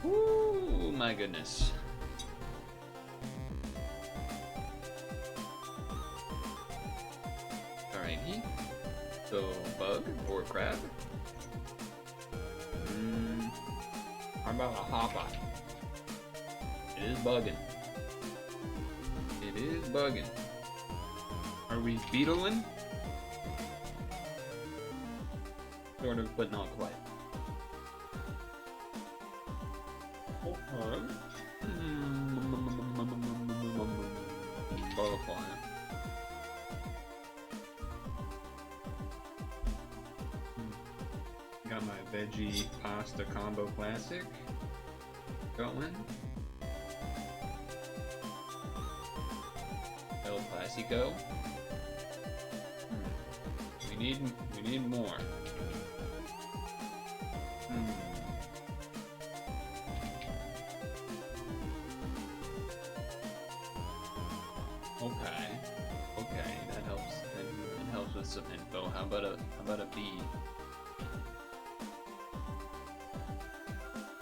Ooh, my goodness. Alrighty. So, bug or crab? How about a hopper? It is bugging. It is bugging. Are we beetling? Sort of, but not quite. Okay. Butterfly. Got my veggie pasta combo classic going. El Clasico. We need more. Okay, that helps. That helps with some info. How about a bee?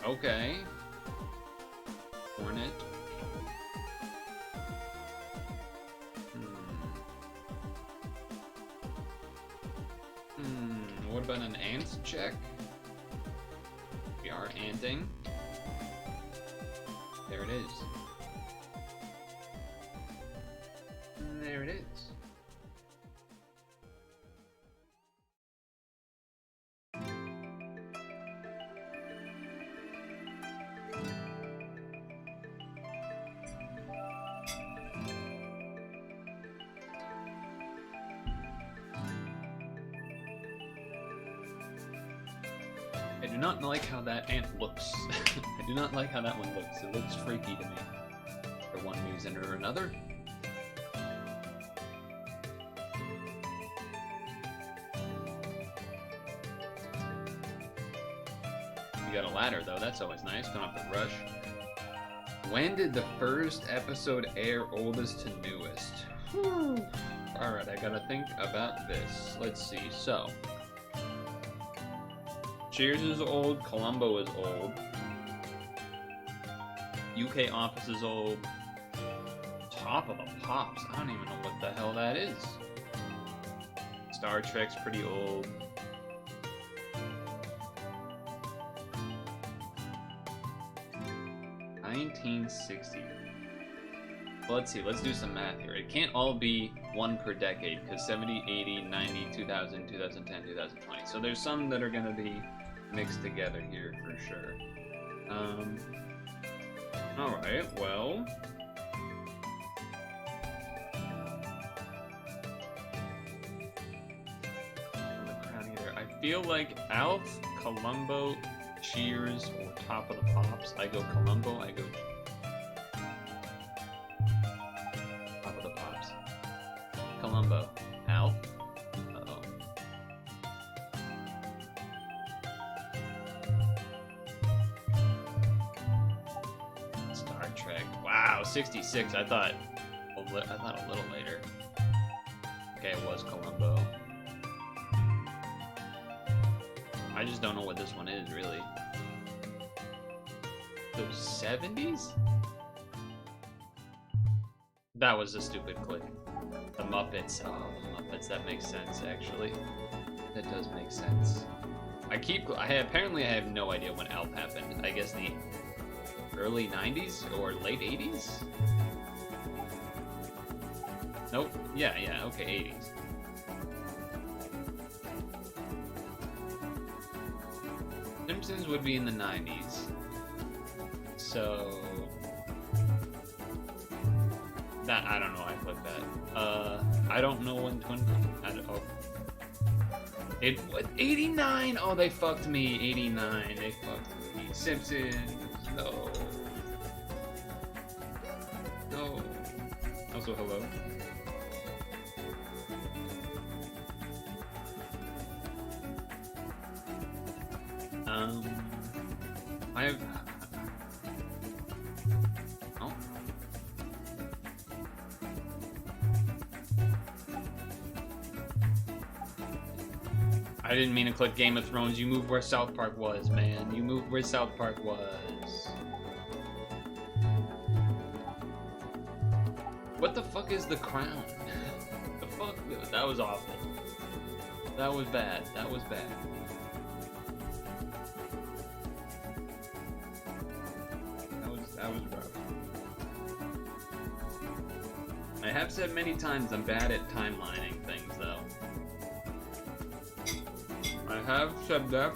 Okay. Hornet. an ant check. We are anting. There it is. There it is. I do not like how that ant looks. I do not like how that one looks. It looks freaky to me. For one reason or another. You got a ladder though, that's always nice. Don't have to rush. When did the first episode air, oldest to newest? Alright, I gotta think about this. Let's see, so. Cheers is old, Columbo is old. UK Office is old. Top of the Pops, I don't even know what the hell that is. Star Trek's pretty old. $1960. Well, let's see, let's do some math here. It can't all be one per decade, because 70, 80, 90, 2000, 2010, 2020. So there's some that are going to be mixed together here for sure. Alright, well. I feel like Alf, Columbo, Cheers, or Top of the Pops. I go Columbo, I go Top of the Pops. Columbo. Alf. Uh-oh. Star Trek. Wow, 66. I thought a little later. Okay, it was Columbo. I just don't know what this one is, really. Those 70s? That was a stupid click. The Muppets. Oh, the Muppets. That makes sense, actually. That does make sense. Apparently I have no idea when Alf happened. I guess the early 90s or late 80s? Nope. Yeah, okay, 80s. Simpsons would be in the 90s. So that I don't know why I clicked that. I don't know when it was 89. Oh, they fucked me. 89. They fucked me. Simpsons. No. No. Also, hello. I have. Oh. I didn't mean to click Game of Thrones. You moved where South Park was, man. You moved where South Park was. What the fuck is The Crown? The fuck? That was awful. That was bad. That was bad. That was rough. I have said many times I'm bad at timelining things, though. I have said that.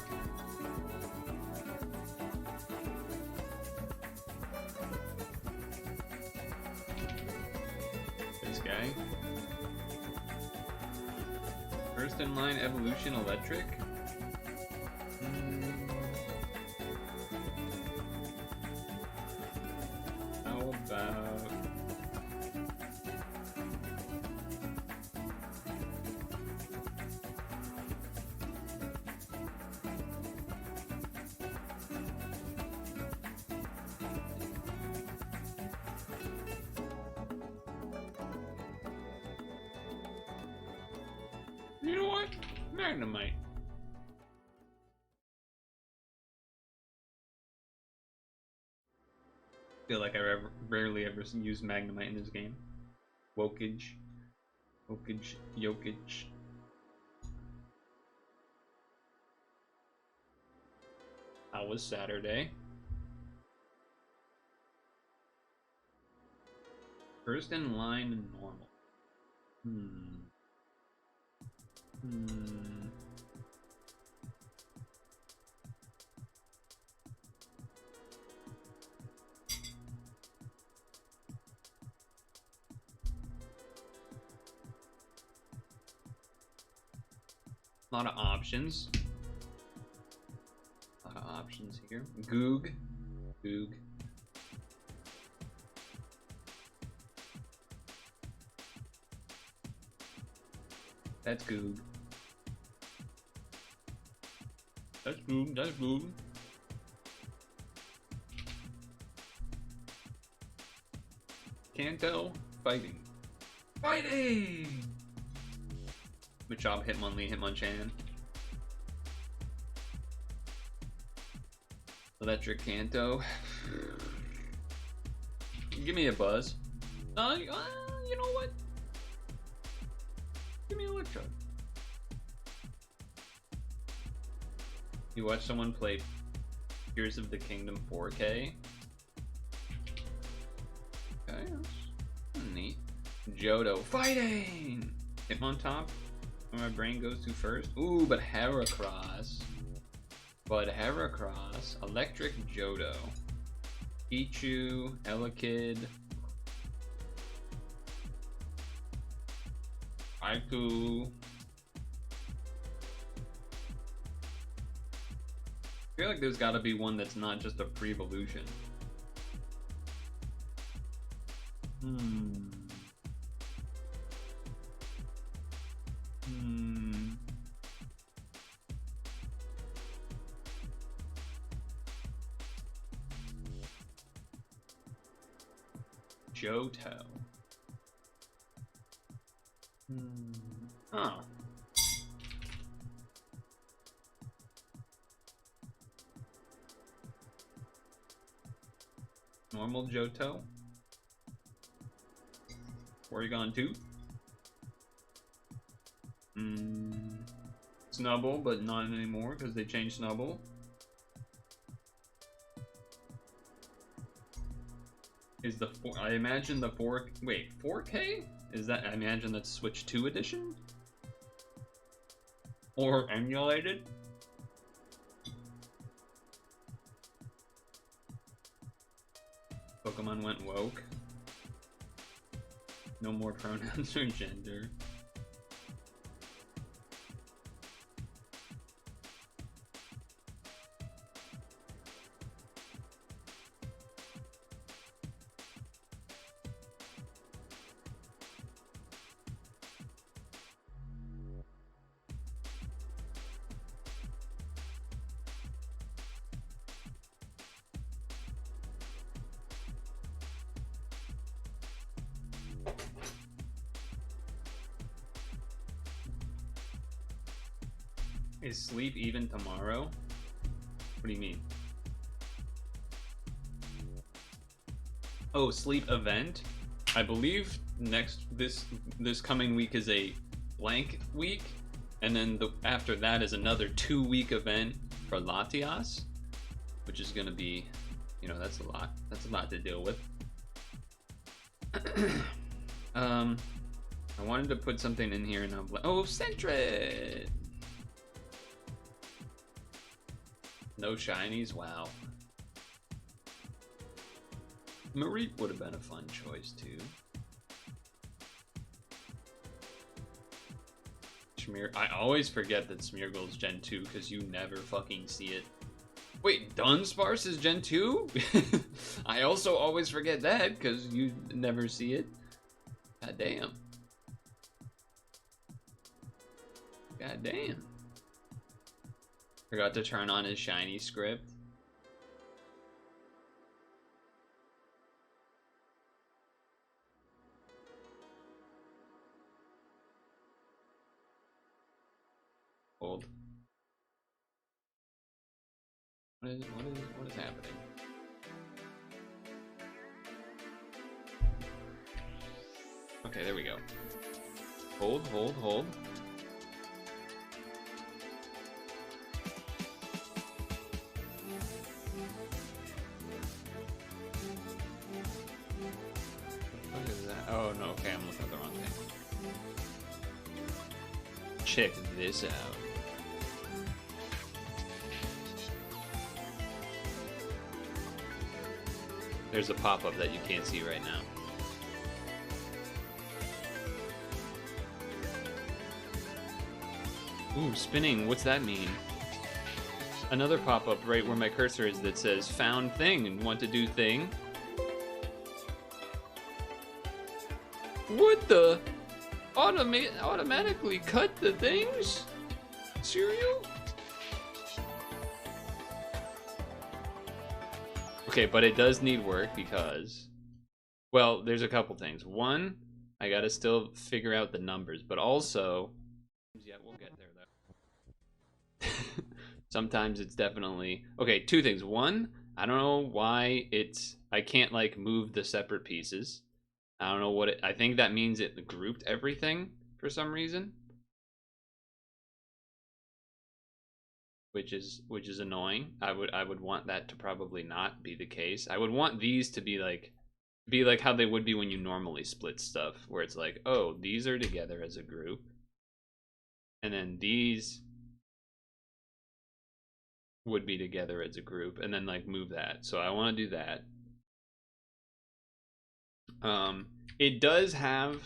This guy. First in line evolution electric? How about... You know what? Magnemite. I feel like I rarely ever use Magnemite in this game. Wokage. Jokic. How was Saturday? First in line and normal. A lot of options. A lot of options here. Goog. Goog. That's Goog. That's Goog. That's Goog. Kanto. Fighting. Fighting! Good job, Hitmonlee, Hitmonchan. Electric Kanto. Give me a buzz. You know what? Give me Electro. You watch someone play Tears of the Kingdom 4K? Okay, that's neat. Johto fighting! Hitmontop? Where my brain goes to first. Ooh, but Heracross. Electric Johto. Pichu, Elekid. Aiku. I feel like there's gotta be one that's not just a pre-evolution. Johto. Oh. Normal Johto. Porygon 2. Snubble, but not anymore because they changed Snubble. Is the I imagine the 4K? Is that, I imagine that's Switch 2 edition? Or emulated? Pokemon went woke. No more pronouns or gender. Is sleep even tomorrow? What do you mean? Oh, sleep event? I believe this coming week is a blank week, and then after that is another 2-week event for Latias, which is gonna be, you know, that's a lot. That's a lot to deal with. I wanted to put something in here and I'm like, oh, Sentret! No shinies? Wow. Mareep would have been a fun choice too. I always forget that Smeargle's Gen 2 because you never fucking see it. Wait, Dunsparce is Gen 2? I also always forget that because you never see it. God damn. God damn. Forgot to turn on his shiny script. Hold. What is happening? Okay, there we go. Hold. Oh no, okay, I'm looking at the wrong thing. Check this out. There's a pop-up that you can't see right now. Ooh, spinning, what's that mean? Another pop-up right where my cursor is that says found thing and want to do thing. What the? Automatically cut the things? Cereal? Okay, but it does need work because, well, there's a couple things. One, I gotta still figure out the numbers, but also, yeah, we'll get there though. Sometimes it's definitely, okay, two things. One, I don't know why I can't like move the separate pieces. I don't know what I think that means it grouped everything for some reason. Which is annoying. I would want that to probably not be the case. I would want these to be like how they would be when you normally split stuff, where it's like, oh, these are together as a group. And then these would be together as a group, and then like move that. So I want to do that. It does have,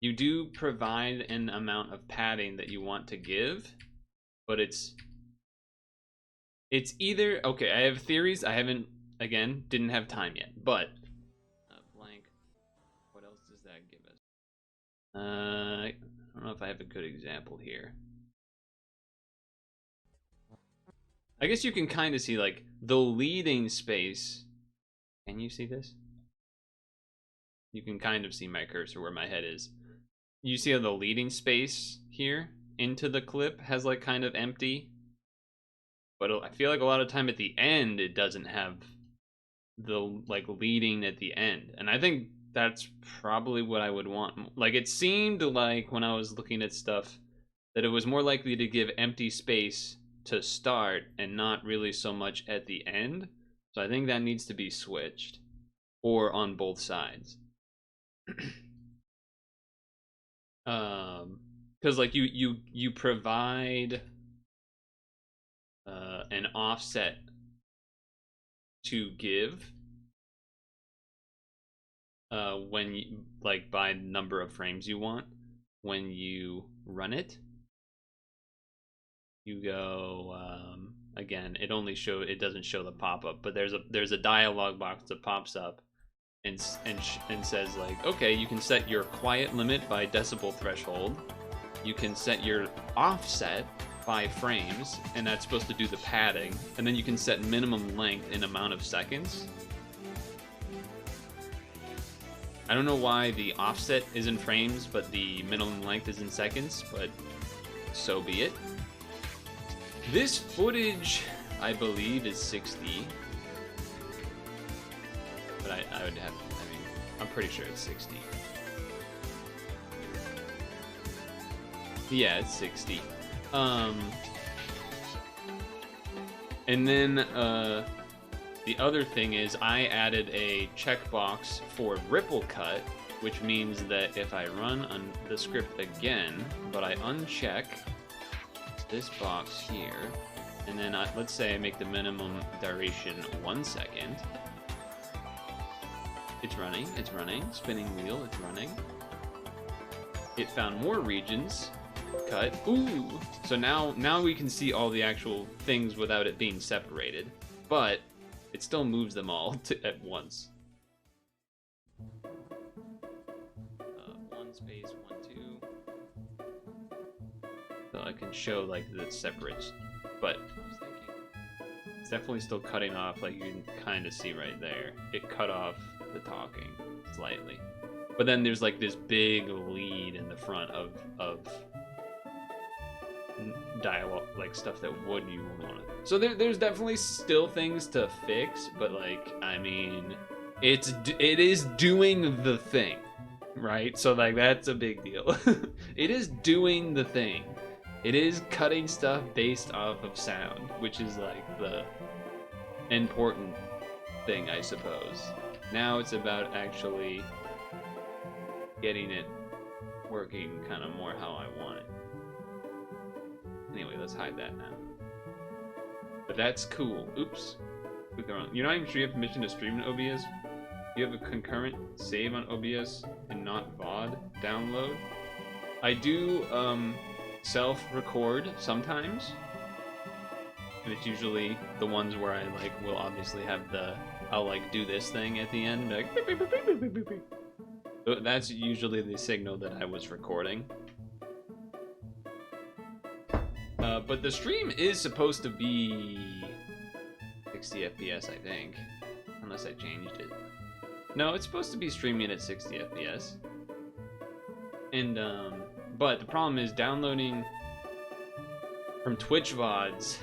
you do provide an amount of padding that you want to give, but it's either, okay, I have theories. I haven't, again, didn't have time yet, but blank, what else does that give us? I don't know if I have a good example here. I guess you can kind of see like the leading space. Can you see this? You can kind of see my cursor where my head is. You see how the leading space here into the clip has like kind of empty, but I feel like a lot of time at the end it doesn't have the like leading at the end, and I think that's probably what I would want. Like it seemed like when I was looking at stuff that it was more likely to give empty space to start and not really so much at the end. So I think that needs to be switched, or on both sides. Because like you provide an offset to give when you like by number of frames you want. When you run it, you go again. It doesn't show the pop-up, but there's a dialog box that pops up and says like, okay, you can set your quiet limit by decibel threshold. You can set your offset by frames, and that's supposed to do the padding. And then you can set minimum length in amount of seconds. I don't know why the offset is in frames, but the minimum length is in seconds, but so be it. This footage, I believe, is 60. But I would have, I mean, I'm pretty sure it's 60. Yeah, it's 60. And then the other thing is I added a checkbox for ripple cut, which means that if I run on the script again, but I uncheck this box here, and then let's say I make the minimum duration 1 second. It's running, spinning wheel, it's running. It found more regions, cut, ooh! So now we can see all the actual things without it being separated, but it still moves them all at once. 1 space, 1, 2. So I can show like the separates, but it's definitely still cutting off, like you can kind of see right there. It cut off the talking slightly, but then there's like this big lead in the front of dialogue, like stuff that you want. So there's definitely still things to fix, but like, I mean, it is doing the thing, right? So like that's a big deal. It is doing the thing. It is cutting stuff based off of sound, which is like the important thing, I suppose. Now it's about actually getting it working kind of more how I want it. Anyway, let's hide that now. But that's cool. Oops. You're not even sure you have permission to stream in OBS? You have a concurrent save on OBS and not VOD download? I do self-record sometimes. And it's usually the ones where I like will obviously have I'll like do this thing at the end, like beep, beep, beep, beep, beep, beep, beep. So that's usually the signal that I was recording. But the stream is supposed to be 60 FPS, I think, unless I changed it. No, it's supposed to be streaming at 60 FPS. And but the problem is downloading from Twitch VODs.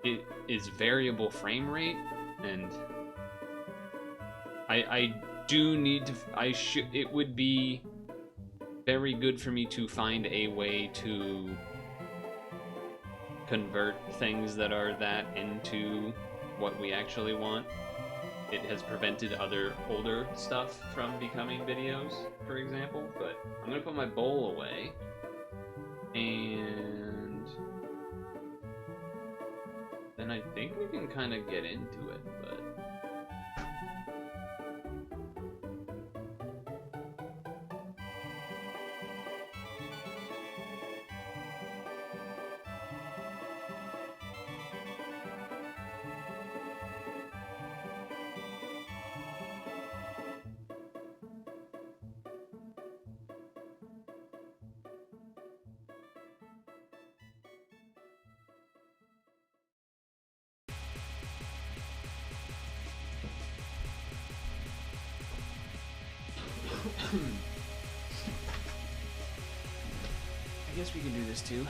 It is variable frame rate, and I do need to. It would be very good for me to find a way to convert things that are that into what we actually want. It has prevented other older stuff from becoming videos, for example. But I'm gonna put my bowl away, and then I think we can kind of get into it, but... I guess we can do this too.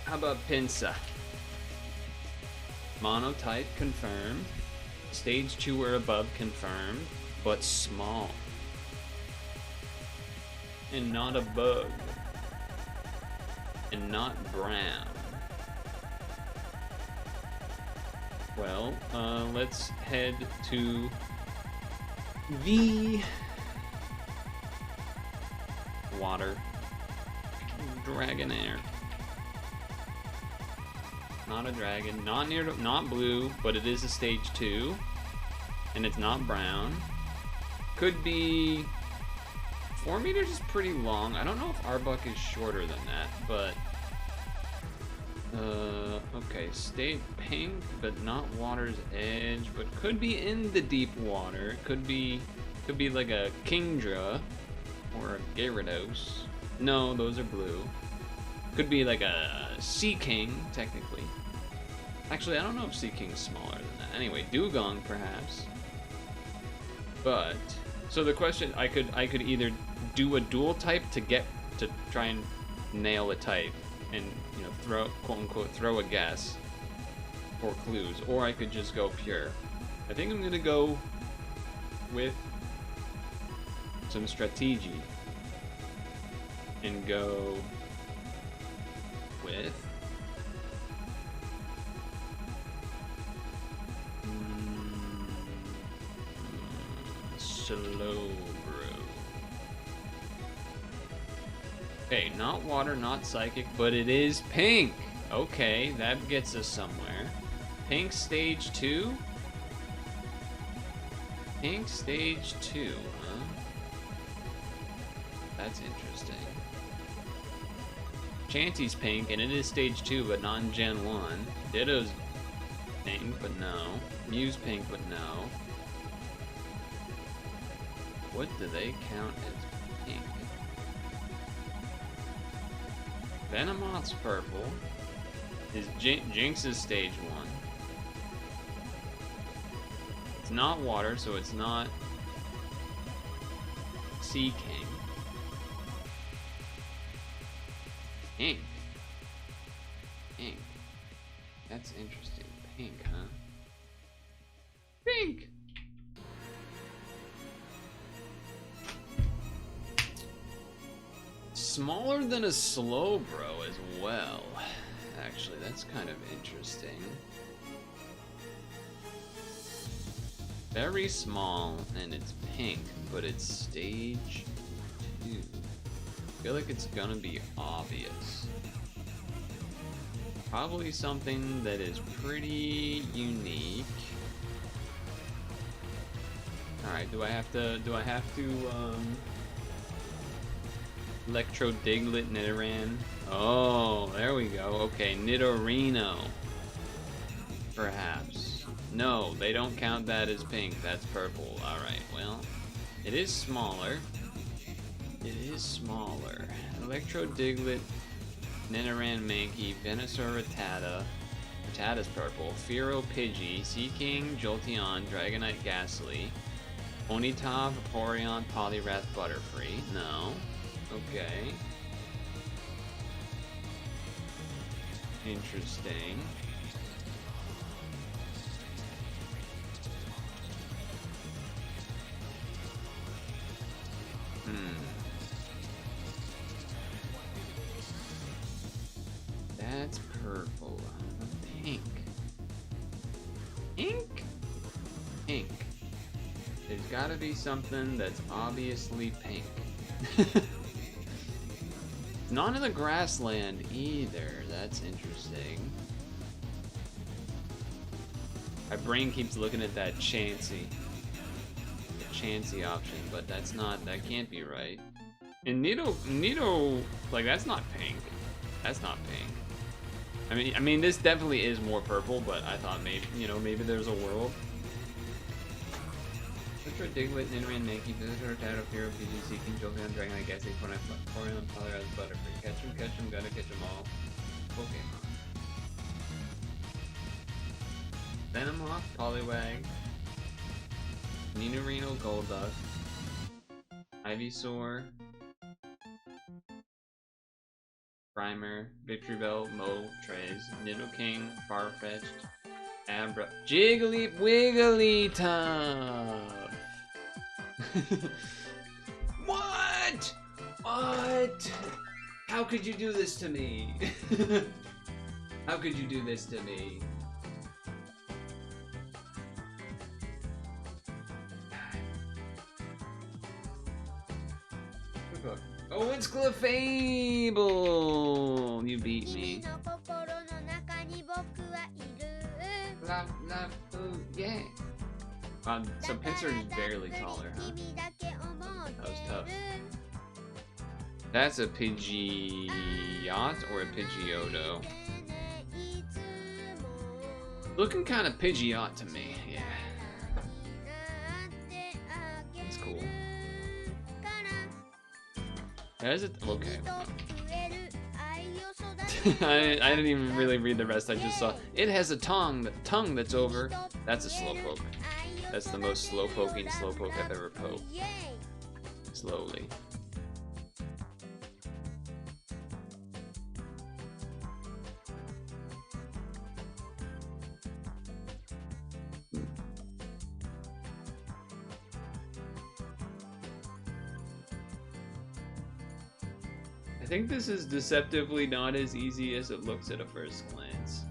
How about Pinsa? Monotype confirmed. Stage 2 or above confirmed, but small. And not a bug. And not brown. Well, let's head to the water. Dragonair. Not a dragon, not blue, but it is a stage 2, and it's not brown. Could be 4 meters is pretty long. I don't know if Arbok is shorter than that, but okay, stay pink, but not water's edge, but could be in the deep water. Could be like a Kingdra or a Gyarados. No, those are blue. Could be like a Sea King, technically. Actually, I don't know if Sea King's smaller than that. Anyway, Dugong perhaps. But so the question, I could either do a dual type to try and nail a type, and you know, throw, quote unquote, throw a guess for clues, or I could just go pure. I think I'm gonna go with some strategy and go with slow brew. Okay, not water, not psychic, but it is pink. Okay, that gets us somewhere. Pink stage 2? Pink stage 2, huh? That's interesting. Chanty's pink, and it is stage 2, but not in Gen 1. Ditto's pink, but no. Mew's pink, but no. What do they count as pink? Venomoth's purple. Is Jinx's stage 1. It's not water, so it's not Sea King. Pink. Pink. That's interesting. Pink, huh? Pink! Smaller than a Slowbro as well. Actually, that's kind of interesting. Very small, and it's pink, but it's stage 2. I feel like it's gonna be obvious. Probably something that is pretty unique. Alright, do I have to, Electro Diglett Nidoran? Oh, there we go. Okay, Nidorino. Perhaps. No, they don't count that as pink. That's purple. Alright, well, it is smaller. It is smaller. Electro Diglett, Nidoran Mankey, Venusaur Rattata. Rattata's purple. Fearow Pidgey, Seaking, Jolteon, Dragonite Ghastly, Ponyta, Vaporeon, Poliwrath, Butterfree. No. Okay. Interesting. That's purple. Pink. Pink? Pink. There's gotta be something that's obviously pink. Not in the grassland either. That's interesting. My brain keeps looking at that Chansey. The Chansey option, but that's not, that can't be right. And Nido, like, that's not pink. That's not pink. I mean, this definitely is more purple, but I thought maybe, you know, maybe there's a world. Electro Diglett, Nidoran, Mankey, Venusaur, Rattata, Fearow, Pidgey, Seaking, Jolteon, Dragonite, Ghastly, Vaporeon, Poliwrath, Butterfree. Catch 'em, gotta catch 'em all. Pokemon. Venomoth, Poliwag, Nidorino, Golduck, Ivysaur, Primer, Victreebel, Moltres, Nidoking, Farfetch'd, Abra, Jiggly, Wigglytuff. What? What? How could you do this to me? How could you do this to me? Oh, it's Clefable! You beat me. Yeah. So Pinsir is barely taller, huh? That was tough. That's a Pidgeot or a Pidgeotto? Looking kind of Pidgeot to me, yeah. That's cool. Is it? Okay. I didn't even really read the rest. I just saw it has a tongue that's over. That's a slowpoke. That's the most slow-poking slowpoke I've ever poked. Slowly. I think this is deceptively not as easy as it looks at a first glance.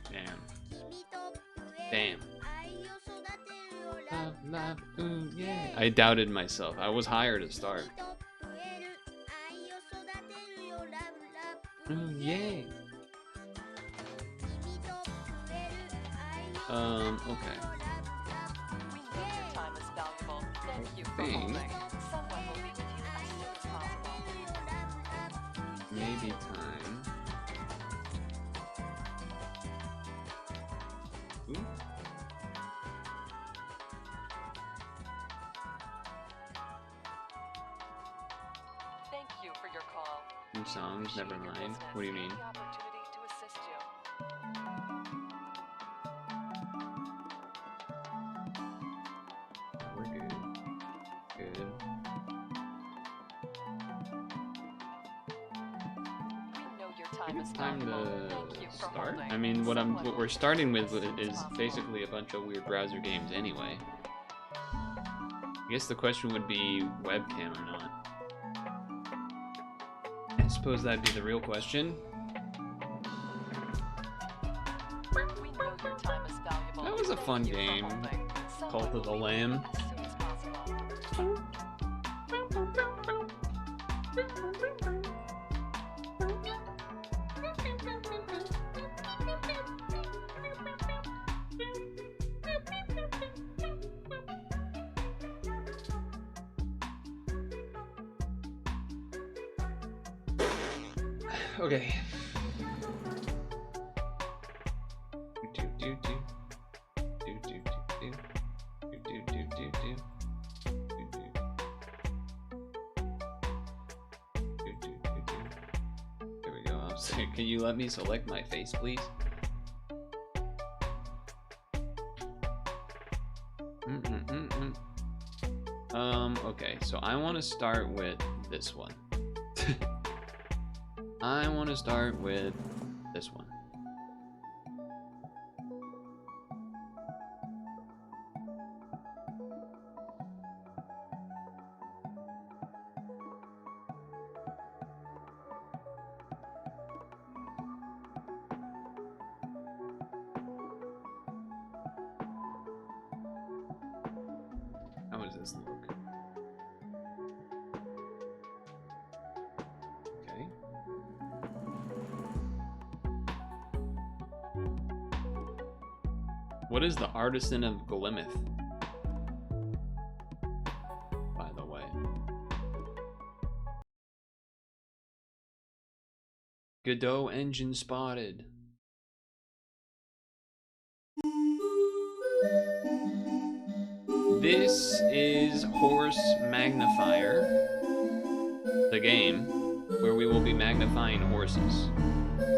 Damn. Damn. Love, love, ooh, yeah. I doubted myself. I was higher to start. Ooh, yeah. Okay. Maybe time. Ooh. Thank you for your call. New songs, never mind. What do you mean? We're good. Good. I think it's time to start. I mean, what we're starting with is basically a bunch of weird browser games anyway. I guess the question would be webcam or not. I suppose that'd be the real question. a fun game. Cult of the Lamb. Okay. There we go. Can you let me select my face, please? Okay, so I want to start with this one. I want to start with this one. How does this look? Okay. What is the Artisan of Glimeth? By the way. Godot engine spotted. This is Horse Magnifier, the game, where we will be magnifying horses.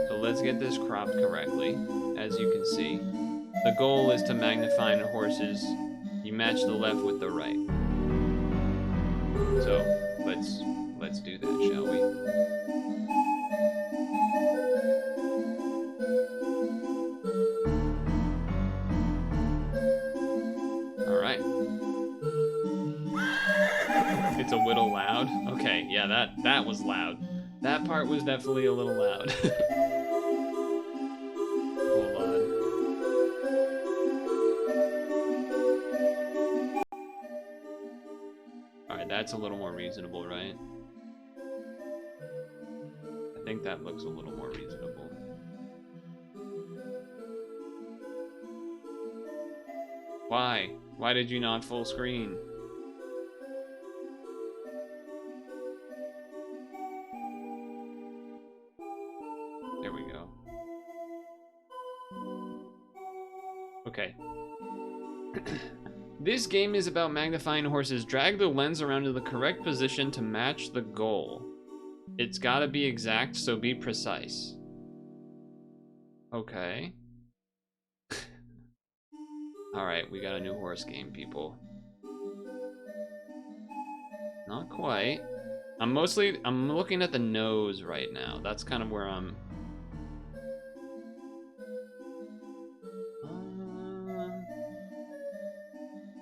So let's get this cropped correctly, as you can see. The goal is to magnify horses. You match the left with the right. So let's do that, shall we? All right. It's a little loud. Okay, yeah, that was loud. That part was definitely a little loud. Hold on. Alright, that's a little more reasonable, right? I think that looks a little more reasonable. Why? Why did you not full screen? There we go. Okay. This game is about magnifying horses. Drag the lens around to the correct position to match the goal. It's gotta be exact, so be precise. Okay. Alright, we got a new horse game, people. Not quite. I'm looking at the nose right now. That's kind of where I'm...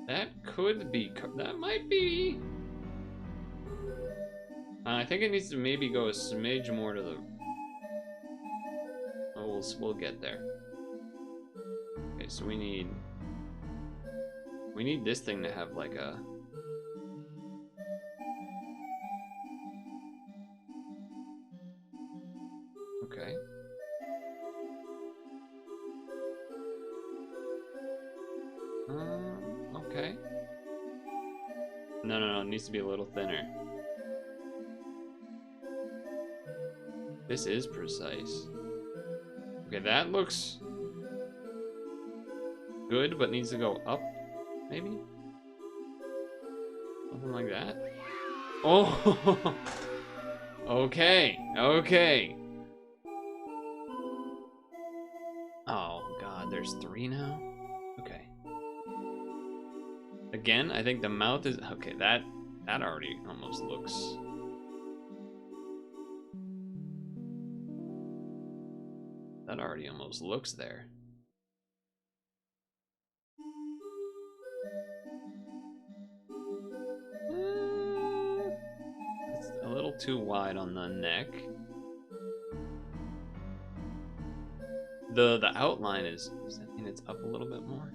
That could be... That might be... I think it needs to maybe go a smidge more to the... Oh, we'll get there. Okay, so we need this thing to have like a... Okay. Okay. No, it needs to be a little thinner. This is precise. Okay, that looks good, but needs to go up, maybe? Something like that. Oh! Okay. Oh, God, there's 3 now? Okay. Again, I think the mouth is... Okay, that already almost looks... That already almost looks there. It's a little too wide on the neck. The outline is... Does that mean it's up a little bit more?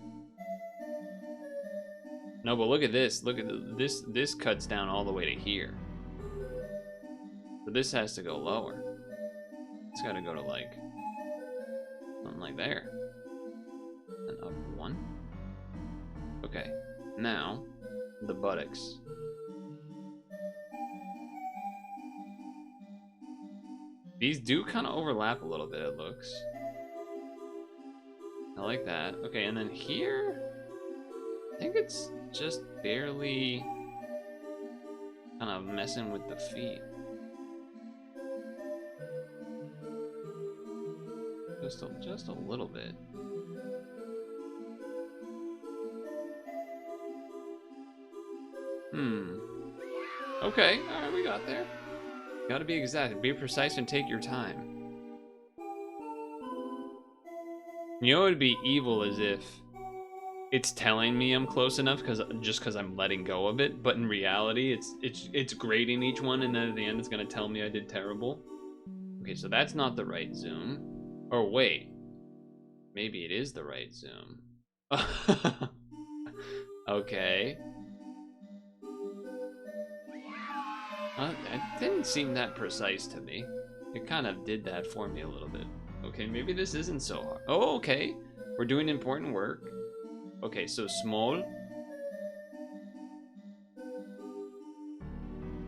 No, but look at this. Look at this. This cuts down all the way to here. So this has to go lower. It's got to go to like something like there. And up one. Okay. Now the buttocks. These do kind of overlap a little bit. It looks. I like that. Okay, and then here, I think it's just barely kind of messing with the feet. Just a little bit. Okay, alright, we got there. Gotta be exact, be precise, and take your time. You know what would be evil is if it's telling me I'm close enough just because I'm letting go of it, but in reality it's grading each one, and then at the end it's gonna tell me I did terrible. Okay, so that's not the right zoom. Oh wait, maybe it is the right zoom. Okay. That didn't seem that precise to me. It kind of did that for me a little bit. Okay, maybe this isn't so hard. Oh, okay. We're doing important work. Okay, so small.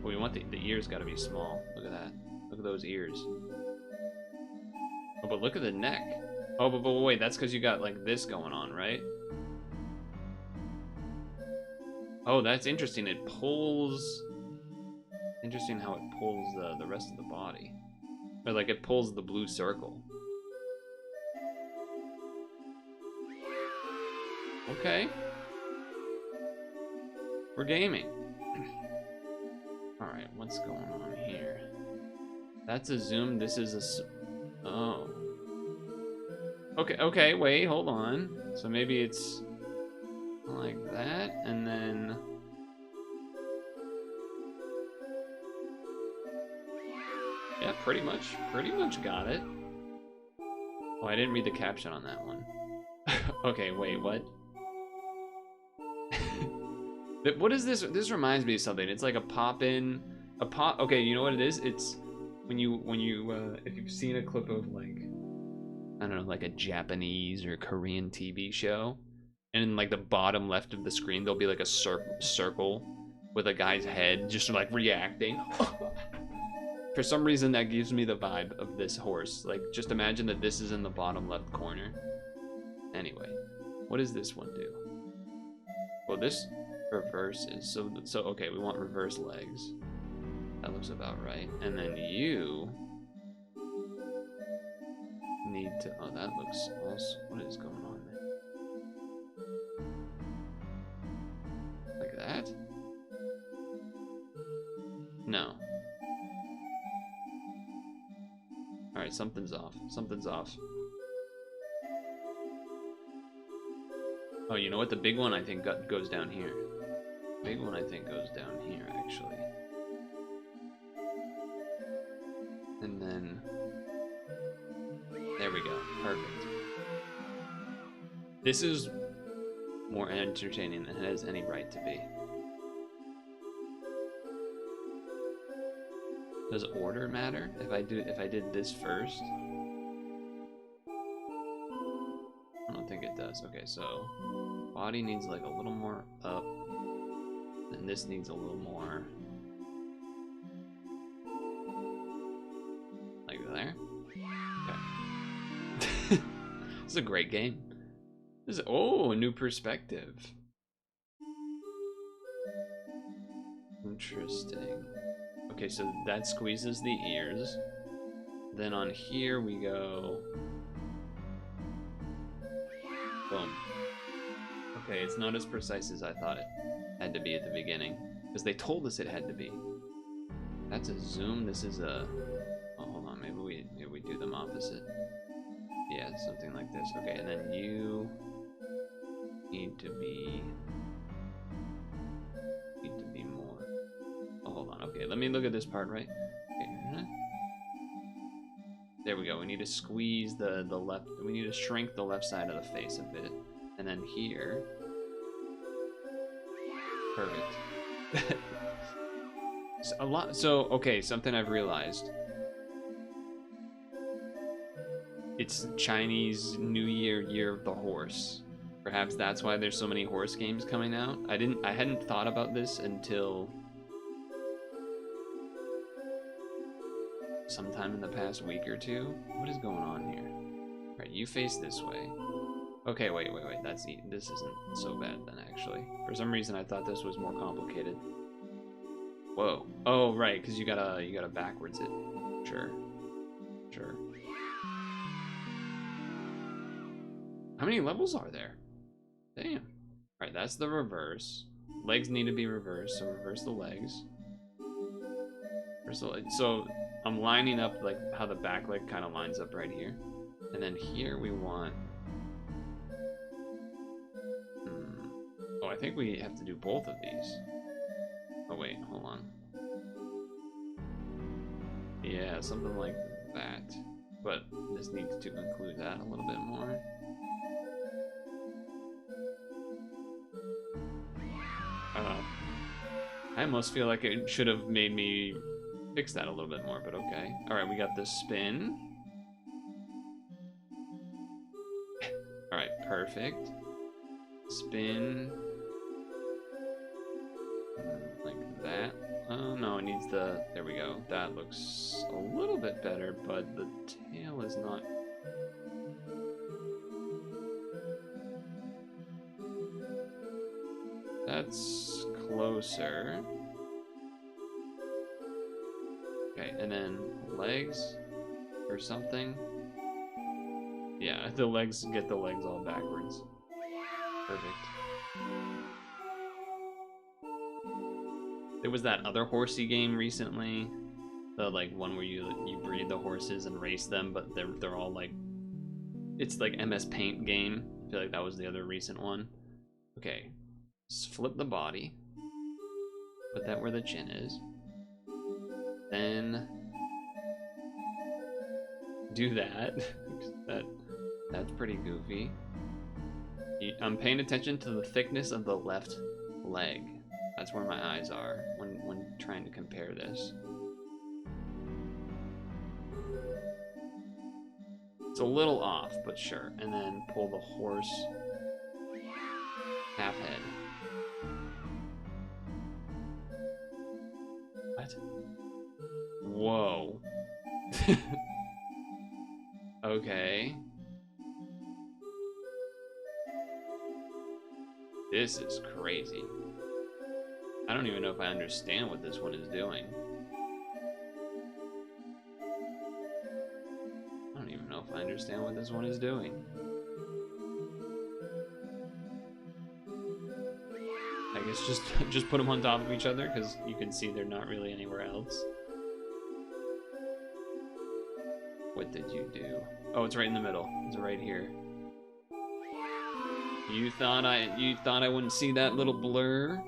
We want the ears got to be small. Look at that. Look at those ears. Oh, but look at the neck. Oh, but wait, that's because you got like this going on, right? Oh, that's interesting. It pulls. Interesting how it pulls the rest of the body. Or like it pulls the blue circle. Okay. We're gaming. Alright, what's going on here? That's a zoom, this is a... Oh. Okay, wait, hold on. So maybe it's like that, and then... Yeah, pretty much got it. Oh, I didn't read the caption on that one. Okay, wait, what? What is this? This reminds me of something. It's like a pop-in, okay, you know what it is? It's when you if you've seen a clip of like, I don't know, like a Japanese or Korean TV show, and in like the bottom left of the screen, there'll be like a circle with a guy's head just like reacting. For some reason, that gives me the vibe of this horse. Like, just imagine that this is in the bottom left corner. Anyway, what does this one do? Well, this reverses. So okay, we want reverse legs. That looks about right. And then you need to. Oh, that looks also. What is going on there? Like that? No. Alright, something's off. Something's off. Oh, you know what? The big one I think goes down here. Big one I think goes down here, actually. And then... There we go. Perfect. This is more entertaining than it has any right to be. Does order matter? If I did this first? I don't think it does. Okay, so body needs like a little more up, and this needs a little more like there. Okay. This is a great game. This is a new perspective. Interesting. Okay, so that squeezes the ears. Then on here we go. Boom. Okay, it's not as precise as I thought it had to be at the beginning, because they told us it had to be. That's a zoom. This is a. Oh, hold on. Maybe we do them opposite. Yeah, something like this. Okay, and then you need to be more. Oh, hold on. Okay, let me look at this part, right? Okay. There we go. We need to squeeze the left. We need to shrink the left side of the face a bit, and then here. Perfect. So, okay, something I've realized. It's Chinese New Year, Year of the Horse. Perhaps that's why there's so many horse games coming out. I hadn't thought about this until sometime in the past week or two. What is going on here? All right, you face this way. Okay, wait. This isn't so bad then, actually. For some reason, I thought this was more complicated. Whoa. Oh, right, because you gotta backwards it. Sure. How many levels are there? Damn. All right, that's the reverse. Legs need to be reversed, so reverse the legs. So I'm lining up like how the back leg kind of lines up right here, and then here we want. Oh, I think we have to do both of these. Oh wait, hold on. Yeah, something like that. But this needs to include that a little bit more. I almost feel like it should have made me fix that a little bit more, but okay. All right, we got the spin. All right, perfect. Spin. Like that. Oh, no, it needs the... There we go. That looks a little bit better, but the tail is not... That's closer. Okay, and then legs or something. Yeah, the legs, get the legs all backwards. Perfect. There was that other horsey game recently, the like one where you breed the horses and race them, but they're all like, it's like MS Paint game. I feel like that was the other recent one. Okay, flip the body, put that where the chin is, then do that. That's pretty goofy. I'm paying attention to the thickness of the left leg. That's where my eyes are when trying to compare this. It's a little off, but sure. And then pull the horse half head. What? Whoa. Okay. This is crazy. I don't even know if I understand what this one is doing. I don't even know if I understand what this one is doing. I guess just put them on top of each other because you can see they're not really anywhere else. What did you do? Oh, it's right in the middle. It's right here. You thought I wouldn't see that little blur?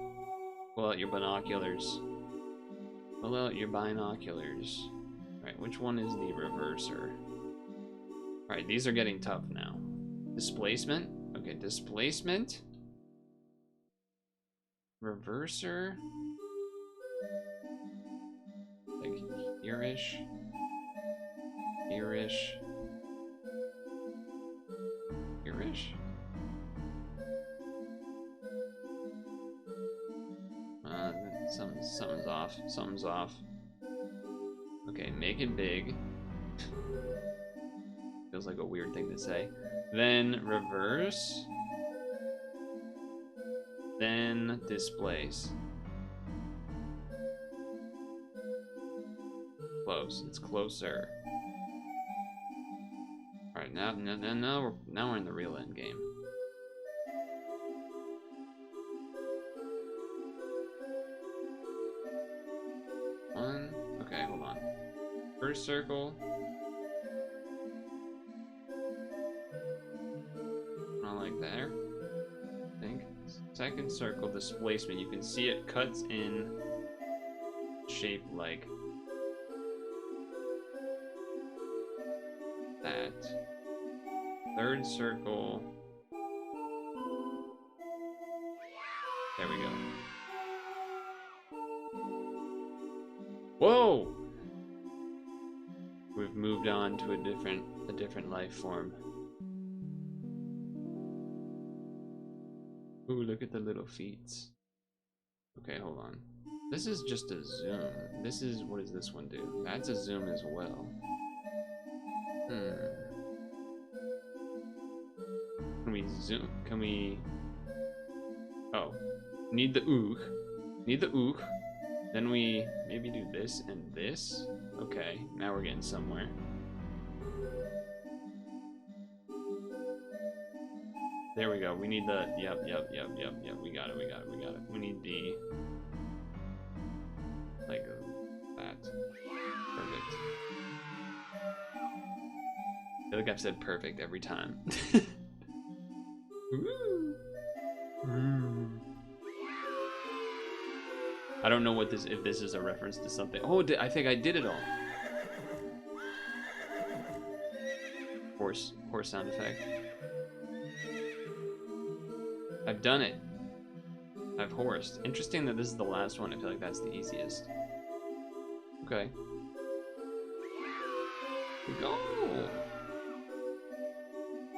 Pull out your binoculars. Pull out your binoculars. Alright, which one is the reverser? Alright, these are getting tough now. Displacement? Okay, displacement. Reverser. Like here-ish. Here-ish. Here-ish. Something's off. Something's off. Okay, make it big. Feels like a weird thing to say. Then reverse. Then displace. Close. It's closer. All right, now we're in the real end game. Okay, hold on. First circle. Not like there. I think. Second circle displacement. You can see it cuts in shape like that. Third circle. There we go. No! We've moved on to a different life form. Ooh, look at the little feet. Okay, hold on. This is just a zoom. This is, what does this one do? That's a zoom as well. Can we zoom? Can we... Oh. Need the ook. Need the ook. Then we maybe do this and this. Okay, now we're getting somewhere. There we go. We need the... Yep. We got it. We need the... Like that. Perfect. I feel like I've said perfect every time. I don't know what this, if this is a reference to something. Oh, I think I did it all. Horse sound effect. I've done it. I've horsed. Interesting that this is the last one. I feel like that's the easiest. Okay. Go.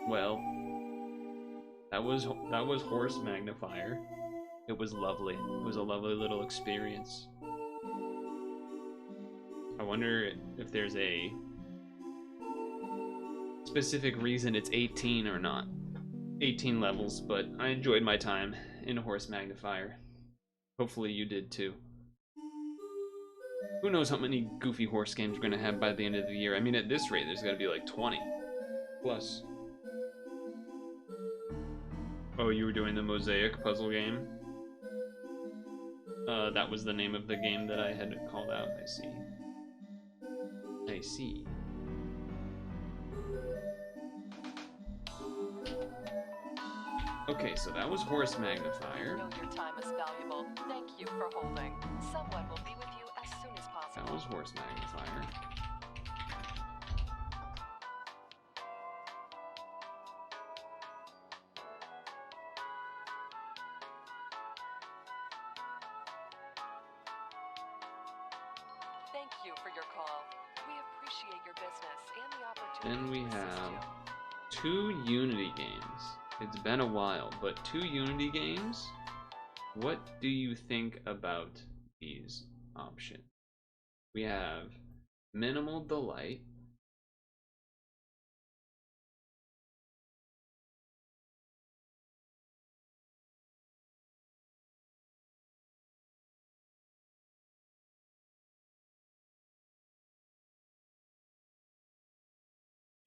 Well, that was Horse Magnifier. It was lovely. It was a lovely little experience. I wonder if there's a specific reason it's 18 or not. 18 levels, but I enjoyed my time in Horse Magnifier. Hopefully you did too. Who knows how many goofy horse games we're gonna have by the end of the year. I mean, at this rate, there's gotta be like 20 plus. Oh, you were doing the Mosaic puzzle game? That was the name of the game that I had called out. I see. I see. Okay, so that was Horse Magnifier. Know your time is valuable. Thank you for holding. Someone will be with you as soon as possible. That was Horse Magnifier. Thank you for your call. We appreciate your business and the opportunity Then we to assist have you. 2 Unity games. It's been a while, but 2 Unity games? What do you think about these options? We have MinimalDelight.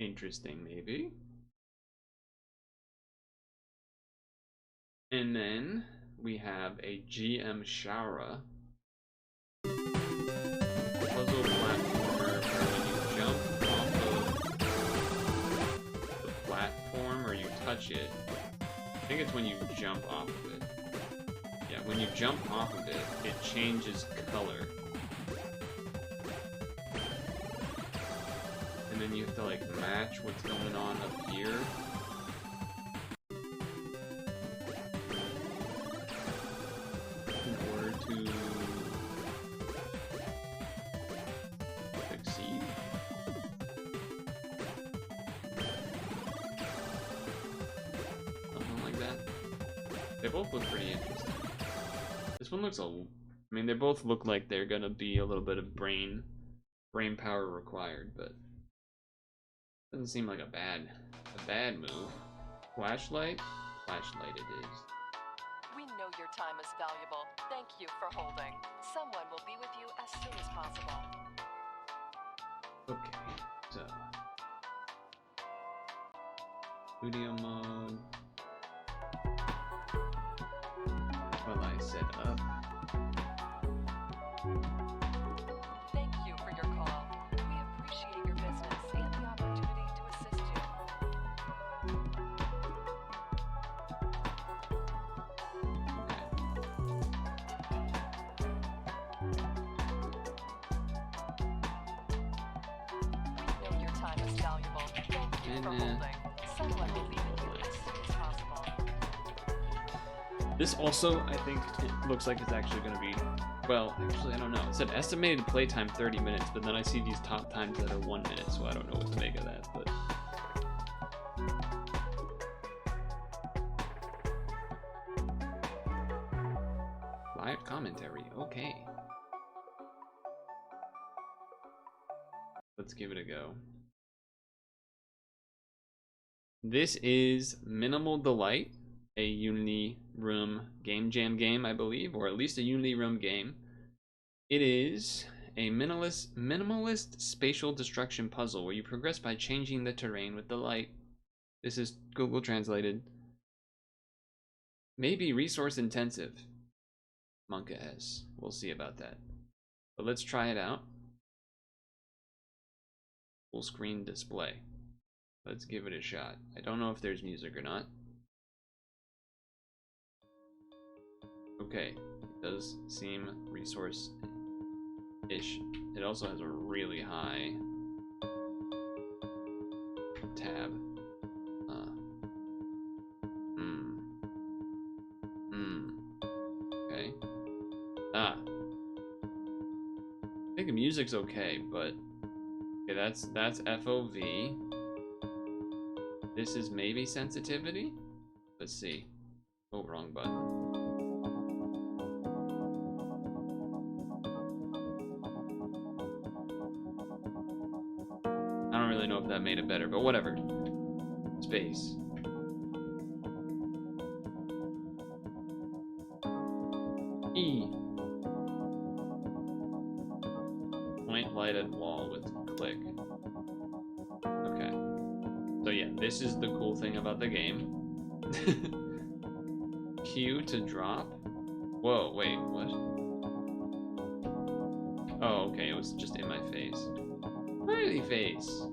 Interesting, maybe. And then we have a GM Shara puzzle platformer where when you jump off of the platform or you touch it, I think it's when you jump off of it. Yeah, when you jump off of it, it changes color. And then you have to like match what's going on up here. In order to succeed. Something like that. They both look pretty interesting. This one looks I mean, they both look like they're gonna be a little bit of brain power required, but doesn't seem like a bad move. Flashlight it is. We know your time is valuable. Thank you for holding. Someone will be with you as soon as possible. Okay, so studio mode. While I set up. Thank you for your call. We appreciate your business and the opportunity to assist you. We know your time is valuable. Thank you for holding. Someone will be with you as soon as possible. This also, I think, it looks like it's actually going to be Well, actually, I don't know. It said estimated playtime 30 minutes, but then I see these top times that are 1 minute, so I don't know what to make of that, but... Live commentary, okay. Let's give it a go. This is MinimalDelight, a Unity Room Game Jam game, I believe, or at least a Unity Room game. It is a minimalist spatial destruction puzzle where you progress by changing the terrain with the light. This is Google translated. Maybe resource intensive. Monka S. We'll see about that. But let's try it out. Full screen display. Let's give it a shot. I don't know if there's music or not. Okay, it does seem resource-ish. It also has a really high tab. Okay. I think the music's okay, but okay, that's FOV. This is maybe sensitivity. Let's see. Oh, wrong button. I don't really know if that made it better, but whatever. Space. E. Point lighted wall with click. Okay. So yeah, this is the cool thing about the game. Q to drop. Whoa, wait, what? Oh, okay, it was just in my face. Smiley face.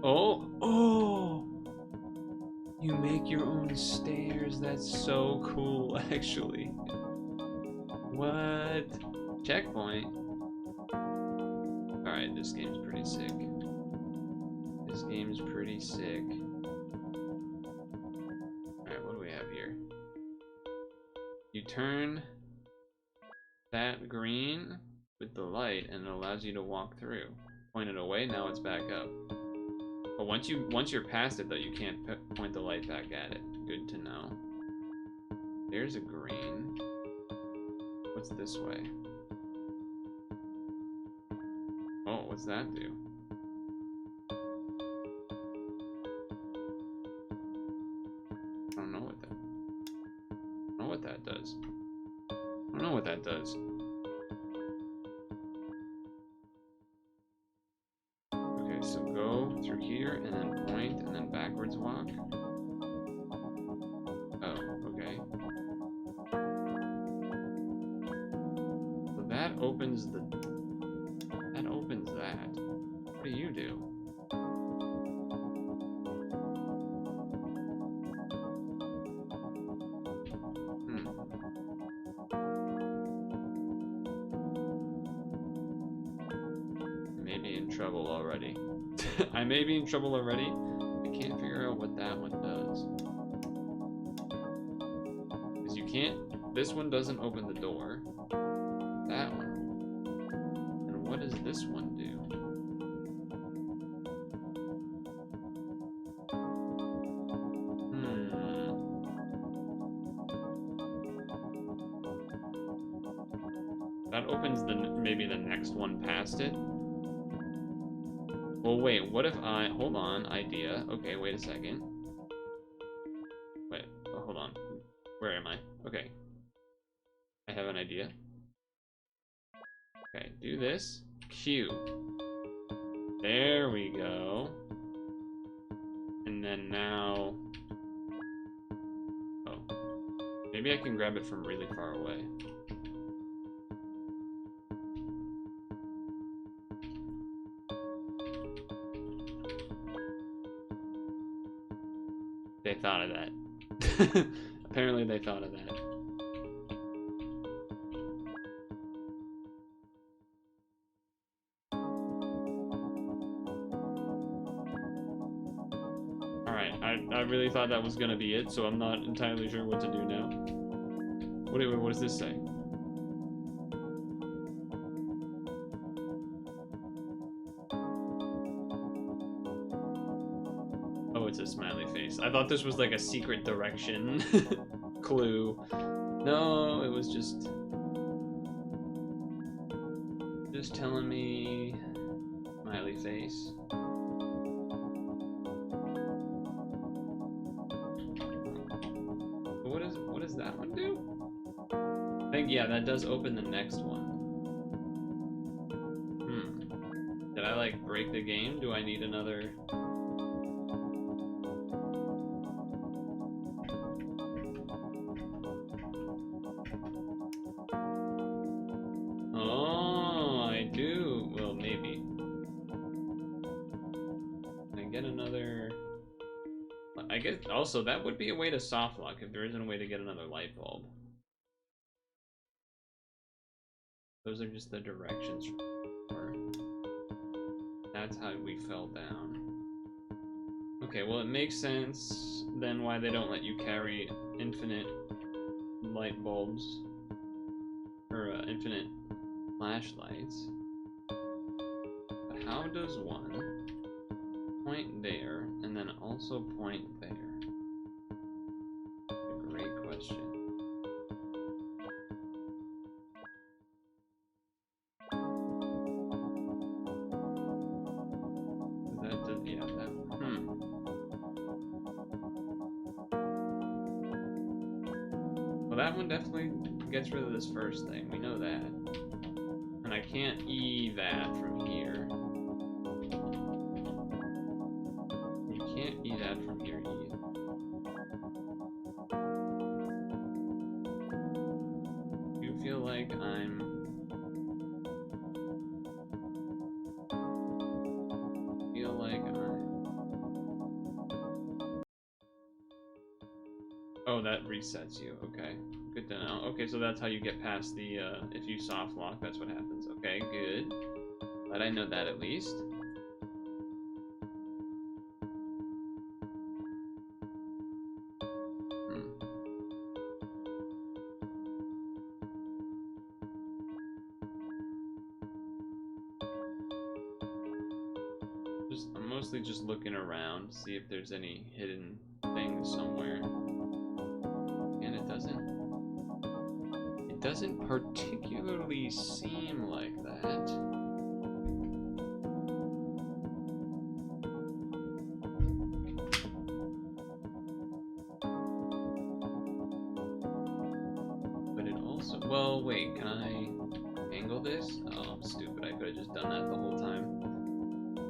Oh, oh! You make your own stairs. That's so cool, actually. What? Checkpoint. Alright, this game's pretty sick. This game's pretty sick. Alright, what do we have here? You turn that green with the light and it allows you to walk through. Point it away, now it's back up. But once you're past it though, you can't point the light back at it. Good to know. There's a green. What's this way? Oh, what's that do? I don't know what that. I don't know what that does. I don't know what that does. Okay, so go through here and then point and then backwards walk. Oh, okay. So that opens the. That opens that. What do you do? Maybe in trouble already. I may be in trouble already. I can't figure out what that one does. Because you can't. This one doesn't open the door. That one. And what does this one do? That opens maybe the next one past it. Well, wait, what if I... Hold on, idea. Okay, wait a second. Wait, oh, hold on. Where am I? Okay. I have an idea. Okay, do this. Q. There we go. And then now... Oh. Maybe I can grab it from really far away. They thought of that. Apparently they thought of that. Alright, I really thought that was gonna be it, so I'm not entirely sure what to do now. What does this say? Oh, it's a smiley face. I thought this was like a secret direction clue. No, it was just telling me smiley face. What does that one do? I think, yeah, that does open the next one. Did I like break the game? Do I need another? Oh, I do. Well, maybe. Can I get another? I guess also that would be a way to soft lock if there isn't a way to get another light bulb. Those are just the directions. That's how we fell down. Okay, well it makes sense then why they don't let you carry infinite light bulbs or infinite flashlights. But how does one point there and then also point there? A great question. That does, yeah, that. Well, that one definitely gets rid of this first thing. We know that. And I can't E that from here. You can't E that from here either. You feel like I'm... Oh, that resets you. Okay, good to know. Okay, so that's how you get past the, if you soft lock, that's what happens. Okay, good. Glad I know that at least. I'm mostly just looking around to see if there's any hidden things somewhere. And it doesn't particularly seem like that. But it also, well, wait, can I angle this? Oh, I'm stupid. I could have just done that the whole time.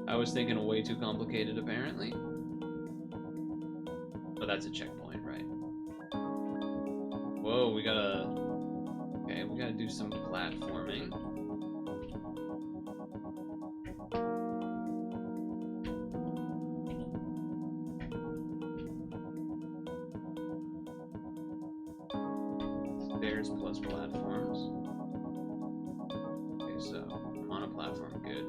I was thinking way too complicated, apparently. Oh, that's a checkpoint, right? Whoa, we gotta... Okay, we gotta do some platforming. Stairs plus platforms. Okay, so I'm on a platform, good.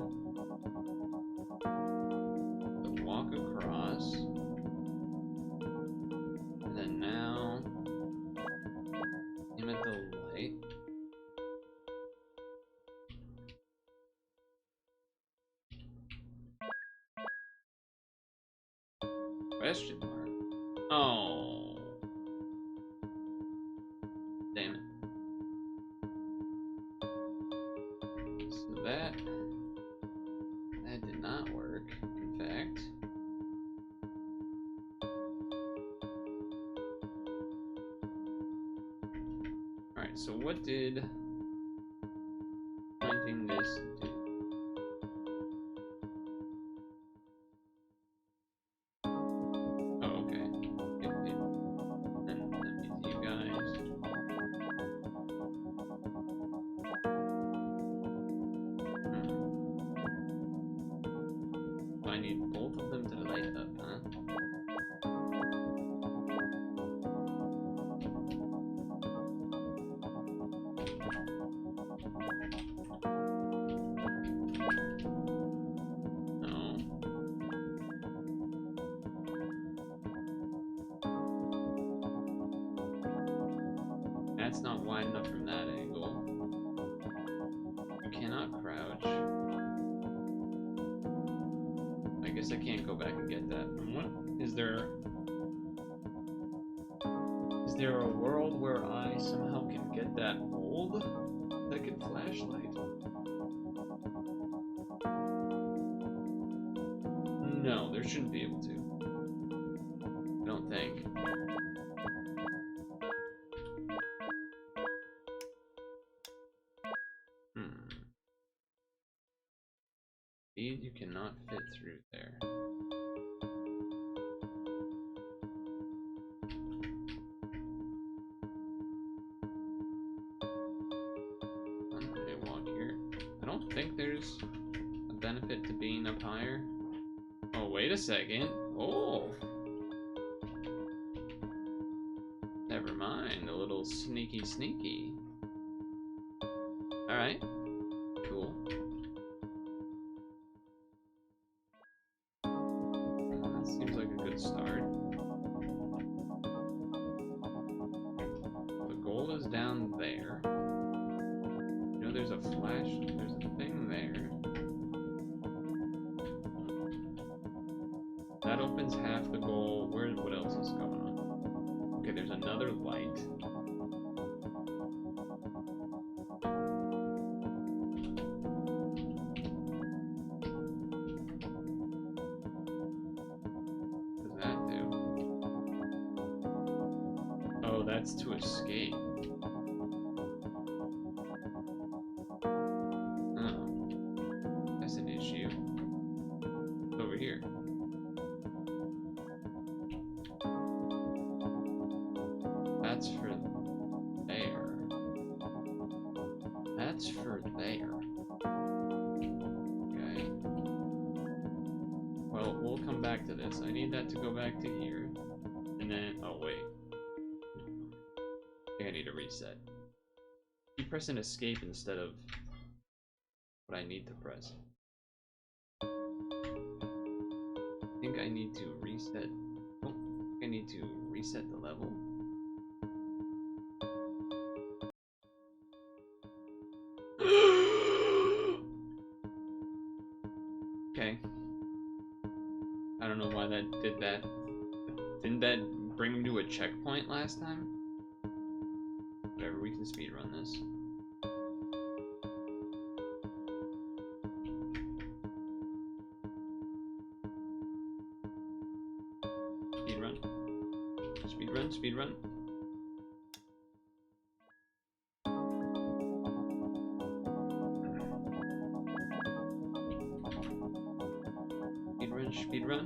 Walk across, and then now aim at the light. Question mark. Oh, damn it. So that did not work, in fact. Alright, so what did pointing this do? Oh, okay. Then that means you guys. So I need both of them to light up, huh? that's not wide enough from that angle. You cannot crouch. I guess I can't go back and get that. What is there? Is there a world where I somehow can get that old? That could flashlight? No, there shouldn't be able to. I don't think. Speed, you cannot fit through there. Walk here. I don't think there's a benefit to being up higher. Oh, wait a second. Oh! Never mind. A little sneaky sneaky. Alright. Cool. That seems like a good start. The goal is down there. You know, there's a flash. There's a thing there. That opens half the goal. What else is going on? Okay, there's another light. What does that do? Oh, that's to escape. Oh. That's an issue. Over here. That's for there. That's for there. Okay. Well, we'll come back to this. I need that to go back to here. And then, oh wait. I think I need to reset. Keep pressing escape instead of what I need to press. I think I need to reset. Oh, I need to reset the level. Okay. I don't know why that did that. Didn't that bring him to a checkpoint last time? Whatever, we can speedrun this. Speedrun. Speedrun, speedrun. Speedrun.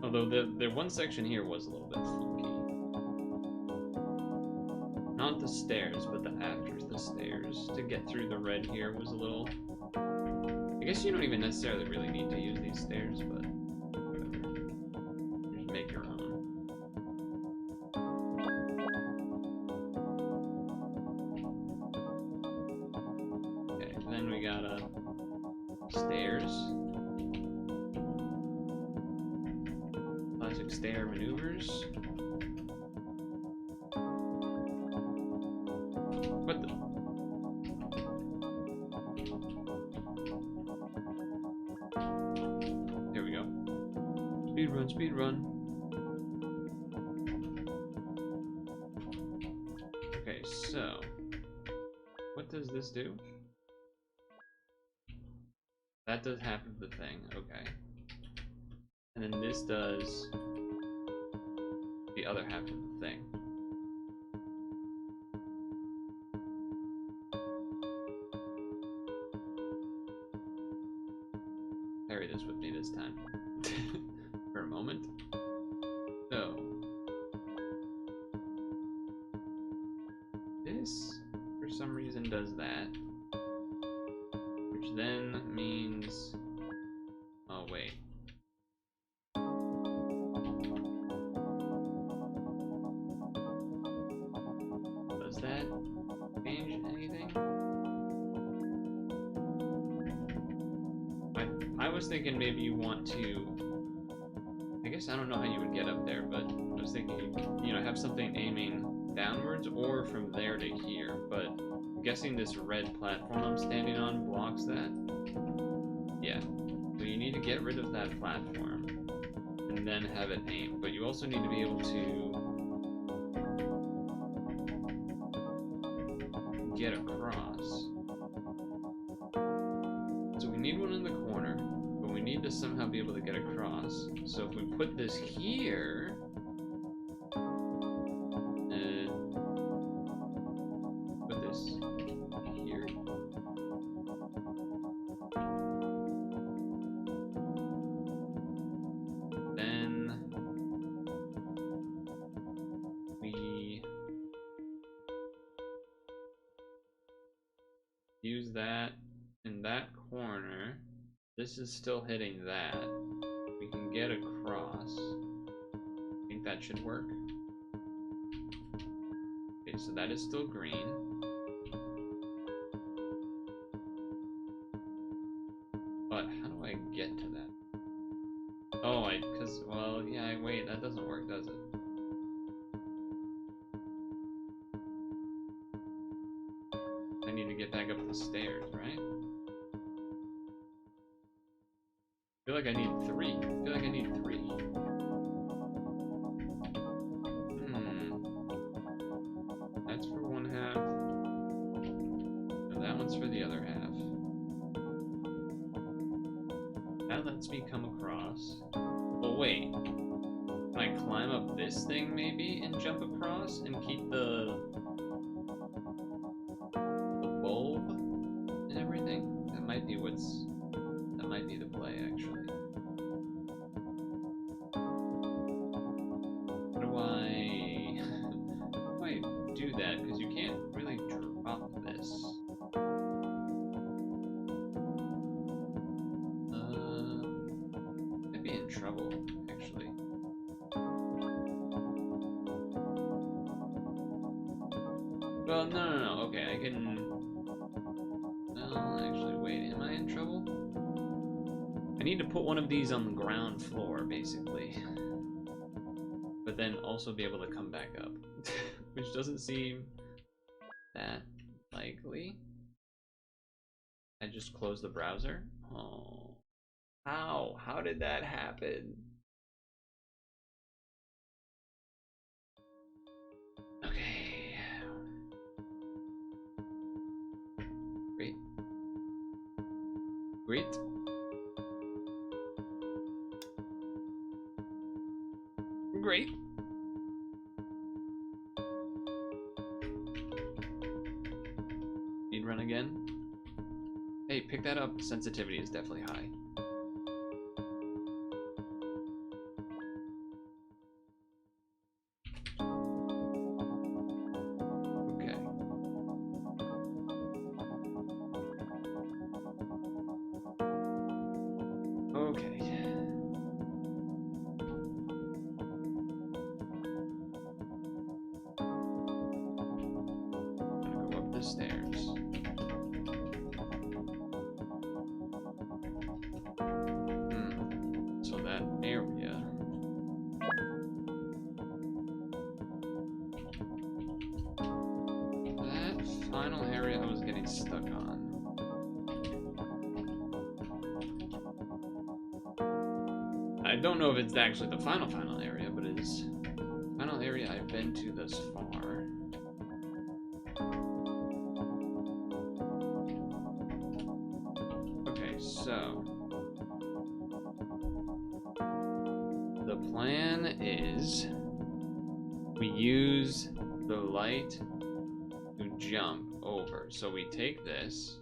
Although the one section here was a little bit fluky. Not the stairs, but the after the stairs. To get through the red here was a little... I guess you don't even necessarily really need to use these stairs, but whatever. Just make your own. Then we got stairs. Classic stair maneuvers. What the? Here we go. Speed run, speed run. Okay, so what does this do? That does half of the thing, okay. And then this does the other half of the thing. Carry this with me this time. For a moment. So. This, for some reason, does that. Which then means... Oh, wait. Does that change anything? I was thinking maybe you want to... I guess guess I don't know how you would get up there, but I was thinking, you know, have something aiming downwards or from there to here, but I'm guessing this red platform I'm standing on blocks that. Yeah, so you need to get rid of that platform and then have it aim, but you also need to be able to get across. So we need one in the corner, but we need to somehow be able to get across. So if we put this here, put this here. Then we use that in that corner. This is still hitting that. We can get across. I think that should work. Okay, so that is still green. But how do I get to that? Oh, well, yeah, wait, that doesn't work, does it? I need to get back up the stairs, right? I feel like I need three. That's for one half. And that one's for the other half. That lets me come across. Oh, wait. Can I climb up this thing, maybe, and jump across and keep the bulb and everything? That might be the play, actually. How do I do that? Because you can't really drop this. I'd be in trouble, actually. Well, no. Okay, I can... Well, actually, wait. Am I in trouble? I need to put one of these on the ground floor, basically. But then also be able to come back up. Which doesn't seem that likely. I just closed the browser? Oh. How? How did that happen? Okay. Great. Great. Great. Speed run again. Hey, pick that up. Sensitivity is definitely high. Okay. Okay. The stairs. So that area. That final area I was getting stuck on. I don't know if it's actually the final area, but it is the final area I've been to thus far. So, the plan is we use the light to jump over. So we take this,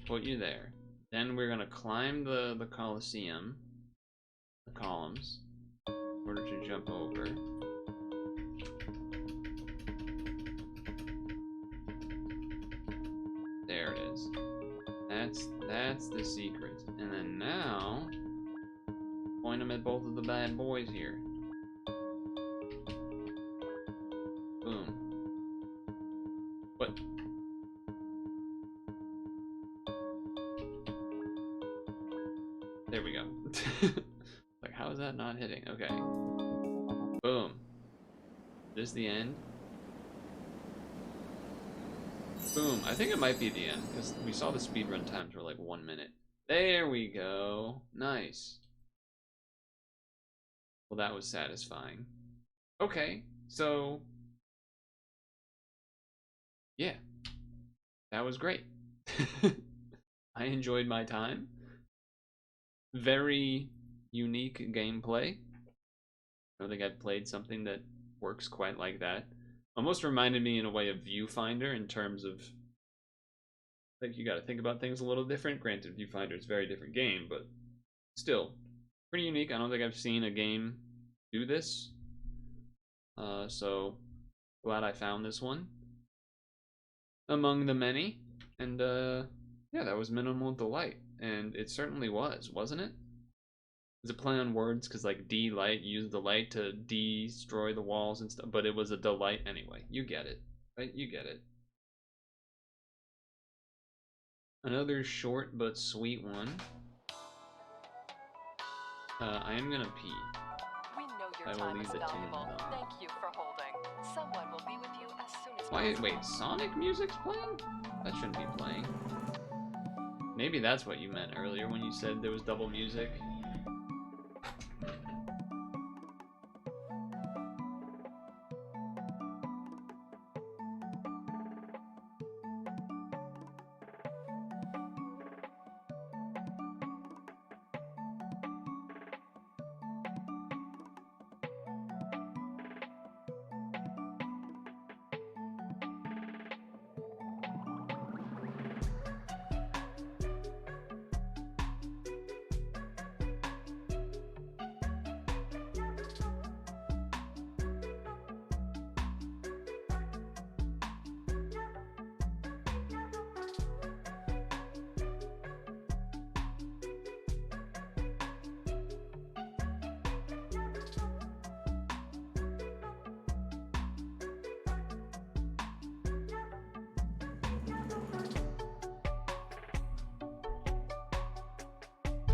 put you there, then we're going to climb the Colosseum, the columns, in order to jump over. There it is. That's the secret. And then now, point them at both of the bad boys here. Boom. What? There we go. Like, how How is that not hitting? Okay. Boom. This is the end. Boom. I think it might be the end because we saw the speedrun times were like 1 minute. There we go. Nice. Well, that was satisfying. Okay, so yeah, that was great. I enjoyed my time. Very unique gameplay. I don't think I've played something that works quite like that. Almost reminded me in a way of Viewfinder in terms of, like, you got to think about things a little different. Granted, Viewfinder is a very different game, but still pretty unique. I don't think I've seen a game do this. So glad I found this one among the many. And yeah, that was MinimalDelight, and it certainly was, wasn't it? It's a play on words because like delight, use the light to destroy the walls and stuff, but it was a delight anyway. You get it, right? You get it. Another short but sweet one. I am gonna pee. We know your I will time leave is it to you, valuable. though. Thank you for holding. Someone will be with you as soon as Why? possible. Wait, Sonic music's playing? That shouldn't be playing. Maybe that's what you meant earlier when you said there was double music.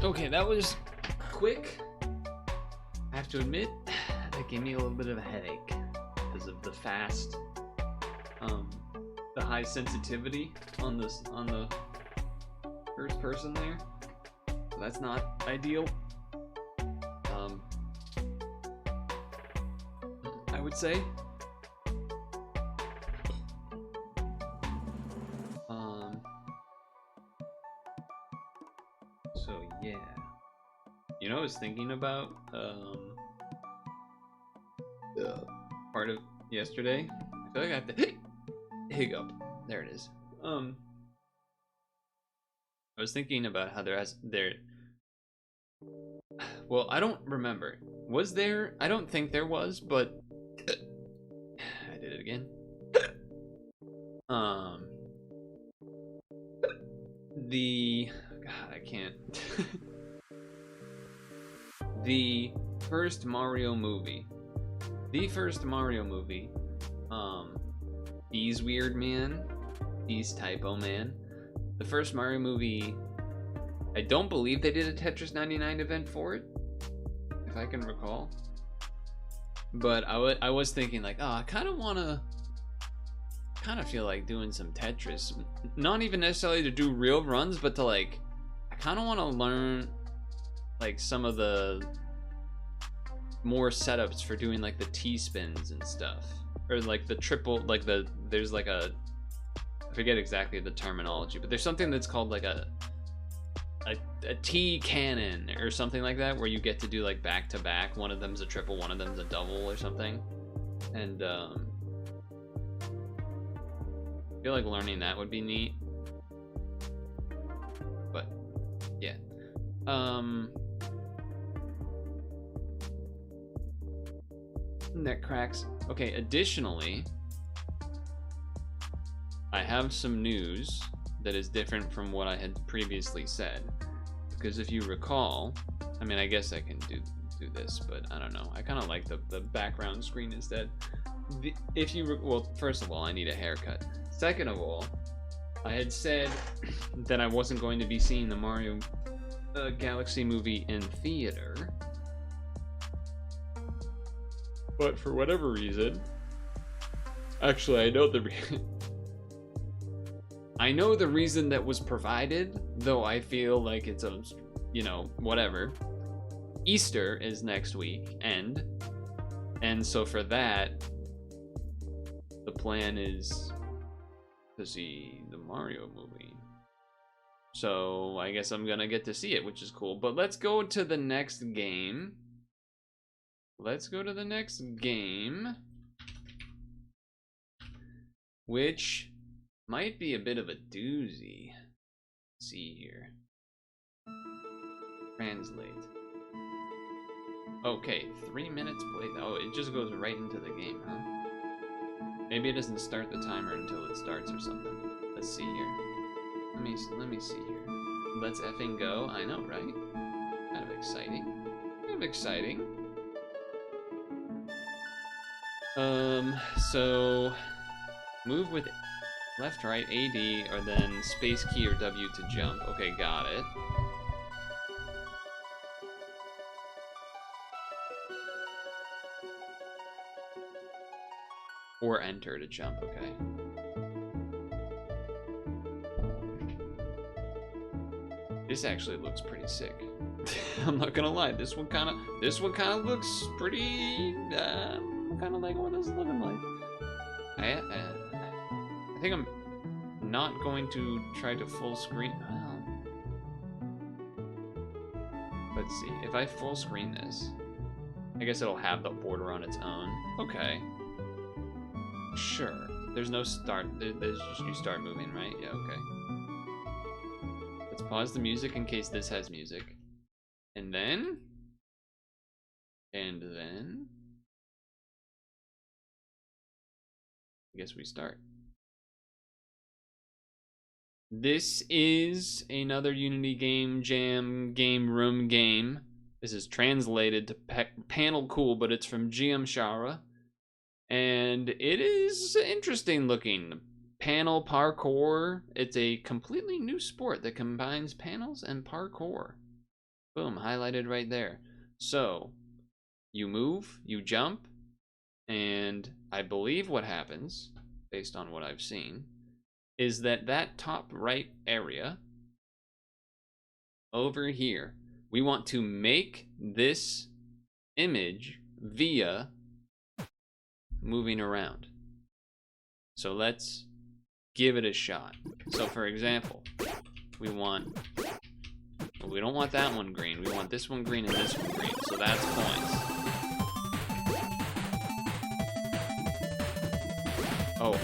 Okay, that was quick. I have to admit, that gave me a little bit of a headache because of the fast, the high sensitivity on the first person there. So that's not ideal. I would say. So yeah, you know, I was thinking about part of yesterday. I feel like I have to hiccup. There it is. I was thinking about how well, I don't remember. Was there? I don't think there was, but I did it again. God, I can't. The first Mario movie. He's Weird Man. He's Typo Man. The first Mario movie, I don't believe they did a Tetris 99 event for it, if I can recall. But I was thinking like, oh, I kind of feel like doing some Tetris. Not even necessarily to do real runs, but to like, I kind of want to learn like some of the more setups for doing like the T-spins and stuff. Or like the triple, like there's like I forget exactly the terminology, but there's something that's called like a T cannon or something like that, where you get to do like back to back. One of them's a triple, one of them's a double or something. And I feel like learning that would be neat. But yeah. Neck cracks. Okay, additionally, I have some news that is different from what I had previously said. Because if you recall, I mean, I guess I can do this, but I don't know. I kind of like the background screen instead. Well, first of all, I need a haircut. Second of all, I had said that I wasn't going to be seeing the Mario Galaxy movie in theater. But for whatever reason, actually, I know the I know the reason that was provided, though I feel like it's a, you know, whatever. Easter is next week, and so for that, the plan is to see the Mario movie. So I guess I'm gonna get to see it, which is cool. But let's go to the next game. Let's go to the next game, which might be a bit of a doozy. Let's see here. Translate. Okay, 3 minutes play. Oh, it just goes right into the game, huh? Maybe it doesn't start the timer until it starts or something. Let's see here. Let me see here. Let's effing go. I know, right? Kind of exciting. Kind of exciting. So move with left, right, AD, or then space key or W to jump. Okay, got it. Or enter to jump, okay. This actually looks pretty sick. I'm not gonna lie, this one kinda looks pretty, kinda like what this is looking like. I think I'm not going to try to full screen. Well, let's see, if I full screen this, I guess it'll have the border on its own. Okay. Sure. There's no start. There's just you start moving, right? Yeah, okay. Let's pause the music in case this has music. And then I guess we start. This is another Unity Game Jam Game Room game. This is translated to Panerkour, but it's from GM Shara. And it is interesting looking. Panel parkour. It's a completely new sport that combines panels and parkour. Boom, highlighted right there. So, you move, you jump, and I believe what happens, based on what I've seen, is that top right area over here, we want to make this image via moving around. So let's give it a shot. So for example, we don't want that one green. We want this one green and this one green. So that's points.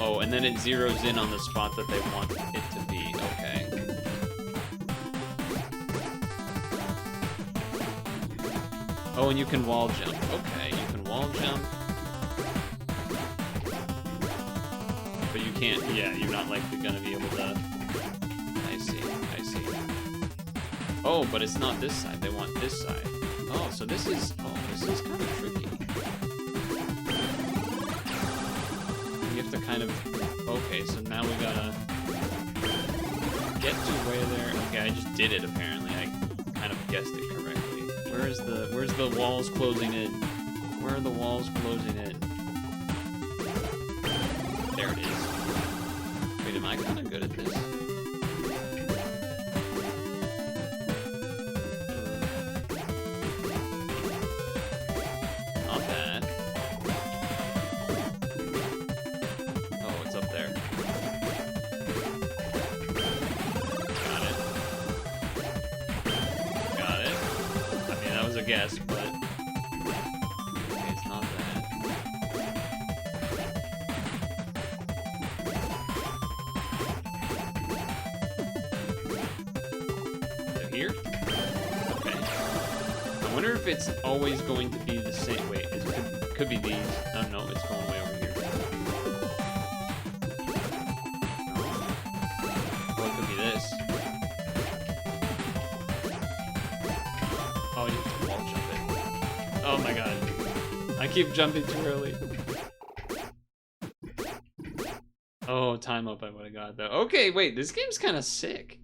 Oh, and then it zeroes in on the spot that they want it to be. Okay. Oh, and you can wall jump. Okay, you can wall jump. But you can't, yeah, you're not likely gonna be able to. I see. Oh, but it's not this side, they want this side. Oh, so this is kind of tricky. You have to kind of, okay, so now we gotta get to where there, okay, I just did it apparently, I kind of guessed it correctly. Where's the walls closing in? Where are the walls closing in? There it is. Wait, am I kind of good at this? Not bad. Oh, it's up there. Got it. Got it. I mean, that was a guess, but okay, it's not bad. Here? Okay. I wonder if it's always going to be the same. Wait, it could be these. Oh no, it's going way over here. Oh, it could be this. Oh, you have to wall jump it. Oh my god. I keep jumping too early. Oh, time up I would have got though. Okay, wait, this game's kind of sick.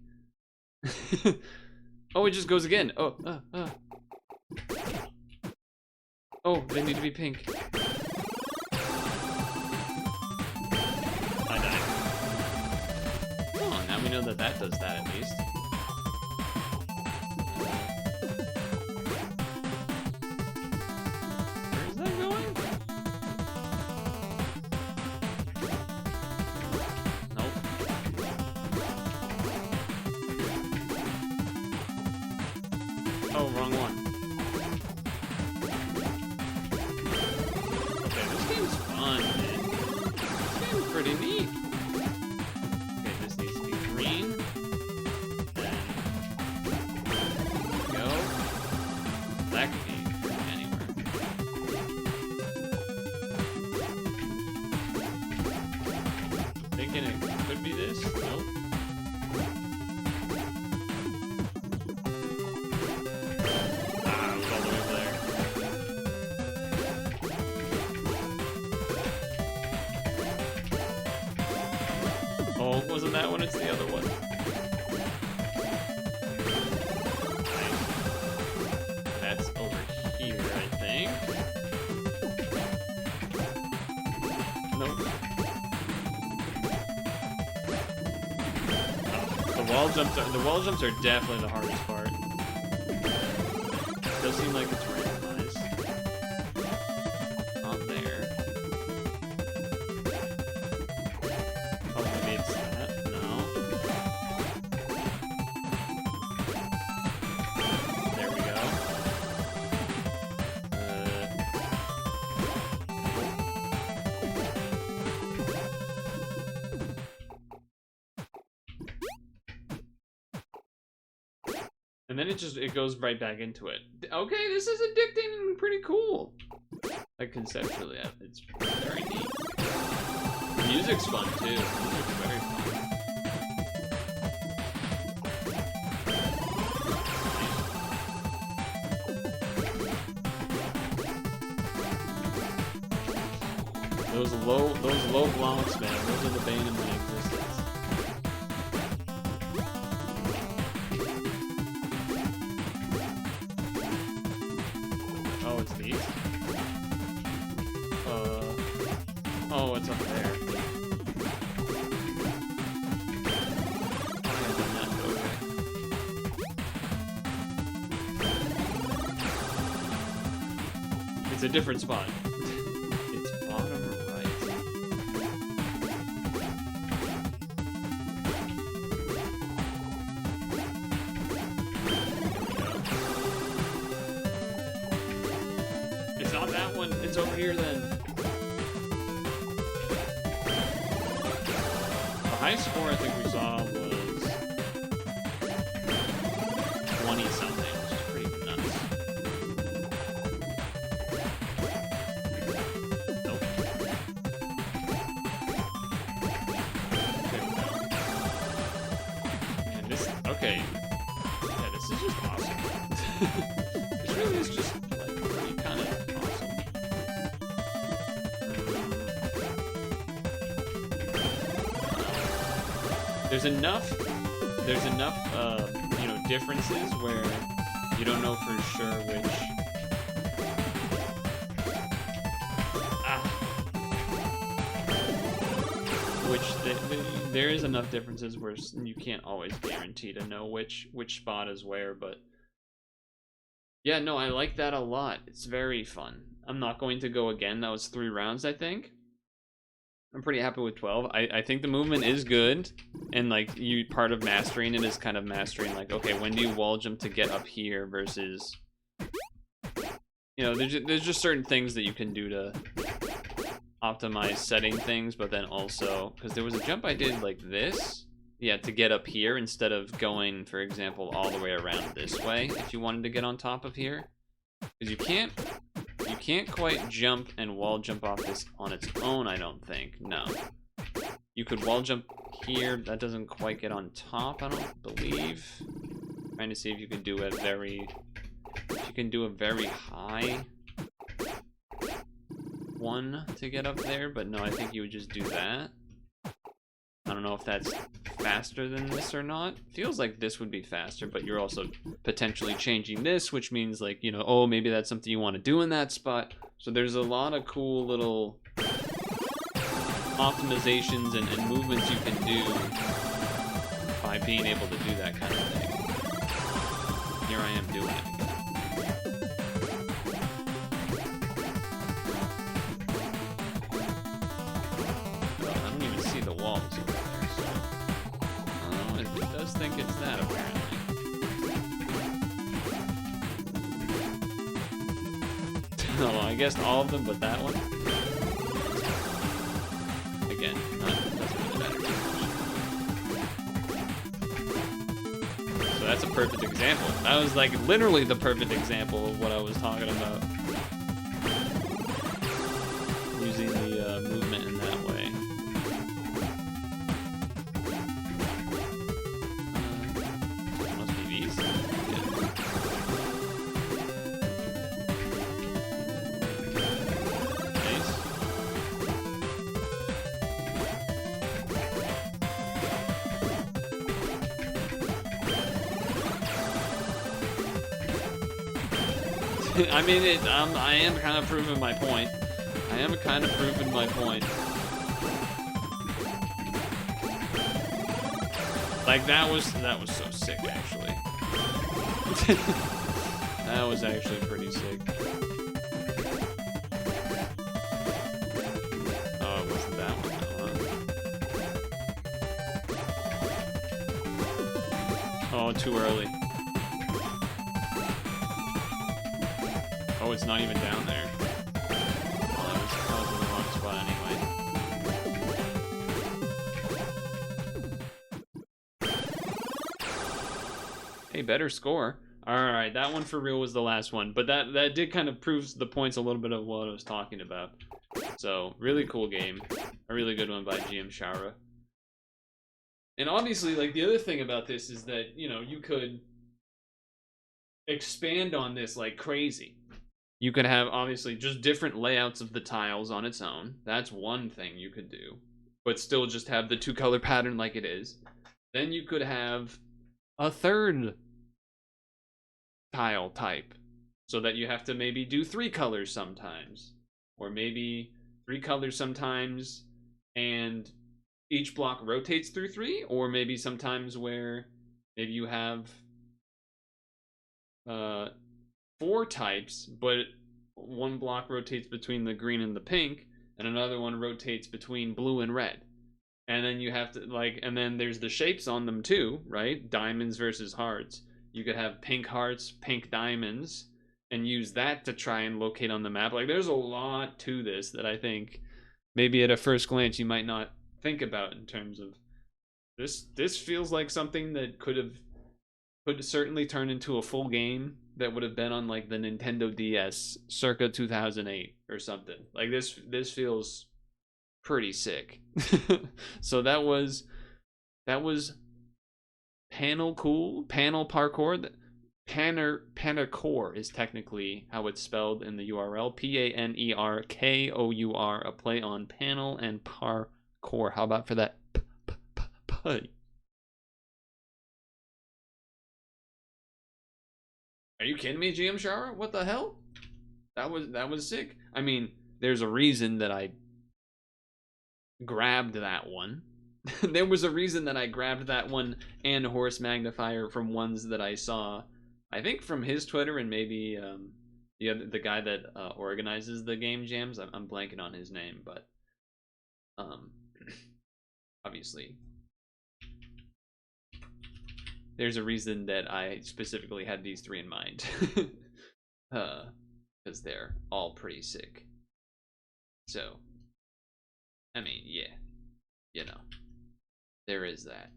Oh, it just goes again. Oh, oh, they need to be pink. I died. Oh, now we know that that does that at least. Where's that going? Nope. Oh, wrong one. Okay, this game's fun, man. This game's pretty neat. Okay, this needs to be green. Then go. That could be anywhere. Thinking it could be this. Nope. Ah, it was all the way over there. Oh, wasn't that one? It's the other one. Nice. That's over here, I think. Nope. Oh, the wall jumps are definitely the hardest part. It does seem like it's randomized. Not there. Oh, maybe it's that. No. There we go. And then it goes right back into it. Okay, this is addicting and pretty cool. Like conceptually, it's very neat. The music's fun too. The music's very fun. Those low blocks, man. Those are the bane of my existence. Oh, it's these? Oh, it's up there. I haven't done that, okay. It's a different spot. It's bottom right. It's not that one. It's over here then. The high score I think we saw was 20 something, which is pretty nuts. Nope. There we go. And this, okay. Yeah, this is just awesome. This really is just like pretty kind of awesome. There's enough, you know, differences where you don't know for sure which. There is enough differences where you can't always guarantee to know which spot is where, but yeah, no, I like that a lot. It's very fun. I'm not going to go again. That was 3 rounds, I think. I'm pretty happy with 12. I think the movement is good, and like part of mastering it is kind of mastering like, okay, when do you wall jump to get up here versus, you know, there's just certain things that you can do to optimize setting things, but then also because there was a jump I did like this, yeah, to get up here instead of going, for example, all the way around this way if you wanted to get on top of here, because you can't quite jump and wall jump off this on its own, I don't think. No. You could wall jump here. That doesn't quite get on top, I don't believe. Trying to see if you can do a very high one to get up there, but no, I think you would just do that. I don't know if that's faster than this or not. Feels like this would be faster, but you're also potentially changing this, which means like, you know, oh, maybe that's something you want to do in that spot. So there's a lot of cool little optimizations and movements you can do by being able to do that kind of thing. Here I am doing it. I don't even see the walls over there, so it does think it's that apparently. Oh, I guess all of them but that one. Again, doesn't really matter too much. So that's a perfect example. That was like literally the perfect example of what I was talking about. Using the movement in that way. Must be these? Yeah. I mean, I am kind of proving my point. Like that was so sick, actually. That was actually pretty sick. Oh, it wasn't that one, huh? Oh, too early. Oh, it's not even down there. Well, I was in the wrong spot anyway. Hey, better score. Alright, that one for real was the last one. But that did kind of prove the points a little bit of what I was talking about. So, really cool game. A really good one by GM Shara. And obviously, like, the other thing about this is that, you know, you could expand on this like crazy. You could have, obviously, just different layouts of the tiles on its own. That's one thing you could do. But still just have the two-color pattern like it is. Then you could have a third tile type. So that you have to maybe do 3 colors sometimes. Or maybe 3 colors sometimes, and each block rotates through 3. Or maybe sometimes where maybe you have 4 types, but one block rotates between the green and the pink, and another one rotates between blue and red. And then you have to, like, and then there's the shapes on them too, right? Diamonds versus hearts. You could have pink hearts, pink diamonds, and use that to try and locate on the map. Like, there's a lot to this that I think maybe at a first glance you might not think about in terms of this feels like something that could certainly turn into a full game that would have been on like the Nintendo DS circa 2008 or something. Like this feels pretty sick. So that was Panerkour. Panerkour is technically how it's spelled in the URL. Panerkour, a play on panel and parkour. How about for that? Are you kidding me, GM Shower? What the hell? That was sick. I mean, there's a reason that I grabbed that one. There was a reason that I grabbed that one and Horse Magnifier from ones that I saw, I think from his Twitter and maybe the guy that organizes the game jams. I'm blanking on his name, but obviously there's a reason that I specifically had these 3 in mind. Because they're all pretty sick. So, I mean, yeah, you know, there is that.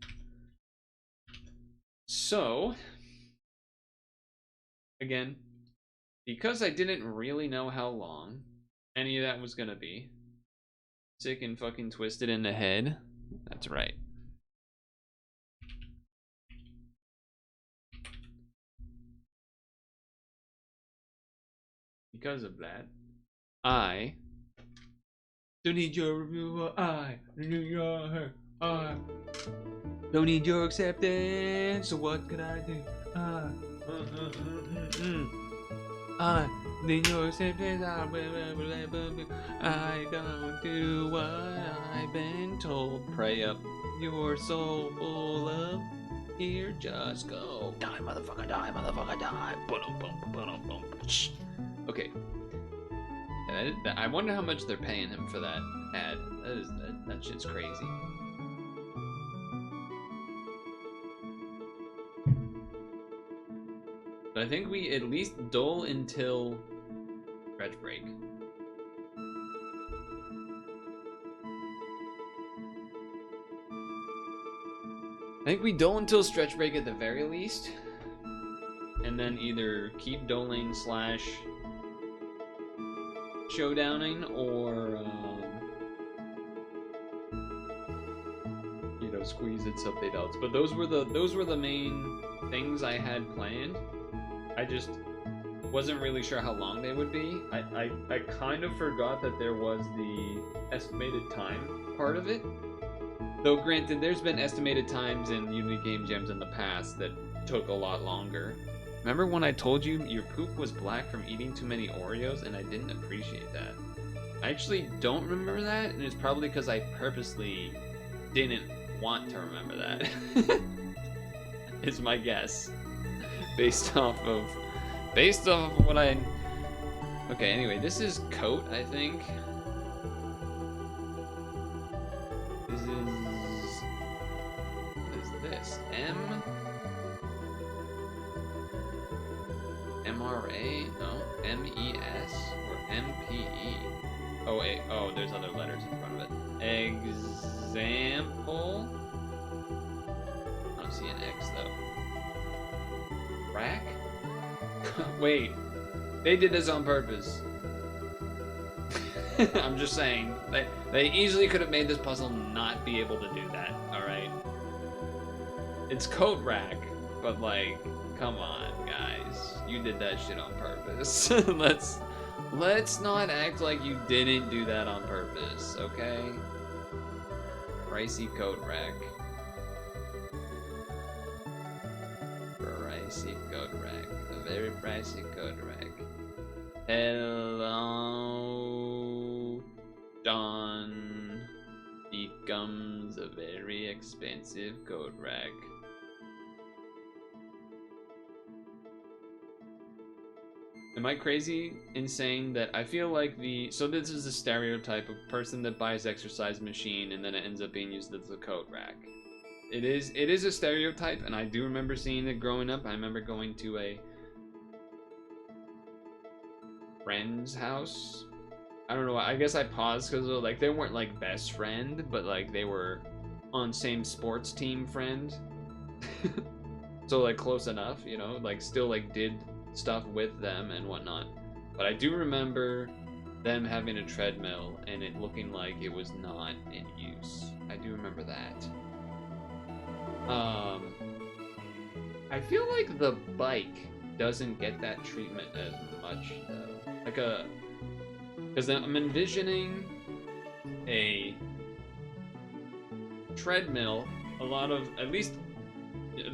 So, again, because I didn't really know how long any of that was gonna be, sick and fucking twisted in the head. That's right. Because of that, I don't need your review. I need your don't need your acceptance. So what could I do? I need your sympathy. I don't do what I've been told. Pray up your soul full of here. Just go. Die, motherfucker, die, motherfucker, die. Okay. I wonder how much they're paying him for that ad. That shit's crazy. But I think we at least dull until stretch break. I think we dull until stretch break at the very least, and then either keep dulling / showdowning, or you know, squeeze it something else. But those were the main things I had planned. I just wasn't really sure how long they would be. I kind of forgot that there was the estimated time part of it. Though granted, there's been estimated times in Unity Game Jams in the past that took a lot longer. Remember when I told you your poop was black from eating too many Oreos, and I didn't appreciate that? I actually don't remember that, and it's probably because I purposely didn't want to remember that. Is my guess. Based off of what I... Okay, anyway, this is coat, I think. This is... What is this? MRA? No. MES? Or MPE? Oh, wait. Oh, there's other letters in front of it. Example? I don't see an X, though. Rack? Wait. They did this on purpose. I'm just saying. They easily could have made this puzzle not be able to do that, alright? It's coat rack, but like, come on, guys. You did that shit on purpose. Let's not act like you didn't do that on purpose, okay? Pricey coat rack. Pricey coat rack. A very pricey coat rack. Hello, John. Becomes a very expensive coat rack. Am I crazy in saying that I feel like so this is a stereotype of person that buys exercise machine and then it ends up being used as a coat rack. It is a stereotype, and I do remember seeing it growing up. I remember going to a friend's house. I don't know, I guess I paused because like they weren't like best friend, but like they were on same sports team friend. So like close enough, you know, like still like did stuff with them and whatnot. But I do remember them having a treadmill and it looking like it was not in use. I do remember that. I feel like the bike doesn't get that treatment as much though. Like because I'm envisioning a treadmill. A lot of, at least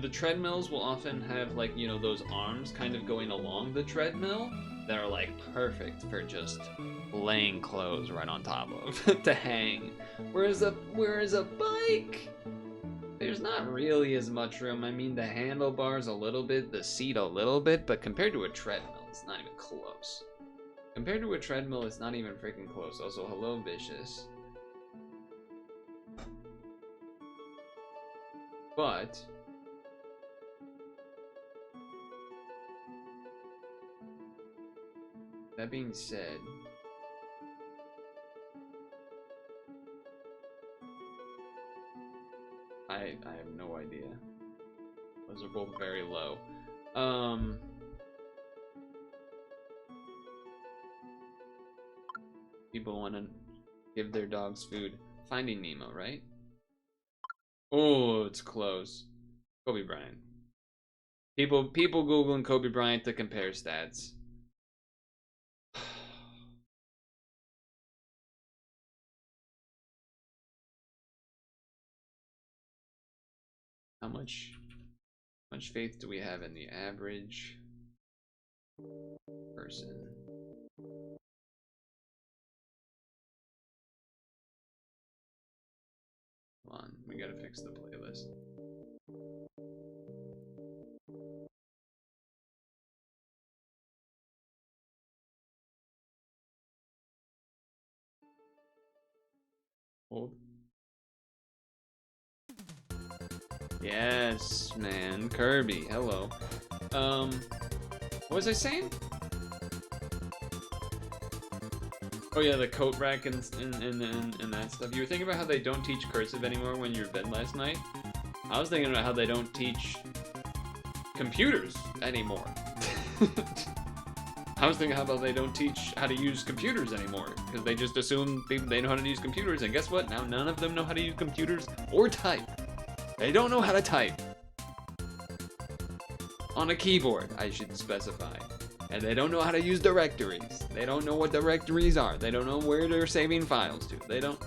the treadmills will often have like, you know, those arms kind of going along the treadmill that are like perfect for just laying clothes right on top of to hang. Whereas a bike, there's not really as much room. I mean, the handlebars a little bit, the seat a little bit, but compared to a treadmill, it's not even close. Compared to a treadmill, it's not even freaking close. Also, hello, Vicious. But that being said, I have no idea. Those are both very low. People want to give their dogs food. Finding Nemo, right? Oh, it's close. Kobe Bryant. People Googling Kobe Bryant to compare stats. How much faith do we have in the average person. Come on, we gotta fix the playlist. Hold. Yes, man. Kirby, hello. What was I saying? Oh yeah, the coat rack and that stuff. You were thinking about how they don't teach cursive anymore when you were in bed last night? I was thinking about how they don't teach computers anymore. I was thinking how about they don't teach how to use computers anymore, because they just assume they know how to use computers, and guess what? Now none of them know how to use computers or type. They don't know how to type. On a keyboard, I should specify. And they don't know how to use directories. They don't know what directories are. They don't know where they're saving files to. They don't...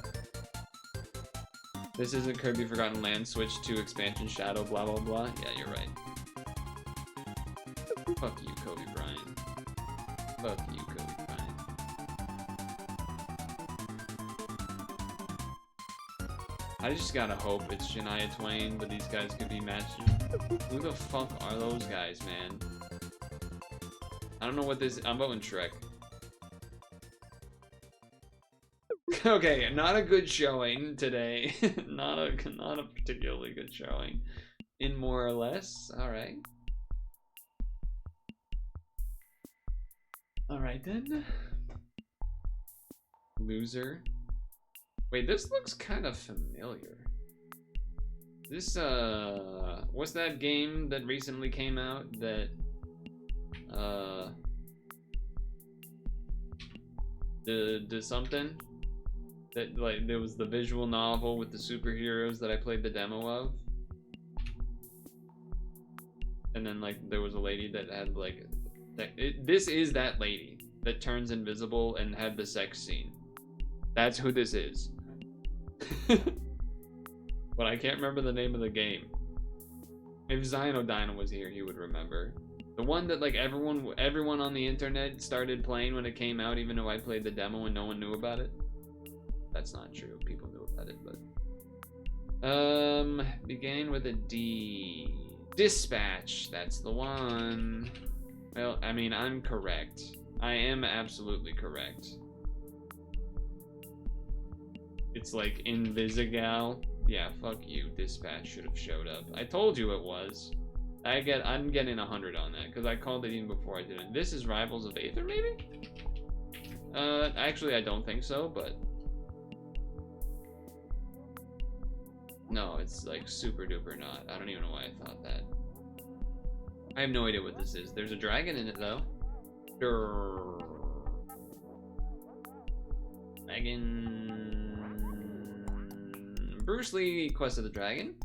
This isn't Kirby Forgotten Land, switch to expansion shadow, blah blah blah. Yeah, you're right. Fuck you, Kobe Bryant. Fuck you, Kobe Bryant. I just gotta hope it's Shania Twain, but these guys could be matched. Who the fuck are those guys, man? I don't know what this... I'm voting Shrek. Okay, not a good showing today. not a particularly good showing. In more or less. Alright. Alright then. Loser. Wait, this looks kind of familiar. This, what's that game that recently came out that, the something? That, like, there was the visual novel with the superheroes that I played the demo of. And then, like, there was a lady that had, like, this is that lady that turns invisible and had the sex scene. That's who this is. But I can't remember the name of the game. If Xynodino was here, he would remember. The one that, like, everyone on the internet started playing when it came out, even though I played the demo and no one knew about it. That's not true. People knew about it, but... began with a D. Dispatch. That's the one. Well, I mean, I'm correct. I am absolutely correct. It's like Invisigal. Yeah, fuck you. Dispatch should have showed up. I told you it was. I'm getting 100 on that, because I called it even before I did it. This is Rivals of Aether, maybe? Actually, I don't think so, but... No, it's like super duper not. I don't even know why I thought that. I have no idea what this is. There's a dragon in it, though. Dragon... Bruce Lee, Quest of the Dragon.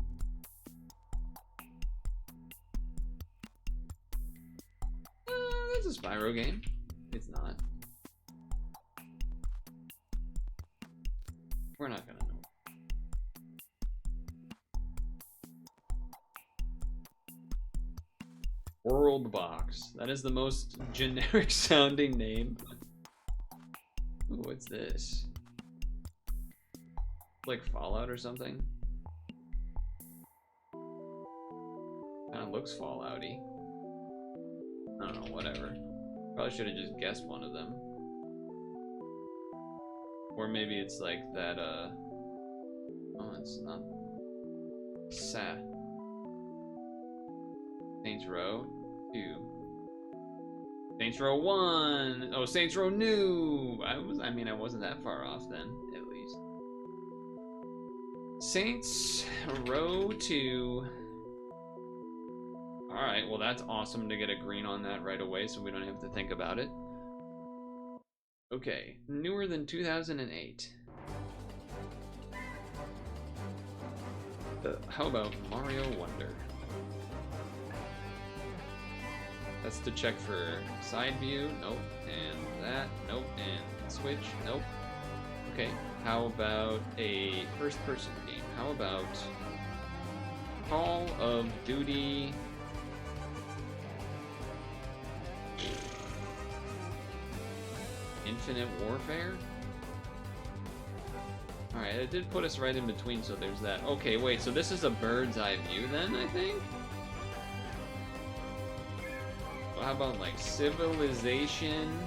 It's a Spyro game. It's not. We're not gonna know. World Box. That is the most generic sounding name. Ooh, what's this? Like Fallout or something? Kinda looks Fallout-y. I don't know, whatever. Probably should have just guessed one of them. Or maybe it's like that, oh, it's not... Saints Row 2. Saints Row 1! Oh, Saints Row New! I mean, I wasn't that far off then, at least. Saints Row 2. Alright, well that's awesome to get a green on that right away so we don't have to think about it. Okay, newer than 2008. How about Mario Wonder? That's to check for side view, nope, and that, nope, and switch, nope. Okay, how about a first person game? How about Call of Duty Infinite Warfare? Alright, it did put us right in between, so there's that. Okay, wait, so this is a bird's eye view then, I think? Well, how about, like, Civilization?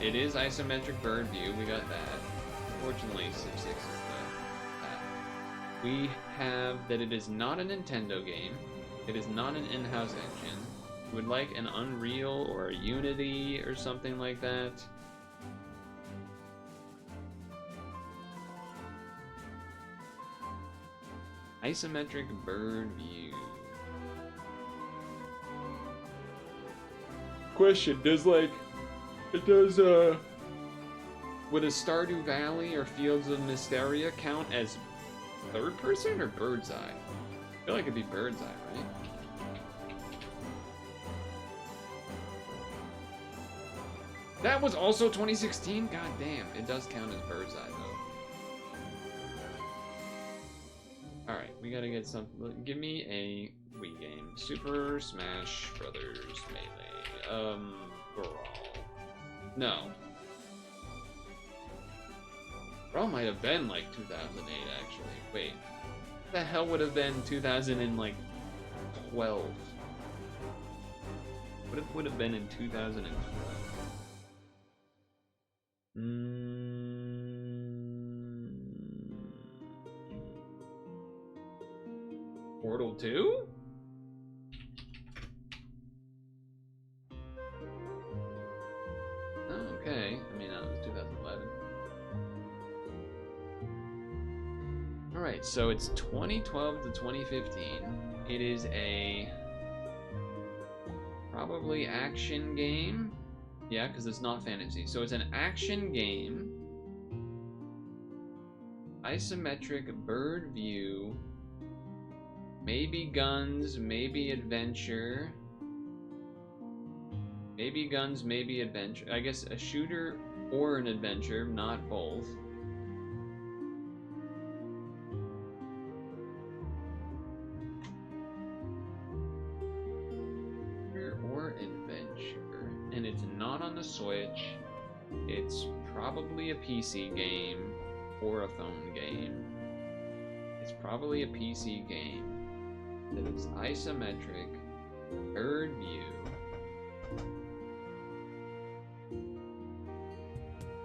It is isometric bird view, we got that. Unfortunately, Civ 6 is that. We have that it is not a Nintendo game. It is not an in-house engine. We would like an Unreal or a Unity or something like that. Isometric bird view. Question, would a Stardew Valley or Fields of Mysteria count as third person or bird's eye? I feel like it'd be bird's eye, right? That was also 2016? God damn, it does count as bird's eye though. Alright, we gotta get something. Give me a Wii game. Super Smash Brothers Melee. Brawl. No. Brawl might have been like 2008 actually. Wait. What the hell would have been 2012? What it would have been in 2012? Portal 2? Oh, okay. I mean, that was 2011. Alright, so it's 2012 to 2015. It is a probably action game. Yeah, because it's not fantasy. So it's an action game. Isometric bird view. Maybe guns, maybe adventure. Maybe guns, maybe adventure. I guess a shooter or an adventure, not both. Or adventure. And it's not on the Switch. It's probably a PC game or a phone game. It's probably a PC game. That is isometric, bird view.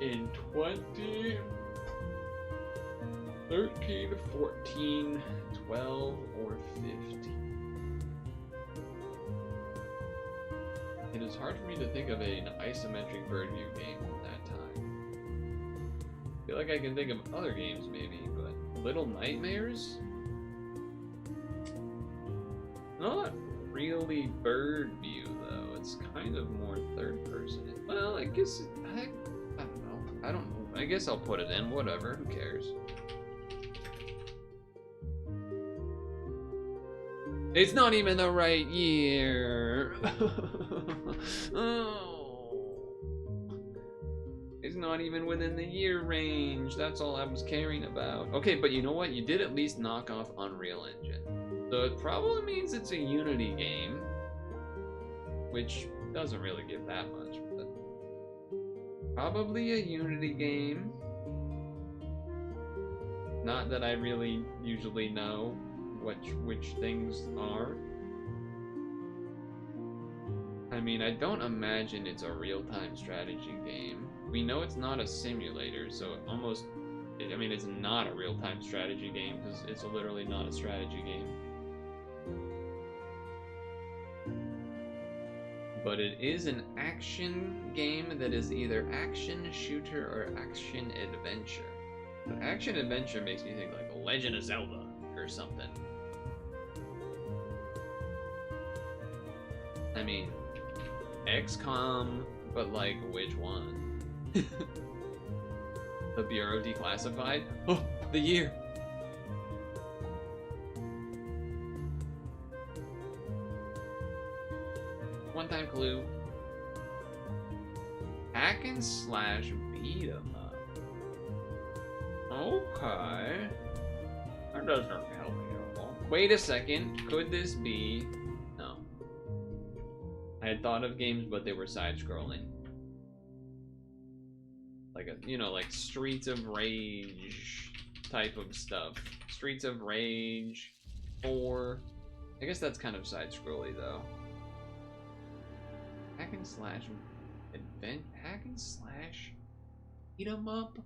In 2013, 14, 12, or 15. It is hard for me to think of an isometric bird view game at that time. I feel like I can think of other games maybe, but Little Nightmares? Not really bird view though. It's kind of more third person. Well, I guess I don't know. I guess I'll put it in. Whatever. Who cares? It's not even the right year. Oh. It's not even within the year range. That's all I was caring about. Okay, but you know what? You did at least knock off Unreal Engine. So it probably means it's a Unity game, which doesn't really give that much, but probably a Unity game. Not that I really usually know which things are. I mean, I don't imagine it's a real-time strategy game. We know it's not a simulator, so almost, I mean, it's not a real-time strategy game because it's literally not a strategy game. But it is an action game that is either action shooter or action adventure. But action adventure makes me think like Legend of Zelda or something. I mean, XCOM, but like which one? The Bureau Declassified? Oh, the year! One-time clue. Hack and slash beat 'em up. Okay. That doesn't help me at all. Wait a second. Could this be... No. I had thought of games, but they were side-scrolling. Like a, you know, like Streets of Rage type of stuff. Streets of Rage 4. I guess that's kind of side-scrolly though. Hack and slash hack and slash beat 'em up.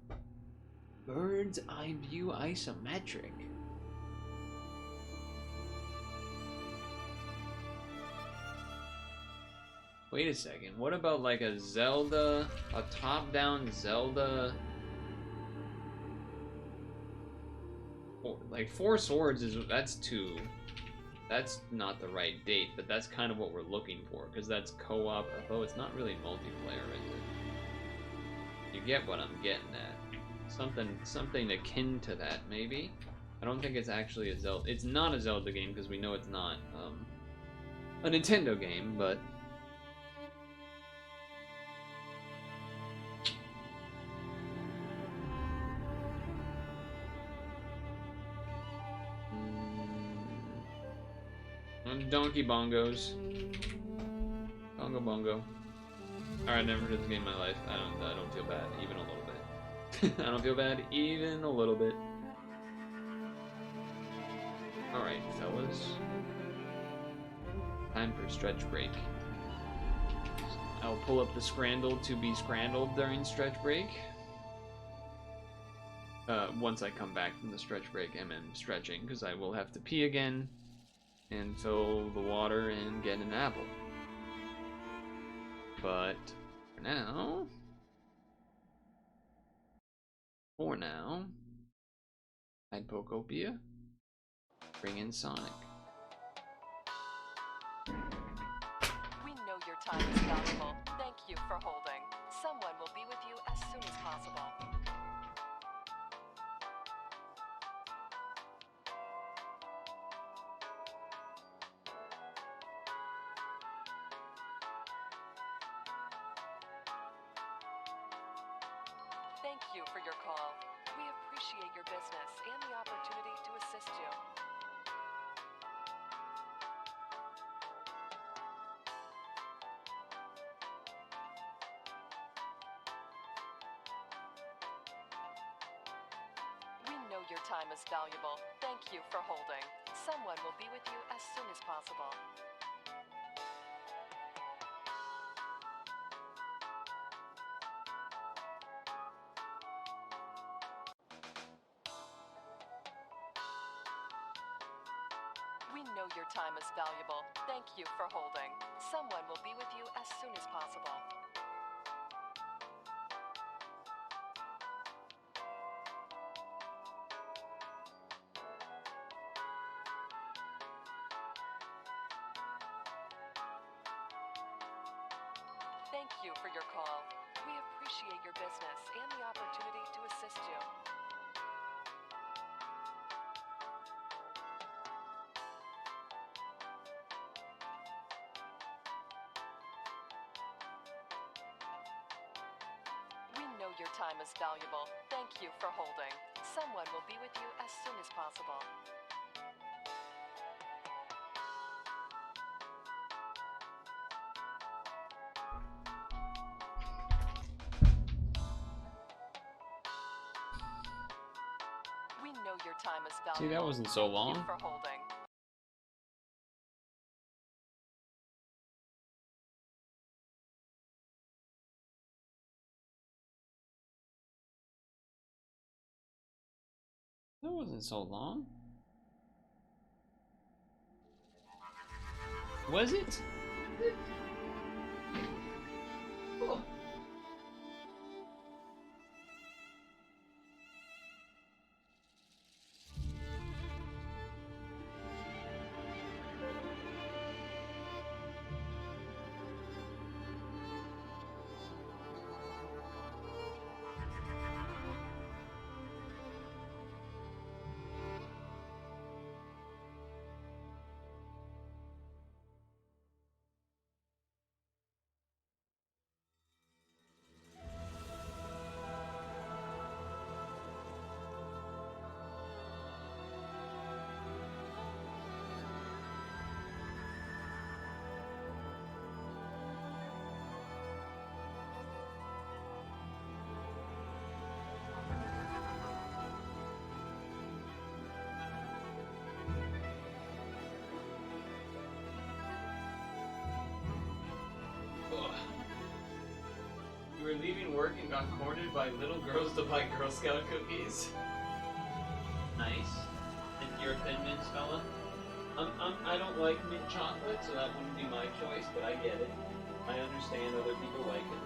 Bird's eye view isometric. Wait a second, what about like a Zelda, a top-down Zelda? Like Four Swords that's 2. That's not the right date, but that's kind of what we're looking for, because that's co-op, although it's not really multiplayer, is it? You get what I'm getting at. Something akin to that, maybe? I don't think it's actually a Zelda. It's not a Zelda game, because we know it's not a Nintendo game, but... Donkey Bongos. Bongo Bongo. Alright, never heard this game in my life. I don't feel bad, even a little bit. I don't feel bad, even a little bit. Alright, fellas. Time for stretch break. I'll pull up the Scrandle to be scrandled during stretch break. Once I come back from the stretch break, I'm in stretching, because I will have to pee again. And fill the water and get an apple. But for now, I'd Pokopia, bring in Sonic. We know your time is valuable. Thank you for holding. Someone will be with you as soon as possible. Thank you for your call. We appreciate your business and the opportunity to assist you. We know your time is valuable. Thank you for holding. Someone will be with you as soon as possible. We know your time is valuable. Thank you for holding. Someone will be with you as soon as possible. Thank you for your call. We appreciate your business and the opportunity to assist you. We know your time is valuable. Thank you for holding. Someone will be with you as soon as possible. We know your time is valuable. See, that wasn't so long. Thank you for holding. That wasn't so long. Was it? Oh. leaving work and got cornered by little girls to buy Girl Scout cookies. Nice. And your opinions, fella? I don't like mint chocolate, so that wouldn't be my choice, but I get it. I understand other people like it.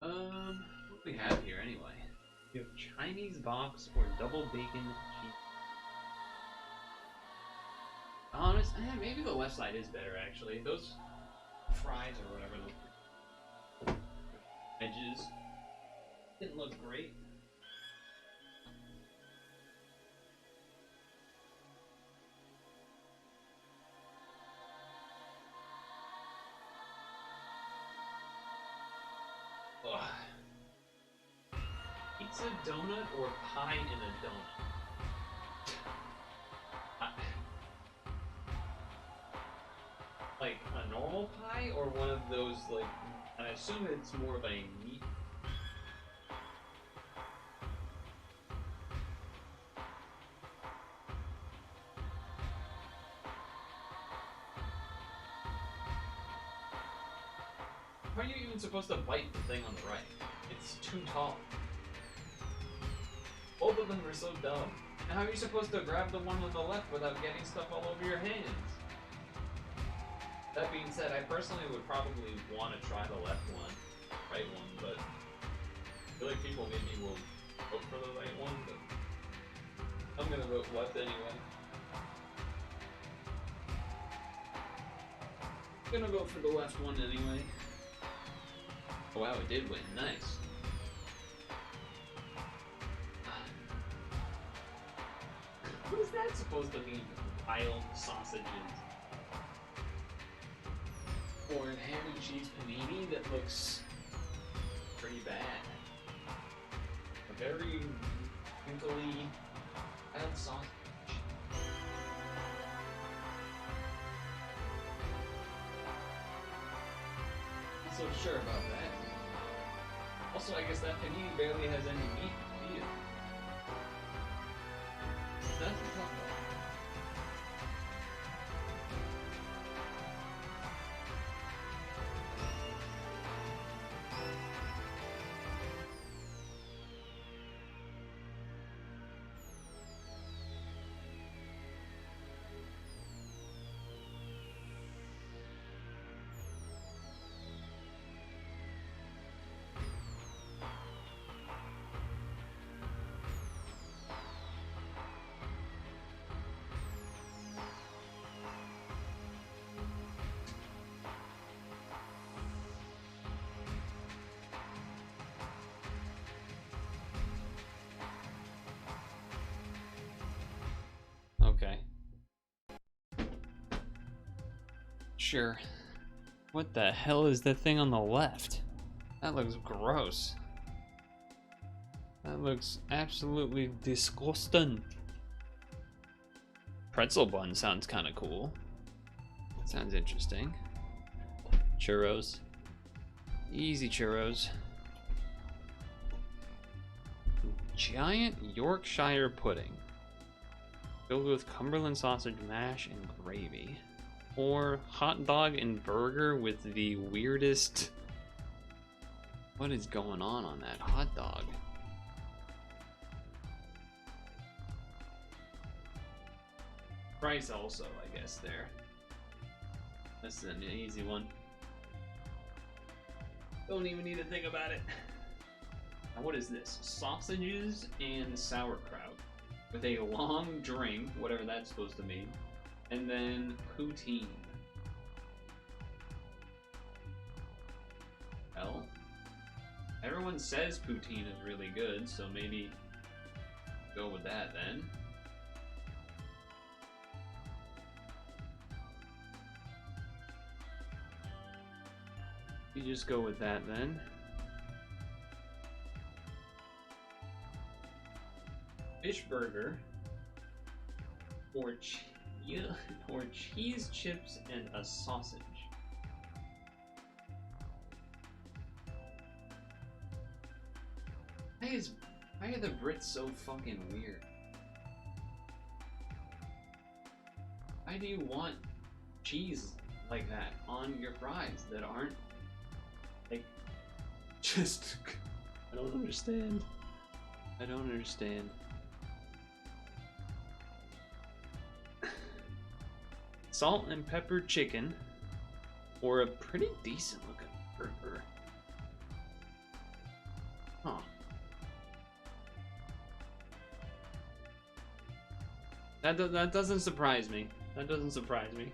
What do we have here anyway? We have Chinese box or double bacon cheese. Honest, maybe the left side is better actually. Those fries or whatever, those edges didn't look great. Pizza, donut, or pie in a donut? Like a normal pie, or one of those, like, I assume it's more of a meat. How are you even supposed to bite the thing on the right? It's too tall. Both of them are so dumb. And how are you supposed to grab the one on the left without getting stuff all over your hands? That being said, I personally would probably want to try the left one, right one, but I feel like people maybe will vote for the right one, but I'm gonna vote left anyway. I'm gonna vote for the left one anyway. Oh wow, it did win. Nice. What is that supposed to mean? Wild sausages. Or an ham and cheese panini that looks pretty bad. A very crinkly bad sausage. Not so sure about that. Also, I guess that panini barely has any meat to eat. That's the problem. Okay. Sure. What the hell is that thing on the left? That looks gross. That looks absolutely disgusting. Pretzel bun sounds kind of cool. That sounds interesting. Churros. Easy churros. Giant Yorkshire pudding. Filled with Cumberland sausage mash and gravy. Or hot dog and burger with the weirdest... What is going on that hot dog? Price also, I guess, there. This is an easy one. Don't even need to think about it. Now what is this? Sausages and sauerkraut with a long drink, whatever that's supposed to mean, and then poutine. Well, everyone says poutine is really good, so maybe go with that then. You just go with that then. Fish burger or cheese chips and a sausage. Why are the Brits so fucking weird? Why do you want cheese like that on your fries that aren't like just? I don't understand. I don't understand. Salt and pepper chicken or a pretty decent looking burger. Huh. That doesn't surprise me. That doesn't surprise me.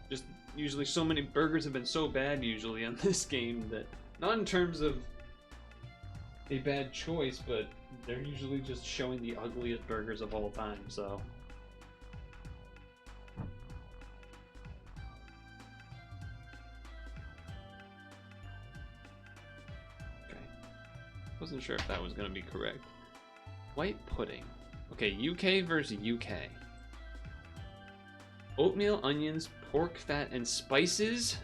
Just usually so many burgers have been so bad usually on this game that, not in terms of a bad choice, but they're usually just showing the ugliest burgers of all time, so. Okay. Wasn't sure if that was gonna be correct. White pudding. Okay, UK versus UK. Oatmeal, onions, pork fat, and spices,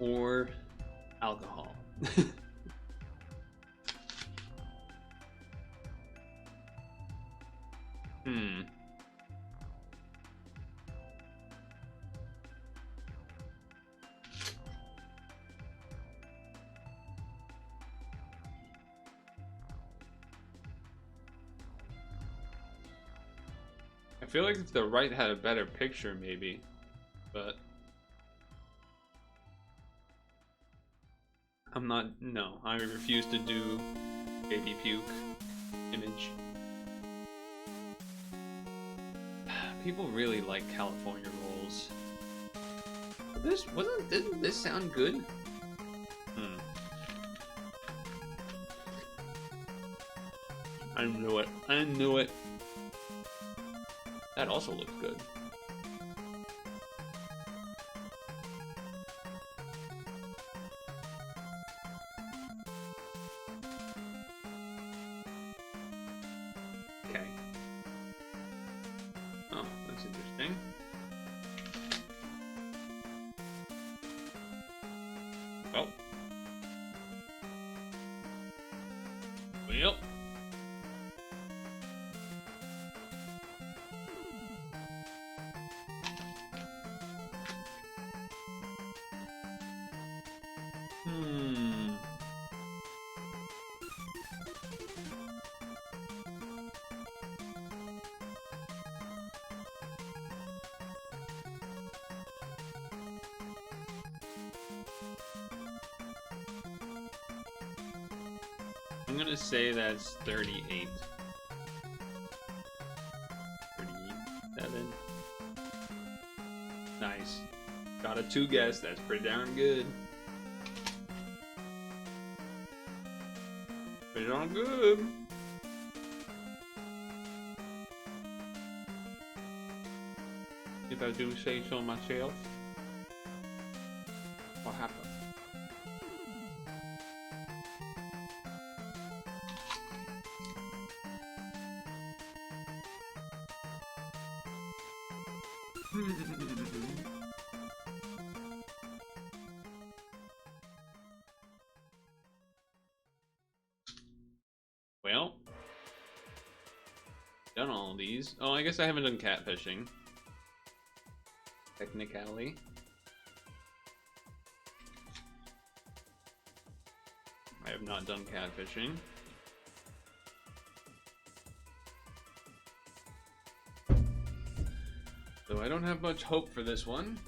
or alcohol. I feel like if the right had a better picture, maybe, but I'm not. No, I refuse to do baby puke image. People really like California rolls. Didn't this sound good? I knew it. I knew it. That also looks good. Okay. Oh, that's interesting. Oh. Well. I'm gonna say that's 38. 37. Nice. Got a 2 guess. That's pretty darn good. Pretty darn good. If I do say so myself. What happened? Well, done all of these. Oh, I guess I haven't done catfishing. Technically. I have not done catfishing. So I don't have much hope for this one.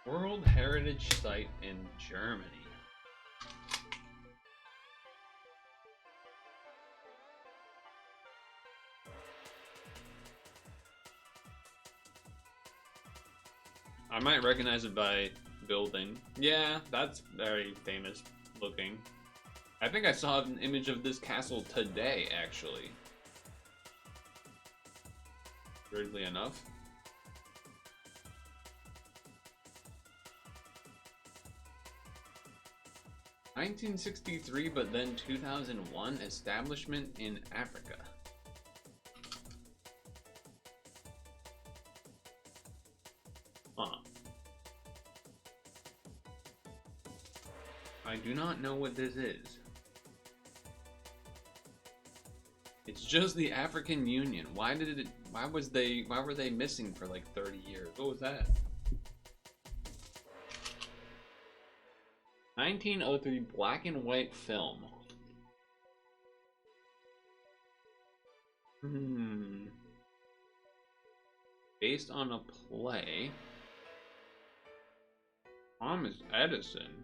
World Heritage Site in Germany. I might recognize it by building. Yeah, that's very famous looking. I think I saw an image of this castle today, actually. Weirdly enough. (1963), but then 2001, establishment in Africa. Huh. I do not know what this is. It's just the African Union. Why were they missing for like 30 years? What was that? 1903 black and white film. Based on a play. Thomas Edison.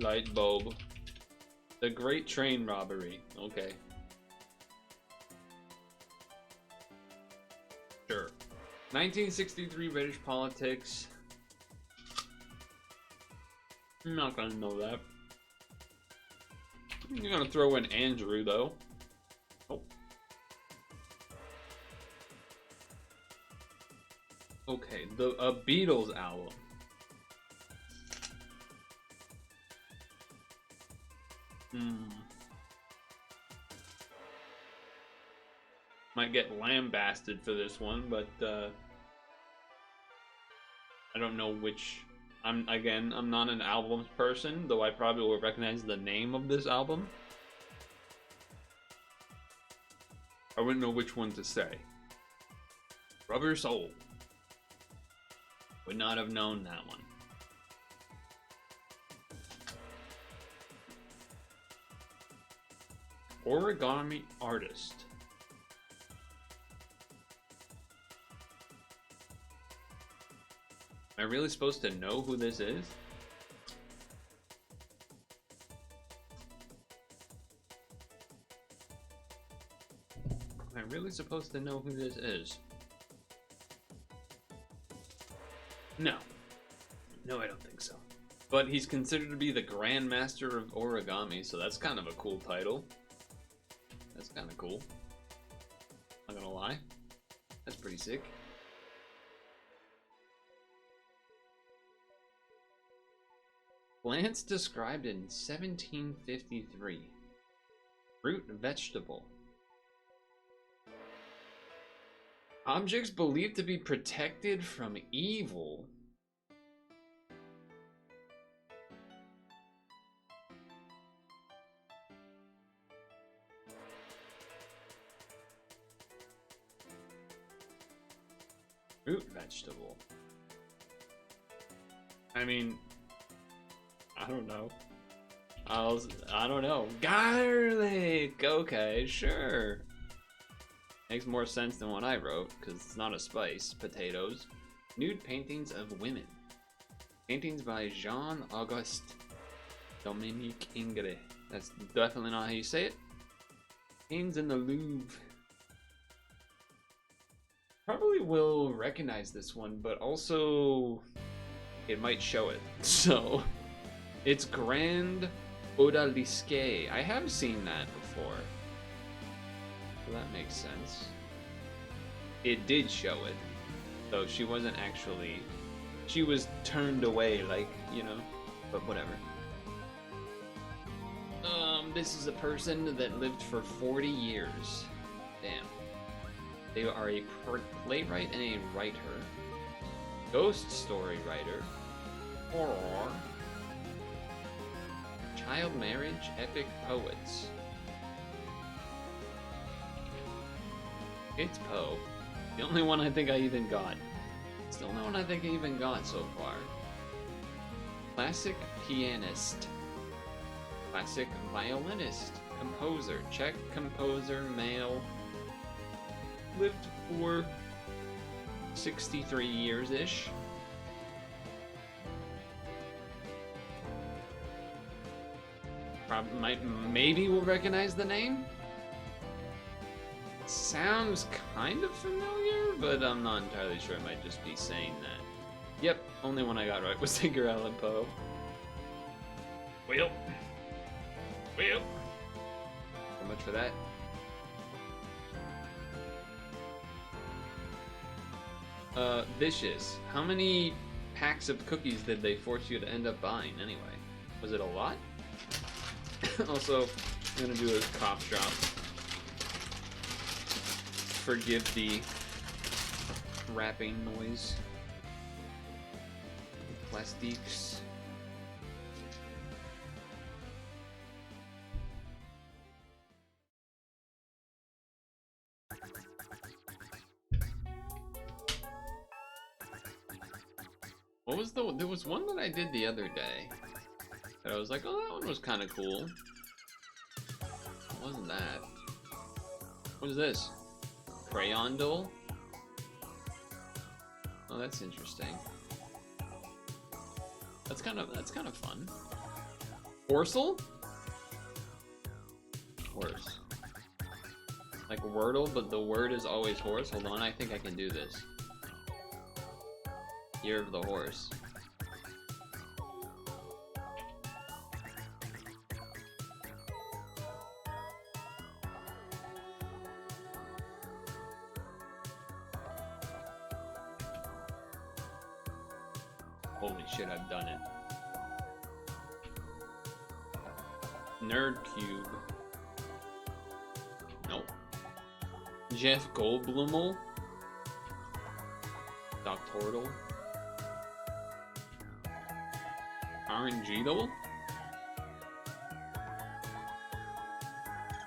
Light bulb. The Great Train Robbery. Okay. Sure. 1963 British politics. I'm not gonna know that. I'm gonna throw in Andrew though. Oh. Okay, a Beatles album. Might get lambasted for this one, but I don't know which. I'm not an albums person, though I probably will recognize the name of this album. I wouldn't know which one to say. Rubber Soul. Would not have known that one. Origami artist. Am I really supposed to know who this is? Am I really supposed to know who this is? No. No, I don't think so. But he's considered to be the Grand Master of Origami, so that's kind of a cool title. That's kind of cool. Not gonna lie. That's pretty sick. Plants described in 1753. Fruit, vegetable. Objects believed to be protected from evil. Fruit, vegetable. I mean, I don't know. I don't know. Garlic! Okay, sure. Makes more sense than what I wrote, because it's not a spice. Potatoes. Nude paintings of women. Paintings by Jean-Auguste Dominique Ingres. That's definitely not how you say it. Paintings in the Louvre. Probably will recognize this one, but also it might show it. So, it's Grand Odalisque. I have seen that before. So that makes sense. It did show it. So she wasn't actually... She was turned away, like, you know, but whatever. This is a person that lived for 40 years. Damn. They are a playwright and a writer. Ghost story writer. Horror. Child marriage, epic poets. It's Poe. The only one I think I even got. It's the only one I think I even got so far. Classic pianist. Classic violinist. Composer. Czech composer, male. Lived for 63 years-ish. Maybe we'll recognize the name? Sounds kind of familiar, but I'm not entirely sure. I might just be saying that. Yep, only one I got right was Edgar Allan Poe. Well. So much for that. Vicious. How many packs of cookies did they force you to end up buying anyway? Was it a lot? Also, I'm gonna do a cough drop. Forgive the wrapping noise. Plastiques. What was there was one that I did the other day that I was like, oh, that one was kind of cool. What wasn't that? What is this? Crayon doll? Oh, that's interesting. That's kind of fun. Horsel? Horse. Like Wordle, but the word is always horse. Hold on, I think I can do this. Year of the horse. Holy shit, I've done it. Nerd Cube. Nope. Jeff Goldblumel. Doctortle. RNGdle?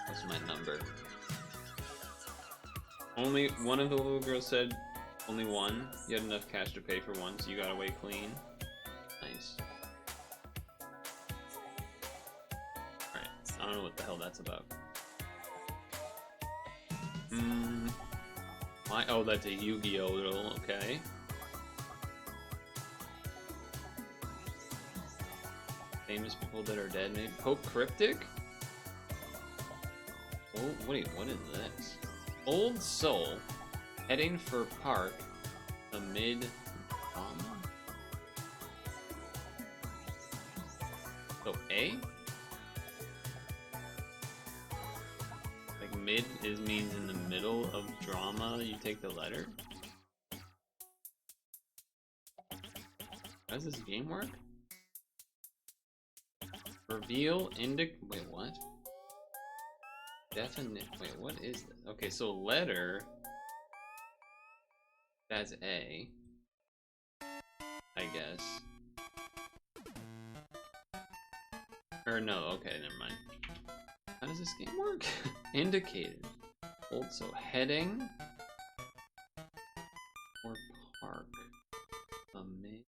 What's my number? Only one of the little girls said only one. You had enough cash to pay for one, so you got away clean. Nice. Alright, I don't know what the hell that's about. Why? Oh, that's a Yu-Gi-Oh! Little, okay. Famous people that are dead, maybe? Pope Cryptic? Oh, wait, what is this? Old Soul, heading for park, amid drama? So, A? Like, mid means in the middle of drama, you take the letter? How does this game work? Reveal, wait, what? Definite, wait, what is this? Okay, so letter, that's A, I guess. Or no, okay, never mind. How does this game work? Indicated. Also, heading, or park, amid.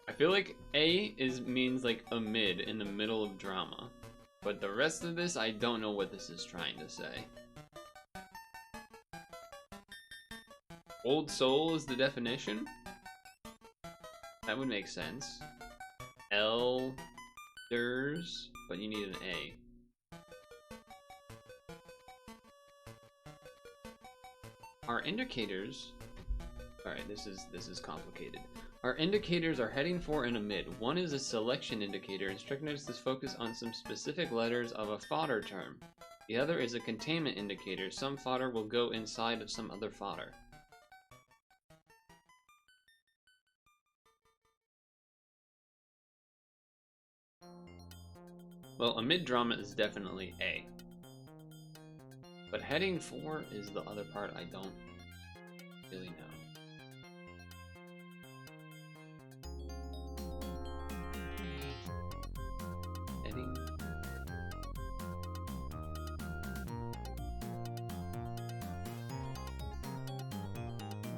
I feel like A means like amid, in the middle of drama, but the rest of this, I don't know what this is trying to say. Old soul is the definition? That would make sense. Elders, but you need an A. Our indicators. Alright, this is complicated. Our indicators are heading for and amid. One is a selection indicator, instructing us to focus on some specific letters of a fodder term. The other is a containment indicator. Some fodder will go inside of some other fodder. Well, amid drama is definitely A. But heading for is the other part I don't really know. Heading.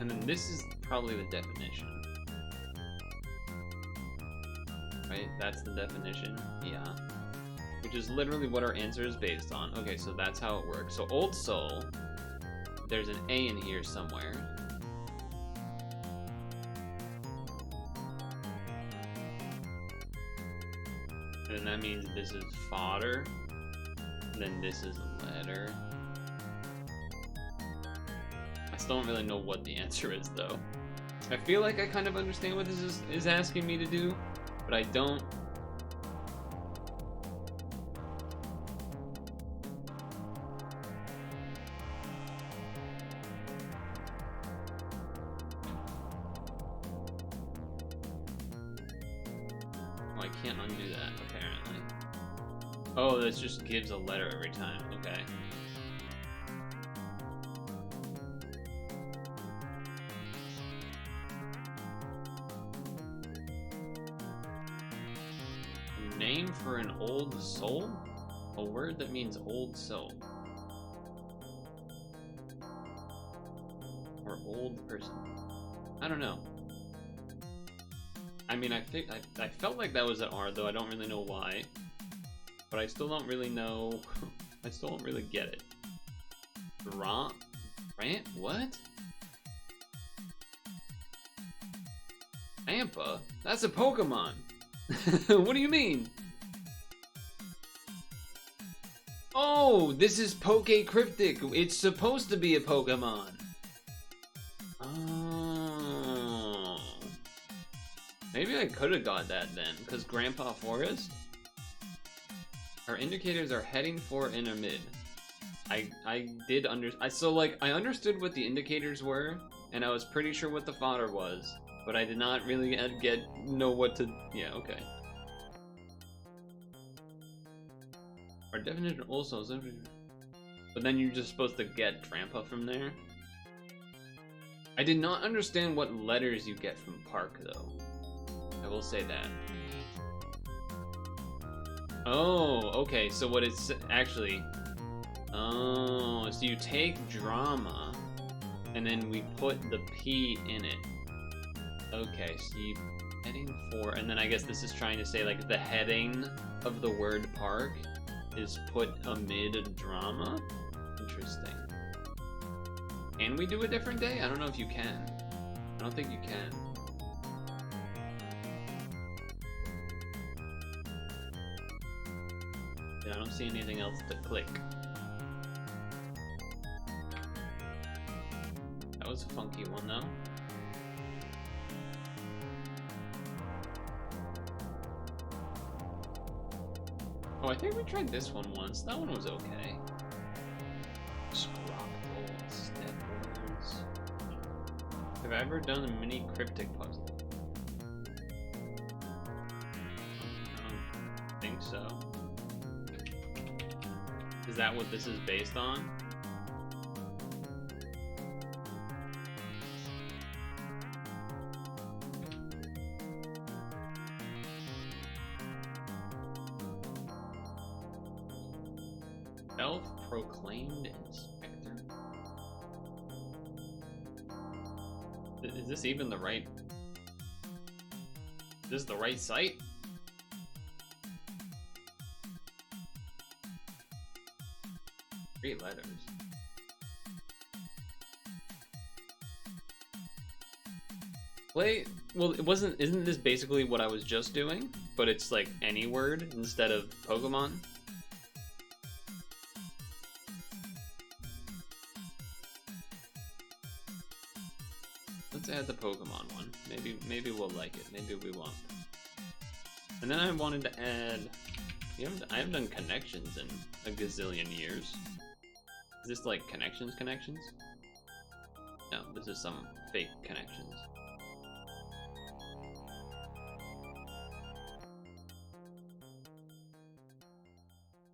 And then this is probably the definition. Right? That's the definition? Yeah. Which is literally what our answer is based on. Okay, so that's how it works. So Old Soul, there's an A in here somewhere. And that means this is fodder. And then this is a letter. I still don't really know what the answer is, though. I feel like I kind of understand what this is asking me to do, but I don't. Oh, I can't undo that, apparently. Oh, this just gives a letter every time. Okay. Name for an old soul? A word that means old soul. Or old person. I don't know. I mean, I felt like that was an R, though I don't really know why. But I still don't really know. I still don't really get it. Rant? What? Ampa? That's a Pokemon! What do you mean? Oh, this is Poke Cryptic. It's supposed to be a Pokemon. Oh. Maybe I could have got that then, because Grandpa Forest? Our indicators are heading for inner mid. I did so like I understood what the indicators were, and I was pretty sure what the fodder was, but I did not really know what to. Yeah, okay. Our definition also is, but then you're just supposed to get Grandpa from there. I did not understand what letters you get from Park, though. I will say that. Oh, okay, so what it's actually... Oh, so you take drama, and then we put the P in it. Okay, so you heading for... And then I guess this is trying to say, like, the heading of the word park is put amid drama? Interesting. Can we do a different day? I don't know if you can. I don't think you can. Yeah, I don't see anything else to click. That was a funky one, though. Oh, I think we tried this one once. That one was okay. Have I ever done a mini cryptic puzzle? I don't think so. Is that what this is based on? Self-proclaimed inspector? Is this even the right... Is this the right site? Three letters. Play... Well, isn't this basically what I was just doing? But it's like any word instead of Pokemon? Let's add the Pokemon one. Maybe we'll like it. Maybe we won't. And then I wanted to add... I haven't done connections in a gazillion years. Is this like connections? No, this is some fake connections.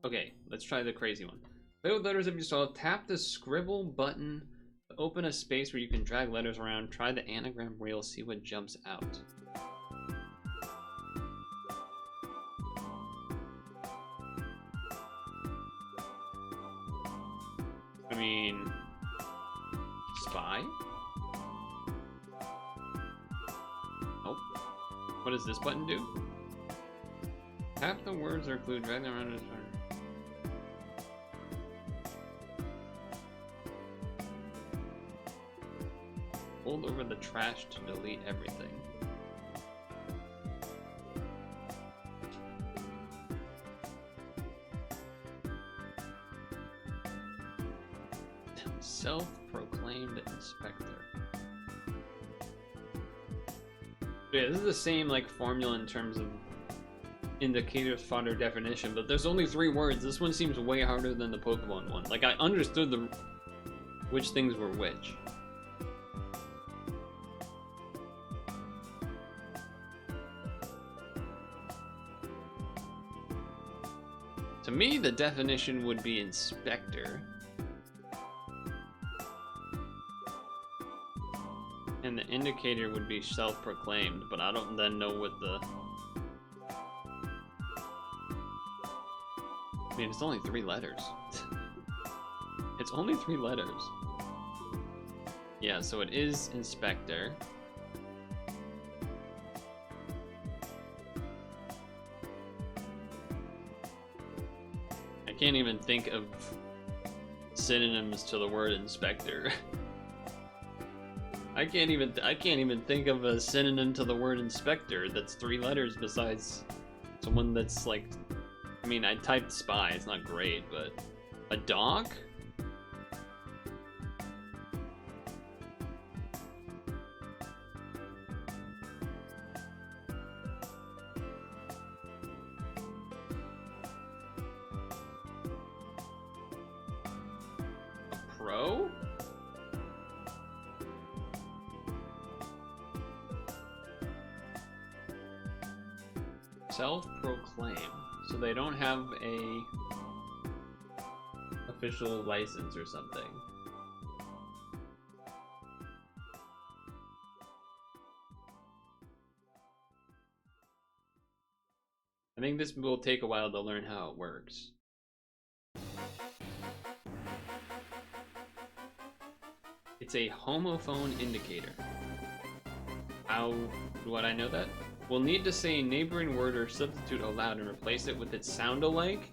Okay, let's try the crazy one. Play with letters if you saw. Tap the scribble button to open a space where you can drag letters around. Try the anagram wheel, see what jumps out. I mean, spy? What does this button do? Tap the words or clue, drag them around his Hold over the trash to delete everything. Self-proclaimed inspector. Yeah, this is the same like formula in terms of indicators, fodder, definition, but there's only 3 words. This one seems way harder than the Pokemon one. Like, I understood which things were which. To me, the definition would be inspector. And the indicator would be self-proclaimed, but I don't then know what the... I mean, it's only 3 letters. It's only 3 letters. Yeah, so it is inspector. I can't even think of synonyms to the word inspector. I can't even think of a synonym to the word inspector that's 3 letters besides someone that's like, I mean, I typed spy, it's not great, but a dog? A pro? Self-proclaim. So they don't have a official license or something. I think this will take a while to learn how it works. It's a homophone indicator. How would I know that? We'll need to say a neighboring word or substitute aloud and replace it with its sound-alike.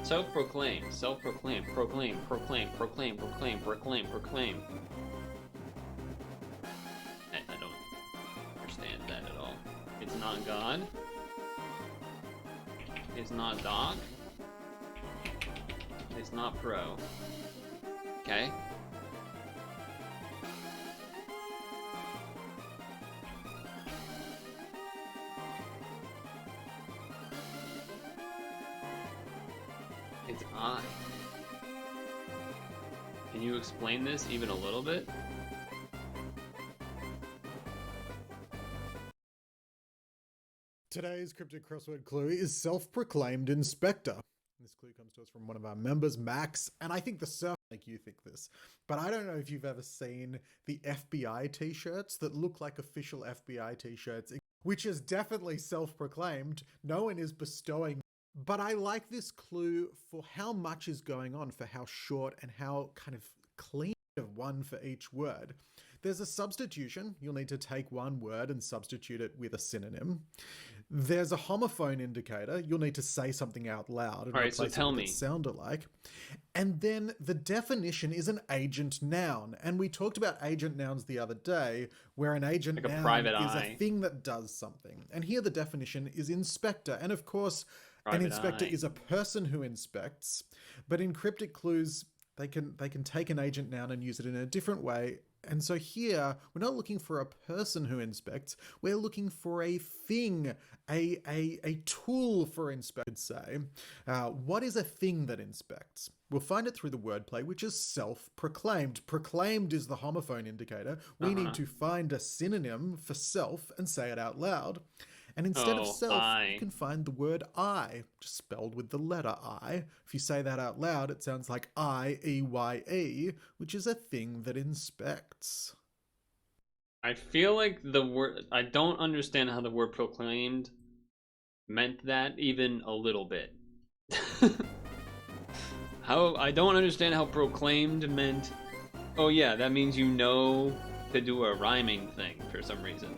Self-proclaim, self-proclaim, proclaim, proclaim, proclaim, proclaim, proclaim, proclaim. I don't understand that at all. It's not God. It's not dog. It's not pro. Okay. It's I. Can you explain this even a little bit? Today's cryptic crossword clue is self-proclaimed inspector. This clue comes to us from one of our members, Max, and I think the surf make you think this. But I don't know if you've ever seen the FBI t-shirts that look like official FBI t-shirts, which is definitely self-proclaimed. No one is bestowing. But I like this clue for how much is going on, for how short and how kind of clean of one for each word. There's a substitution. You'll need to take one word and substitute it with a synonym. There's a homophone indicator. You'll need to say something out loud and replace it with its sound-alike. And then the definition is an agent noun. And we talked about agent nouns the other day, where an agent noun is a thing that does something. And here the definition is inspector. And of course, an inspector is a person who inspects, but in cryptic clues, they can take an agent noun and use it in a different way. And so here, we're not looking for a person who inspects, we're looking for a thing, a tool for inspection, say. What is a thing that inspects? We'll find it through the wordplay, which is self-proclaimed. Proclaimed is the homophone indicator. We need to find a synonym for self and say it out loud. And instead of self, you can find the word I, just spelled with the letter I. If you say that out loud, it sounds like I-E-Y-E, which is a thing that inspects. I feel like the word... I don't understand how the word proclaimed meant that even a little bit. I don't understand how proclaimed meant... Oh yeah, that means you know to do a rhyming thing for some reason.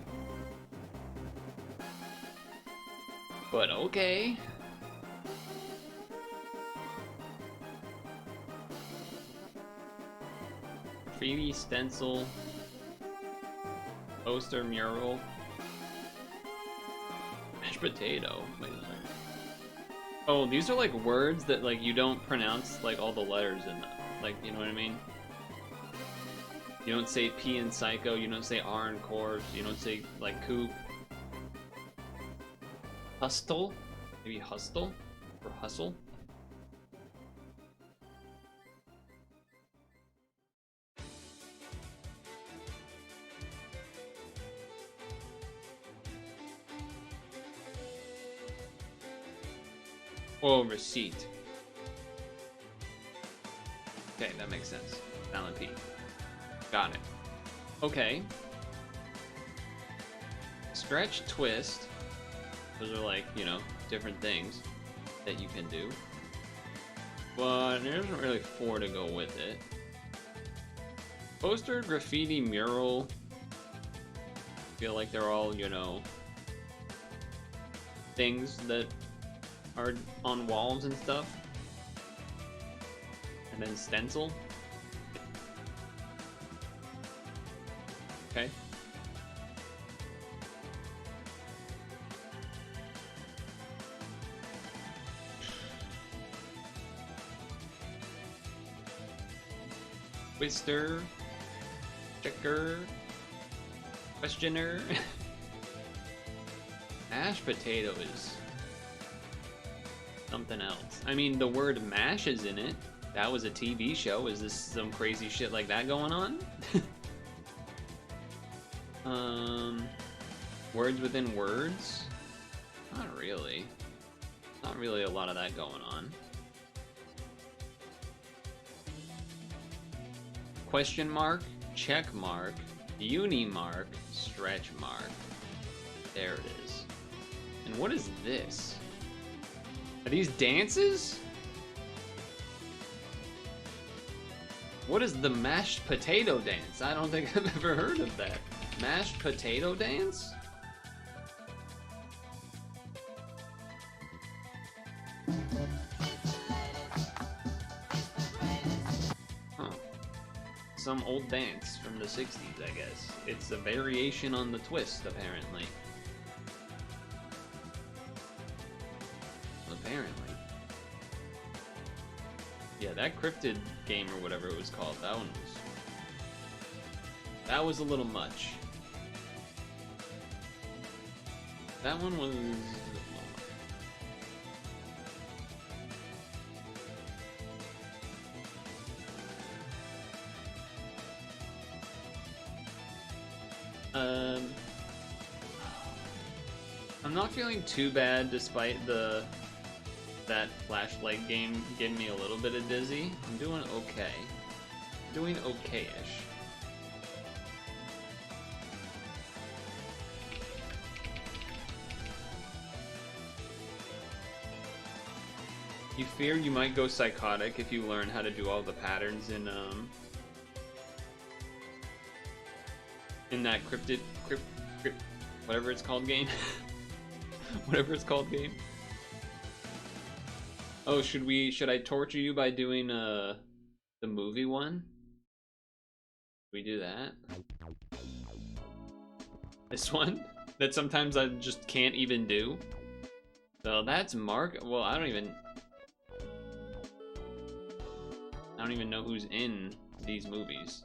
But okay. Graffiti, stencil, poster, mural, mashed potato. Wait a second. Oh, these are like words that like you don't pronounce like all the letters in them. Like, you know what I mean? You don't say P in psycho, you don't say R in corpse, you don't say like coop. Hustle? Maybe hustle? Or hustle? Oh, receipt. Okay, that makes sense. Silent P. Got it. Okay. Stretch, twist. Those are like, you know, different things that you can do. But there isn't really 4 to go with it. Poster, graffiti, mural. Feel like they're all, you know, things that are on walls and stuff. And then stencil. Okay. Twister, checker, questioner. Mashed potato is something else. I mean, the word mash is in it. That was a TV show. Is this some crazy shit like that going on? Words within words? Not really. Not really a lot of that going on. Question mark, check mark, uni mark, stretch mark. There it is. And what is this? Are these dances? What is the mashed potato dance? I don't think I've ever heard of that. Mashed potato dance? Huh. Some old dance from the 60s, I guess. It's a variation on the twist, apparently. Apparently. Yeah, that cryptid game or whatever it was called, that was a little much. That one was a little much. I'm not feeling too bad despite that flashlight game getting me a little bit of dizzy. I'm doing okay. Doing okay-ish. You fear you might go psychotic if you learn how to do all the patterns in that cryptid whatever it's called game. Whatever it's called game. Oh, should I torture you by doing the movie one? Should we do that? This one? That sometimes I just can't even do? So that's Mark. Well, I don't even know who's in these movies.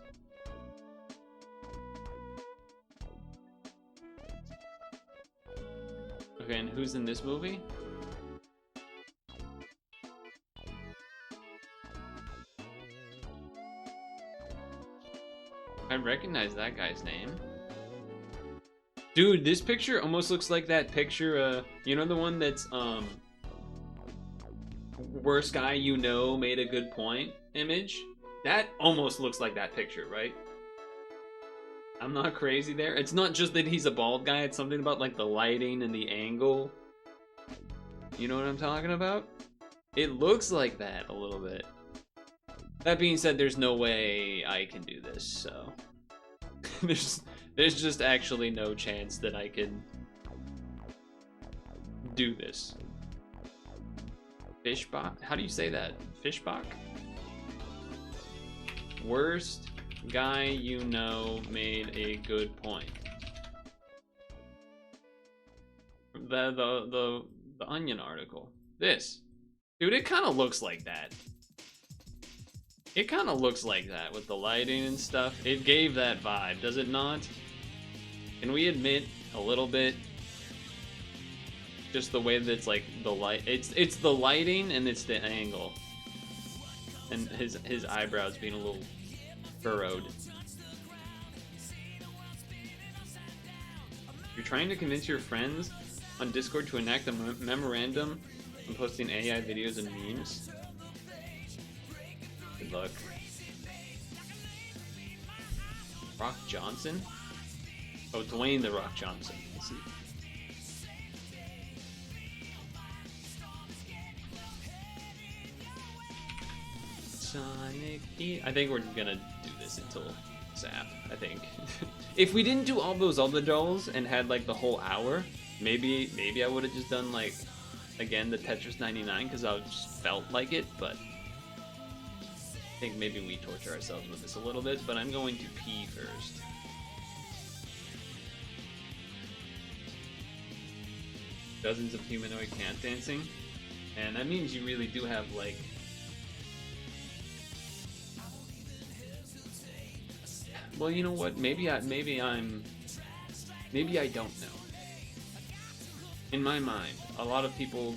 Okay, and who's in this movie? I recognize that guy's name. Dude, this picture almost looks like that picture, you know the one that's, worst guy you know made a good point image? That almost looks like that picture, right? I'm not crazy there. It's not just that he's a bald guy, it's something about like the lighting and the angle. You know what I'm talking about? It looks like that a little bit. That being said, there's no way I can do this, so there's just actually no chance that I could do this. Fishbach? How do you say that? Fishbach? Worst guy you know made a good point. The Onion article. This. Dude, it kind of looks like that. It kind of looks like that with the lighting and stuff. It gave that vibe, does it not? Can we admit a little bit? Just the way that it's like the light. It's the lighting and it's the angle. And his eyebrows being a little furrowed. You're trying to convince your friends on Discord to enact a memorandum on posting AI videos and memes. Good luck. Rock Johnson? Oh, Dwayne the Rock Johnson. Let's see. Sonic E. I think we're gonna do this until Zap. I think. If we didn't do all those other dolls and had like the whole hour, maybe I would have just done like again the Tetris 99 because I just felt like it. But I think maybe we torture ourselves with this a little bit. But I'm going to pee first. Dozens of humanoid cant dancing, and that means you really do have like. Well, you know what? Maybe I don't know. In my mind, a lot of people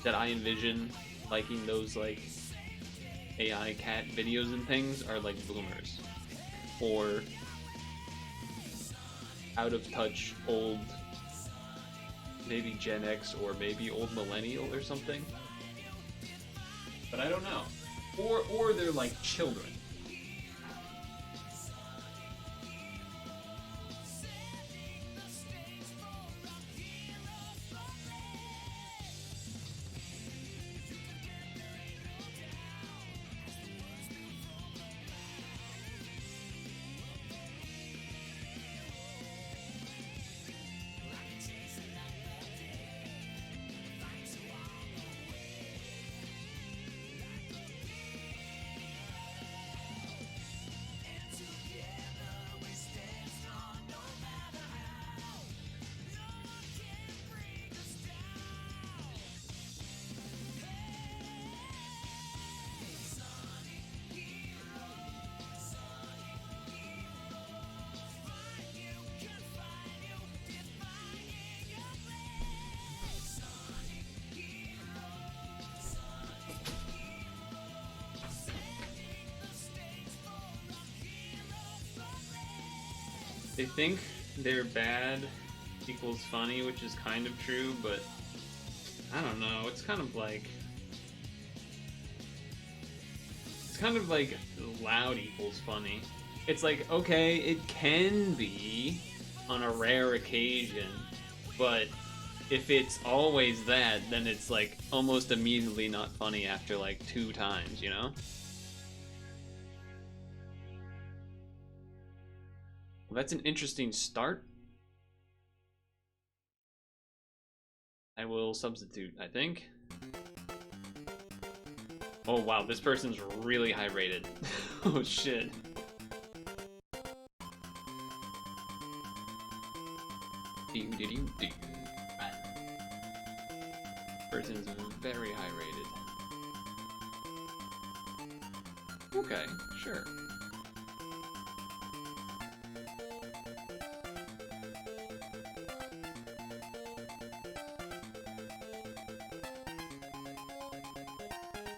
that I envision liking those like AI cat videos and things are like boomers or out of touch old, maybe Gen X or maybe old millennial or something. But I don't know. Or they're like children. They think they're bad equals funny, which is kind of true, but I don't know. It's kind of like loud equals funny. It's like, okay, it can be on a rare occasion, but if it's always that, then it's like almost immediately not funny after like 2 times, you know? Well, that's an interesting start. I will substitute, I think. Oh wow, this person's really high rated. Oh shit. Person's very high rated. Okay, sure.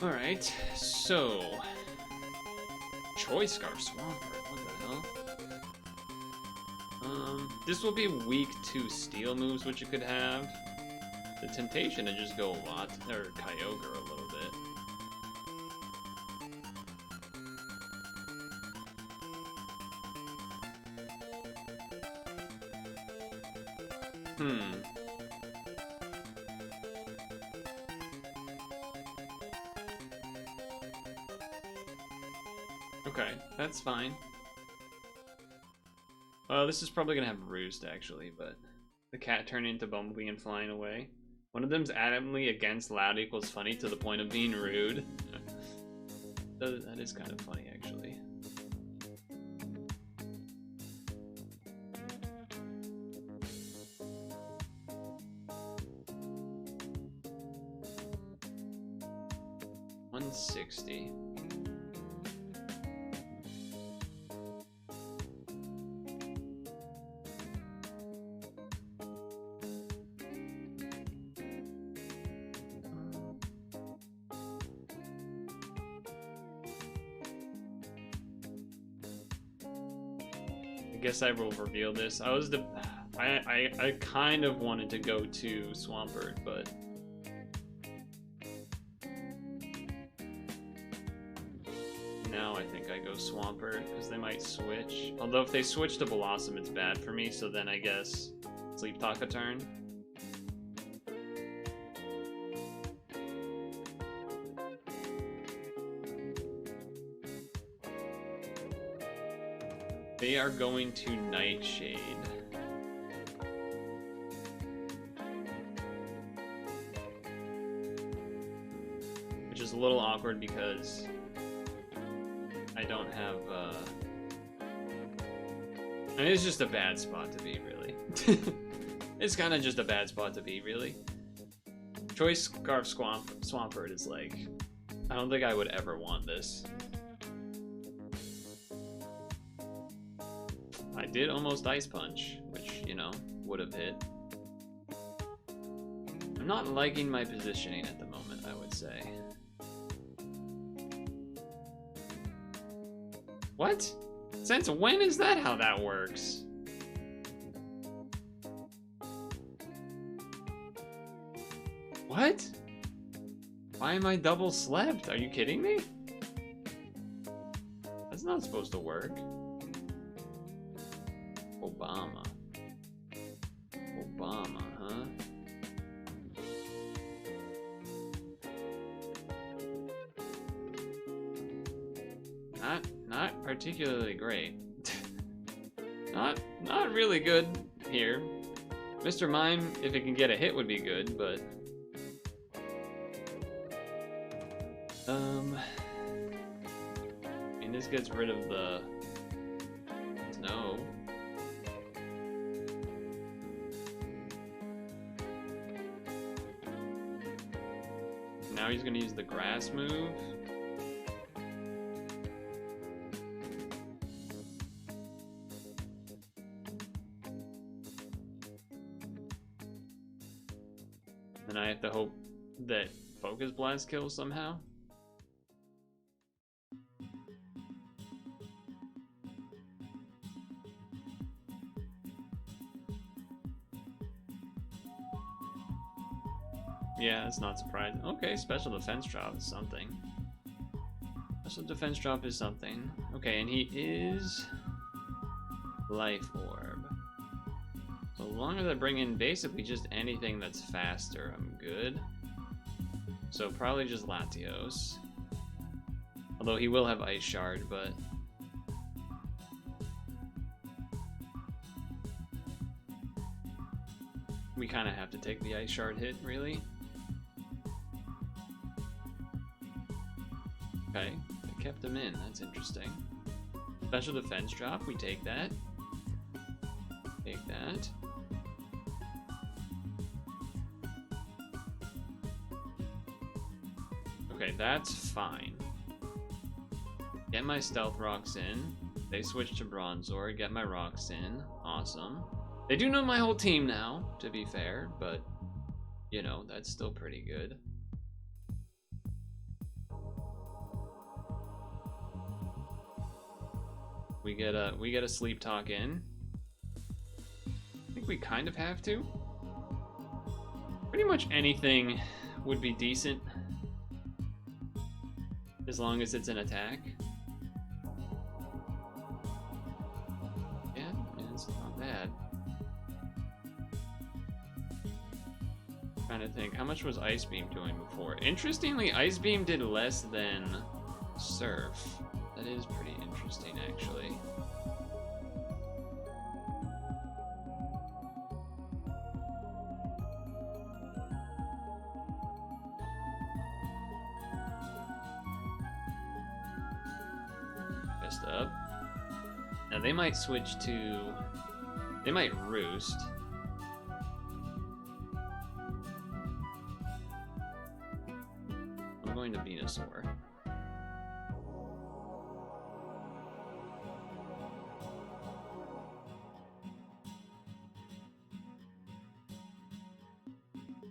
Alright, so Choice Scarf Swampert, what the hell? This will be weak to steel moves, which you could have. The temptation to just go lot or Kyogre a little bit. Okay, that's fine. This is probably gonna have Roost actually, but The cat turned into Bumblebee and flying away. One of them's adamantly against loud equals funny to the point of being rude. That is kind of funny, actually. $160. I guess I will reveal this. I kind of wanted to go to Swampert, but now I think I go Swampert because they might switch. Although if they switch to Blossom, it's bad for me. So then I guess Sleep Talk a turn. They are going to Nightshade. Which is a little awkward because I don't have, I mean, it's just a bad spot to be, really. It's kind of just a bad spot to be, really. Choice Scarf Swampert is like, I don't think I would ever want this. I did almost Ice Punch, which, you know, would have hit. I'm not liking my positioning at the moment, I would say. What? Since when is that how that works? What? Why am I double slept? Are you kidding me? That's not supposed to work. Obama. Obama, huh? Not particularly great. Not really good here. Mr. Mime, if it can get a hit, would be good, but I mean, this gets rid of the snow. Now he's gonna use the grass move. And I have to hope that Focus Blast kills somehow. Yeah, that's not surprising. Okay, special defense drop is something. Special defense drop is something. Okay, and he is Life Orb. So long as I bring in basically just anything that's faster, I'm good. So probably just Latios. Although he will have Ice Shard, but we kind of have to take the Ice Shard hit, really. Okay, I kept him in. That's interesting. Special defense drop, we take that. Take that. Okay, that's fine. Get my Stealth Rocks in. They switch to Bronzor, get my rocks in. Awesome. They do know my whole team now, to be fair, but, you know, that's still pretty good. We get a Sleep Talk in. I think we kind of have to. Pretty much anything would be decent as long as it's an attack. Yeah, it's not bad. Trying to think, how much was Ice Beam doing before? Interestingly, Ice Beam did less than Surf. That is pretty interesting, actually. Now they might switch to... They might roost. I'm going to Venusaur.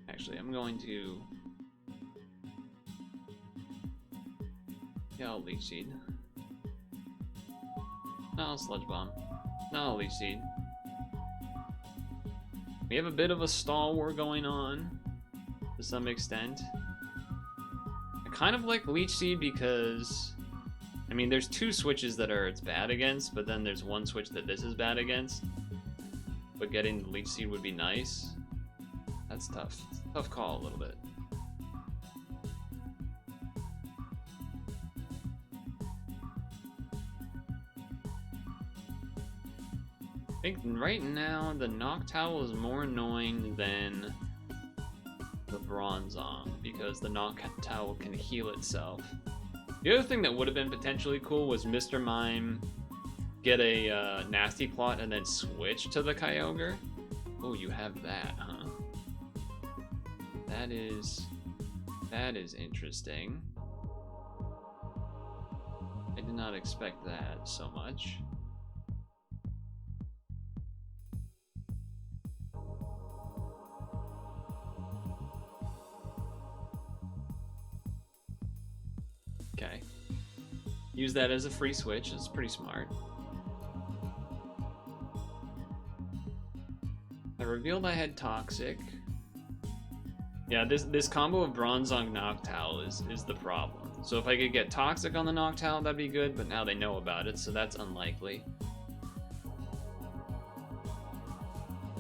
Actually, I'm going to... Yeah, I'll Leech Seed. No, I'll Sludge Bomb. No, I'll Leech Seed. We have a bit of a stall war going on, to some extent. I kind of like Leech Seed because... I mean, there's two switches that it's bad against, but then there's one switch that this is bad against. But getting the Leech Seed would be nice. That's tough. It's a tough call a little bit. I think right now the Noctowl is more annoying than the Bronzong because the Noctowl can heal itself. The other thing that would have been potentially cool was Mr. Mime get a Nasty Plot and then switch to the Kyogre. Oh, you have that, huh? That is interesting. I did not expect that so much. Okay. Use that as a free switch. It's pretty smart. I revealed I had Toxic. Yeah, this combo of Bronzong Noctowl is the problem. So if I could get Toxic on the Noctowl, that'd be good, but now they know about it, so that's unlikely.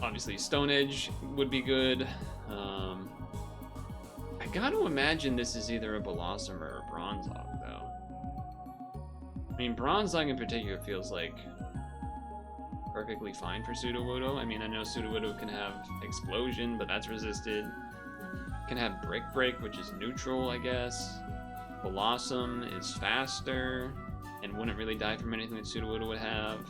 Obviously, Stone Edge would be good. I gotta imagine this is either a Blossom or a Bronzong, though. I mean, Bronzong in particular feels like perfectly fine for Sudowoodo. I mean, I know Sudowoodo can have Explosion, but that's resisted. Can have Brick Break, which is neutral, I guess. Blossom is faster and wouldn't really die from anything that Sudowoodo would have.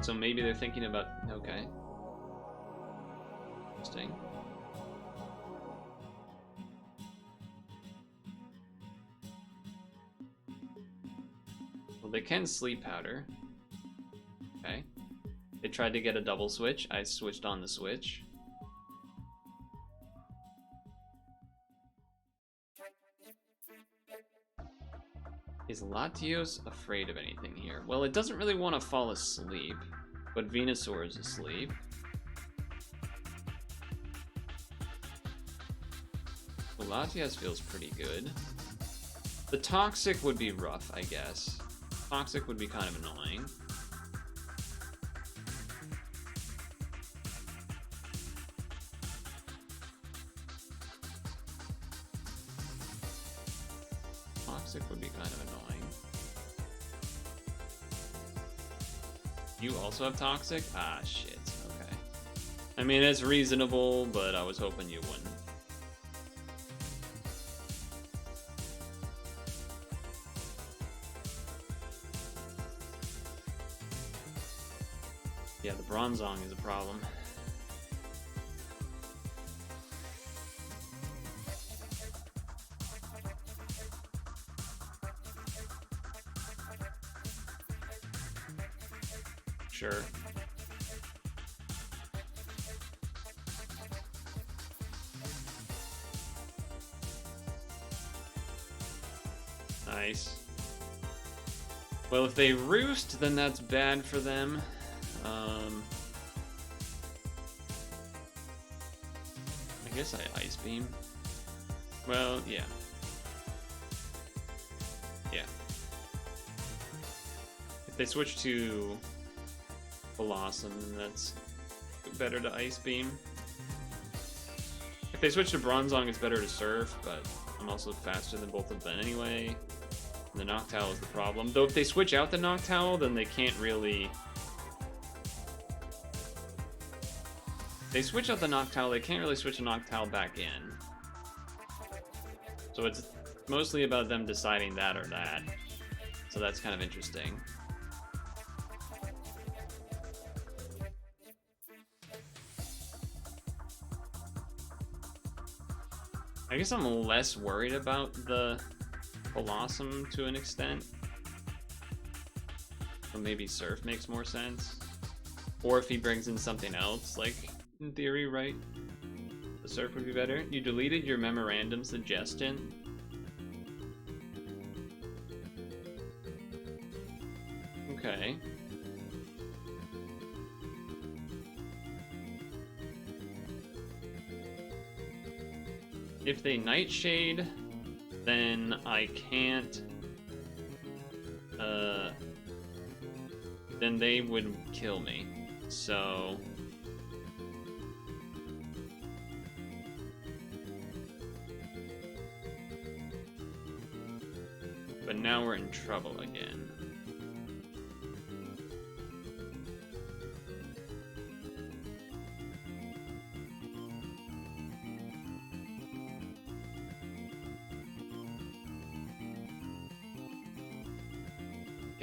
So maybe they're thinking about, okay. Interesting. Well, they can Sleep Powder. Okay. They tried to get a double switch. I switched on the switch. Is Latios afraid of anything here? Well, it doesn't really want to fall asleep, but Venusaur is asleep. Well, Latias feels pretty good. The Toxic would be rough, I guess. Toxic would be kind of annoying. Toxic would be kind of annoying. You also have Toxic? Ah, shit. Okay. I mean, it's reasonable, but I was hoping you wouldn't. Yeah, the Bronzong is a problem. Sure. Nice. Well, if they roost, then that's bad for them. I guess I Ice Beam. Well, yeah. Yeah. If they switch to Blossom, that's better to Ice Beam. If they switch to Bronzong, it's better to Surf, but I'm also faster than both of them anyway. The Noctowl is the problem. Though if they switch out the Noctowl, then they can't really... They switch out the Noctowl, they can't really switch the Noctowl back in. So it's mostly about them deciding that or that. So that's kind of interesting. I guess I'm less worried about the Blossom to an extent. So maybe Surf makes more sense. Or if he brings in something else, like, in theory, right? The Surf would be better. You deleted your memorandum suggestion. Okay. If they Nightshade, then I can't. Then they would kill me. So. But now we're in trouble again.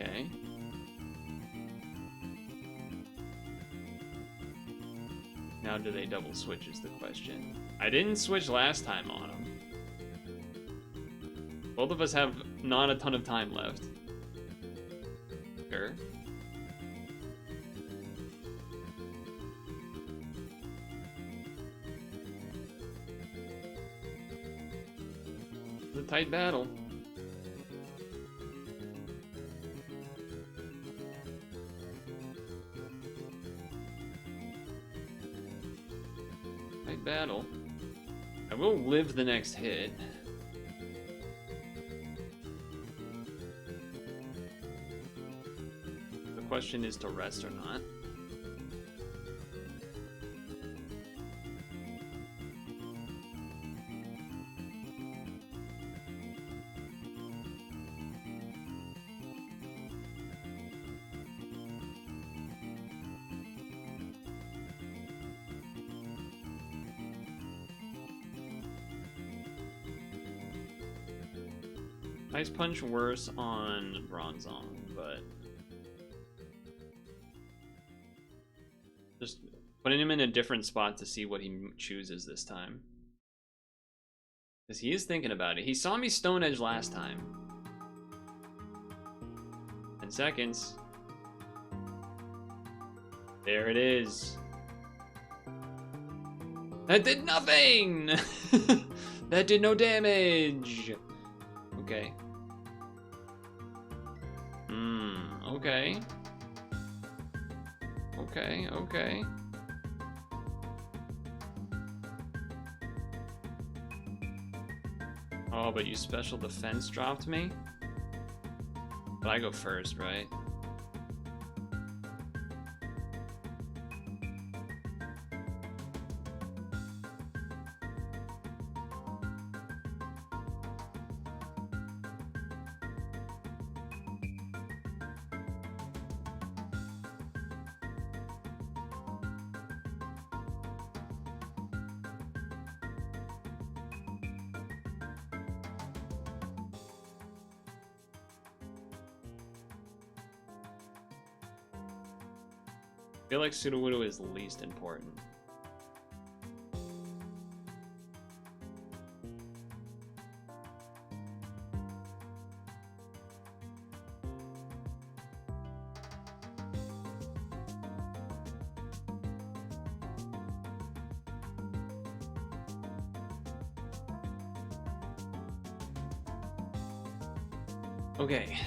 Okay. Now do they double switch is the question. I didn't switch last time on them. Both of us have not a ton of time left. Sure. It's a tight battle. Battle. I will live the next hit. The question is to rest or not. Ice Punch worse on Bronzong, but just putting him in a different spot to see what he chooses this time. Because he is thinking about it. He saw me Stone Edge last time. 10 seconds. There it is. That did nothing! That did no damage! Okay. Okay. Okay, okay. Oh, but you special defense dropped me? But I go first, right? I feel like Sudowoodo is least important. Okay.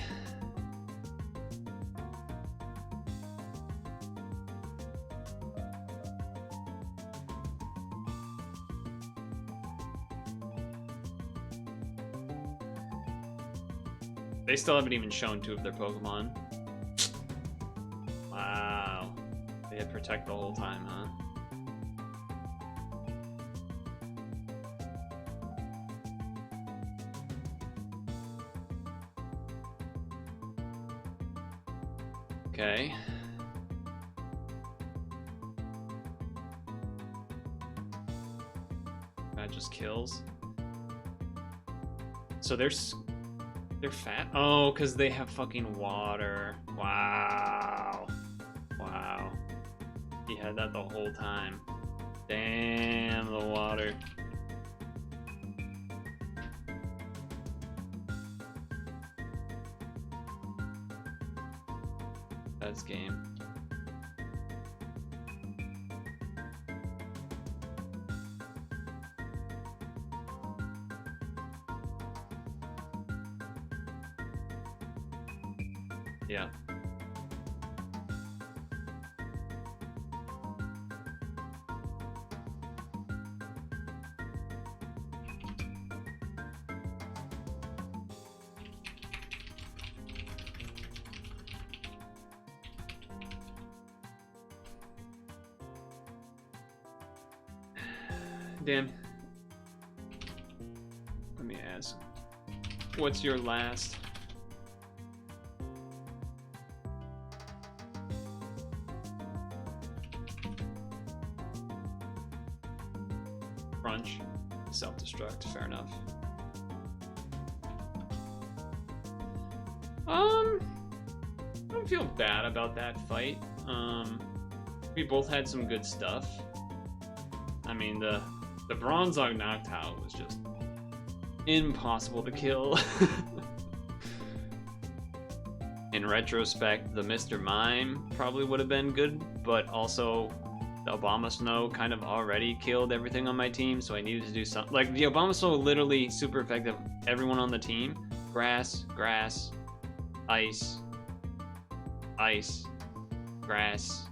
They still haven't even shown 2 of their Pokemon. Wow. They had Protect the whole time, huh? Okay. That just kills. So there's... They're fat? Oh, because they have fucking water. Wow. Wow. He had that the whole time. Damn, the water. That's game. Yeah. Dan, let me ask, what's your last? Crunch, self-destruct, fair enough. I don't feel bad about that fight. We both had some good stuff. I mean, the Bronzong Noctowl was just impossible to kill. In retrospect, the Mr. Mime probably would have been good, but also the Abomasnow kind of already killed everything on my team, so I needed to do something. Like, the Abomasnow literally super effective everyone on the team. Grass, grass, ice, ice, grass.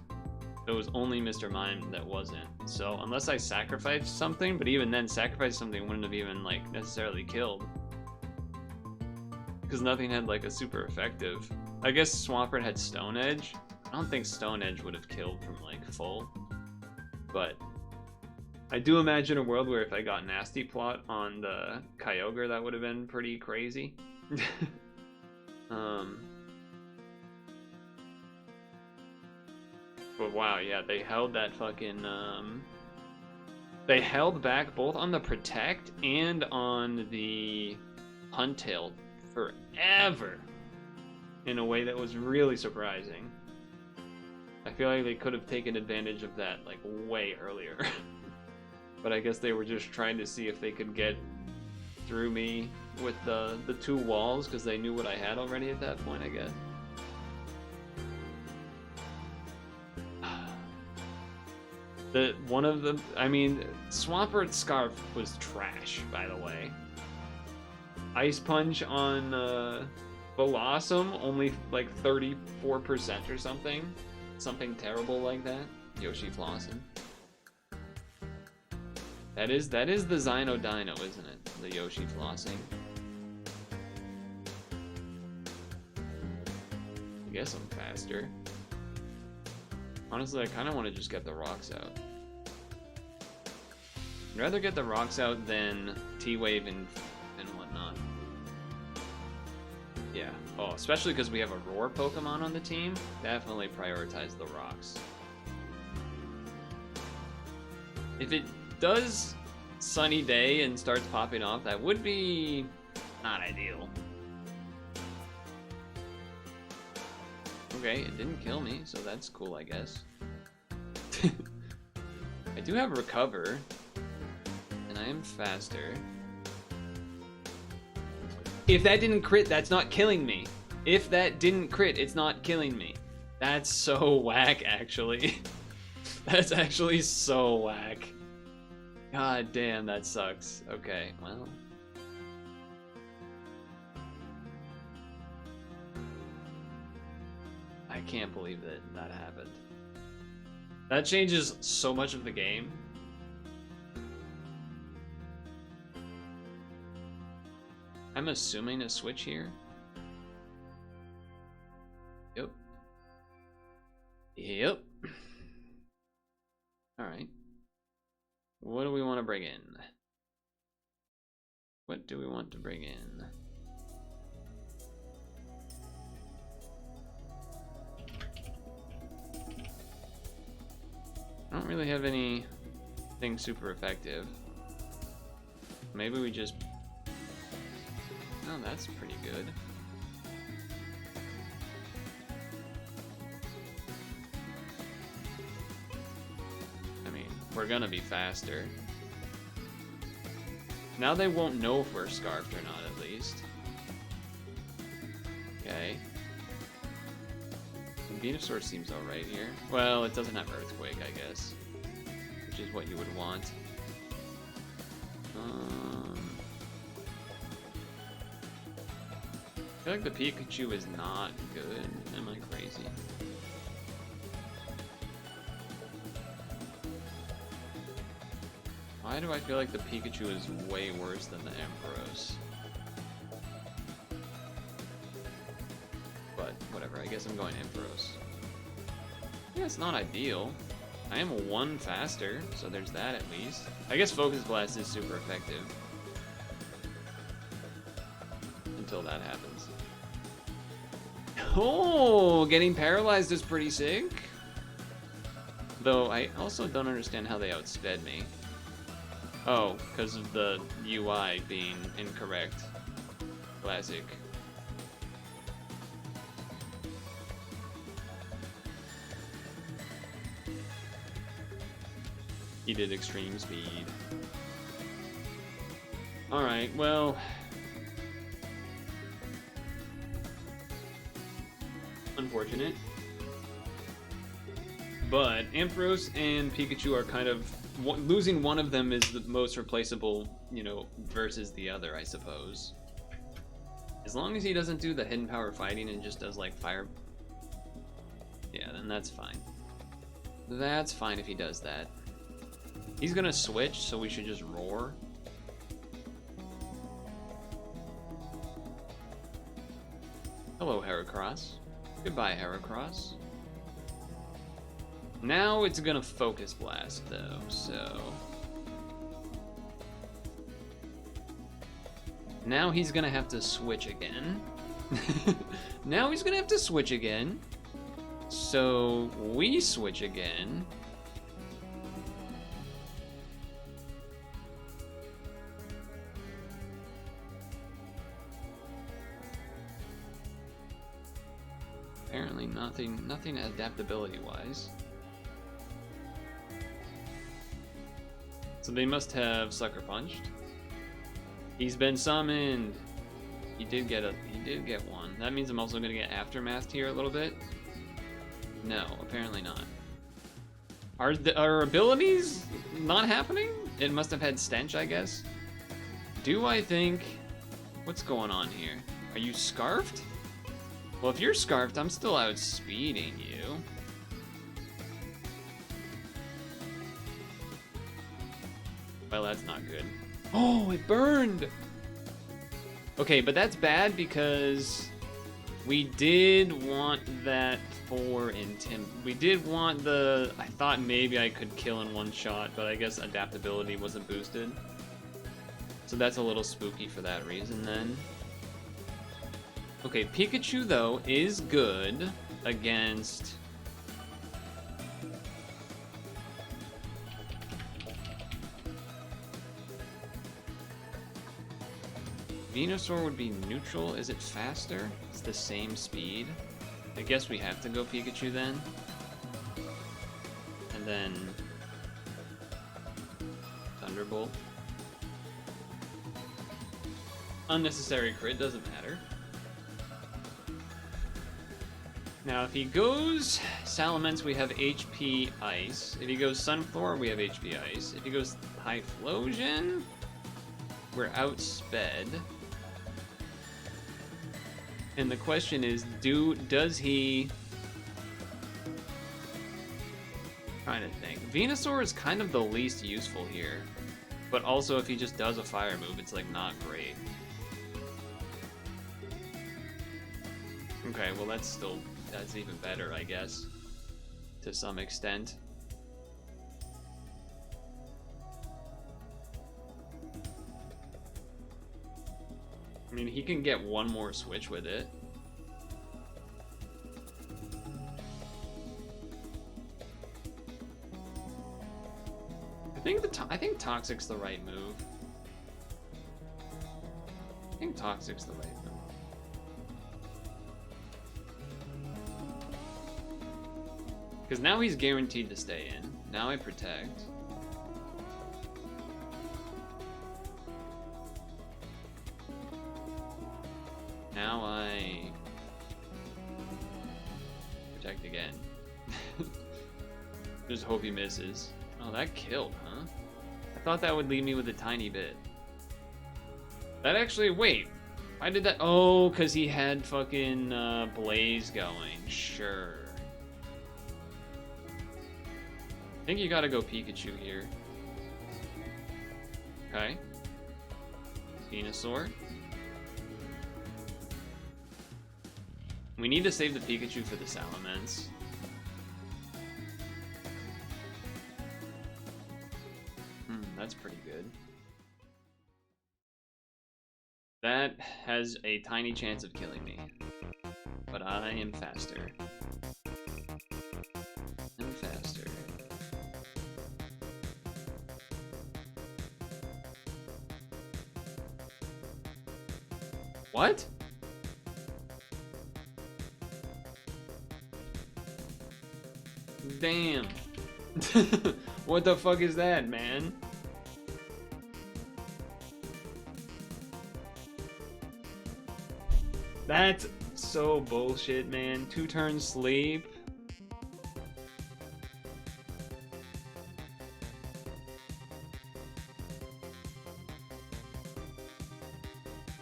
It was only Mr. Mime that wasn't. So unless I sacrificed something, but even then sacrifice something wouldn't have even like necessarily killed. Because nothing had like a super effective. I guess Swampert had Stone Edge. I don't think Stone Edge would have killed from like full. But I do imagine a world where if I got Nasty Plot on the Kyogre, that would have been pretty crazy. But wow, yeah, they held that fucking, they held back both on the Protect and on the Huntail forever in a way that was really surprising. I feel like they could have taken advantage of that, like, way earlier. But I guess they were just trying to see if they could get through me with the two walls, because they knew what I had already at that point, I guess. I mean, Swampert Scarf was trash, by the way. Ice Punch on Blossom, only like 34% or something. Something terrible like that. Yoshi Flossin. That is the Zyno Dino, isn't it? The Yoshi Flossing. I guess I'm faster. Honestly, I kind of want to just get the rocks out. I'd rather get the rocks out than T-Wave and whatnot. Yeah. Oh, especially because we have a Roar Pokemon on the team. Definitely prioritize the rocks. If it does Sunny Day and starts popping off, that would be not ideal. Okay, it didn't kill me, so that's cool, I guess. I do have Recover, and I am faster. If that didn't crit, that's not killing me. If that didn't crit, it's not killing me. That's so whack, actually. That's actually so whack. God damn, that sucks. Okay, well. I can't believe that that happened. That changes so much of the game. I'm assuming a switch here. Yep. Yep. Alright. What do we want to bring in? What do we want to bring in? I don't really have anything super effective. Maybe we just... Oh, that's pretty good. I mean, we're gonna be faster. Now they won't know if we're scarfed or not, at least. Okay. Venusaur seems alright here. Well, it doesn't have Earthquake, I guess. Which is what you would want. I feel like the Pikachu is not good. Am I crazy? Why do I feel like the Pikachu is way worse than the Ampharos? But whatever, I guess I'm going Ampharos. Yeah, it's not ideal. I am 1 faster, so there's that at least. I guess Focus Blast is super effective. Until that happens. Oh, getting paralyzed is pretty sick. Though I also don't understand how they outsped me. Oh, because of the UI being incorrect. Classic. He did extreme speed. Alright, well... unfortunate. But Ampharos and Pikachu are kind of... losing one of them is the most replaceable, you know, versus the other, I suppose. As long as he doesn't do the hidden power fighting and just does, like, fire... yeah, then that's fine. That's fine if he does that. He's gonna switch, so we should just roar. Hello, Heracross. Goodbye, Heracross. Now it's gonna Focus Blast, though, so... now he's gonna have to switch again. Now he's gonna have to switch again. So we switch again. Apparently nothing adaptability-wise. So they must have Sucker Punched. He's been summoned. He did get one. That means I'm also gonna get Aftermath here a little bit. No, apparently not. Are abilities not happening? It must have had Stench, I guess. Do I think... what's going on here? Are you scarfed? Well, if you're scarfed, I'm still outspeeding you. Well, that's not good. Oh, it burned! Okay, but that's bad because we did want that for we did want the... I thought maybe I could kill in one shot, but I guess adaptability wasn't boosted. So that's a little spooky for that reason then. Okay, Pikachu, though, is good against... Venusaur would be neutral. Is it faster? It's the same speed. I guess we have to go Pikachu then. And then... Thunderbolt. Unnecessary crit, doesn't matter. Now, if he goes Salamence, we have HP Ice. If he goes Sunflora, we have HP Ice. If he goes Typhlosion, we're outsped. And the question is, does he... trying to think. Venusaur is kind of the least useful here. But also, if he just does a fire move, it's, like, not great. Okay, well, that's even better, I guess. To some extent. I mean, he can get one more switch with it. I think Toxic's the right move. think Toxic's the right one. Because now he's guaranteed to stay in. Now I protect. Now I protect again. Just hope he misses. Oh, that killed, huh? I thought that would leave me with a tiny bit. That actually, wait. Why did that? Oh, because he had fucking Blaze going. Sure. I think you gotta go Pikachu here. Okay. Venusaur. We need to save the Pikachu for the Salamence. That's pretty good. That has a tiny chance of killing me. But I am faster. I'm faster. What? Damn. What the fuck is that, man? That's so bullshit, man. 2 turns sleep.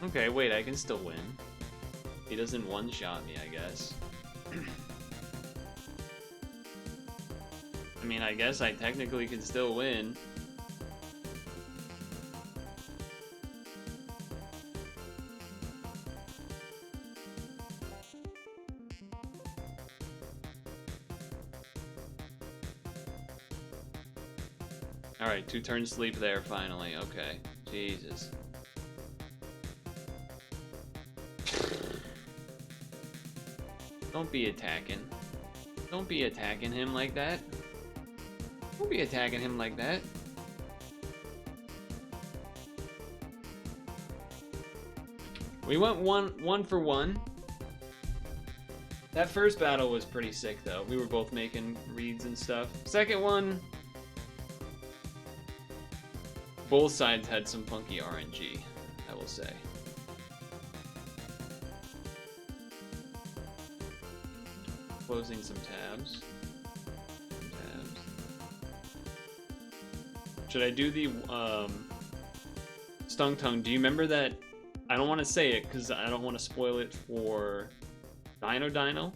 Okay, wait, I can still win. He doesn't one-shot me, I guess. I mean, I guess I technically can still win. Alright, 2 turns sleep there, finally. Okay. Jesus. Don't be attacking. Don't be attacking him like that. Don't be attacking him like that. We went one for one. That first battle was pretty sick, though. We were both making reads and stuff. Second one, both sides had some funky RNG, I will say. Closing some tabs. Should I do the Stung Tongue? Do you remember that? I don't want to say it because I don't want to spoil it for Dino.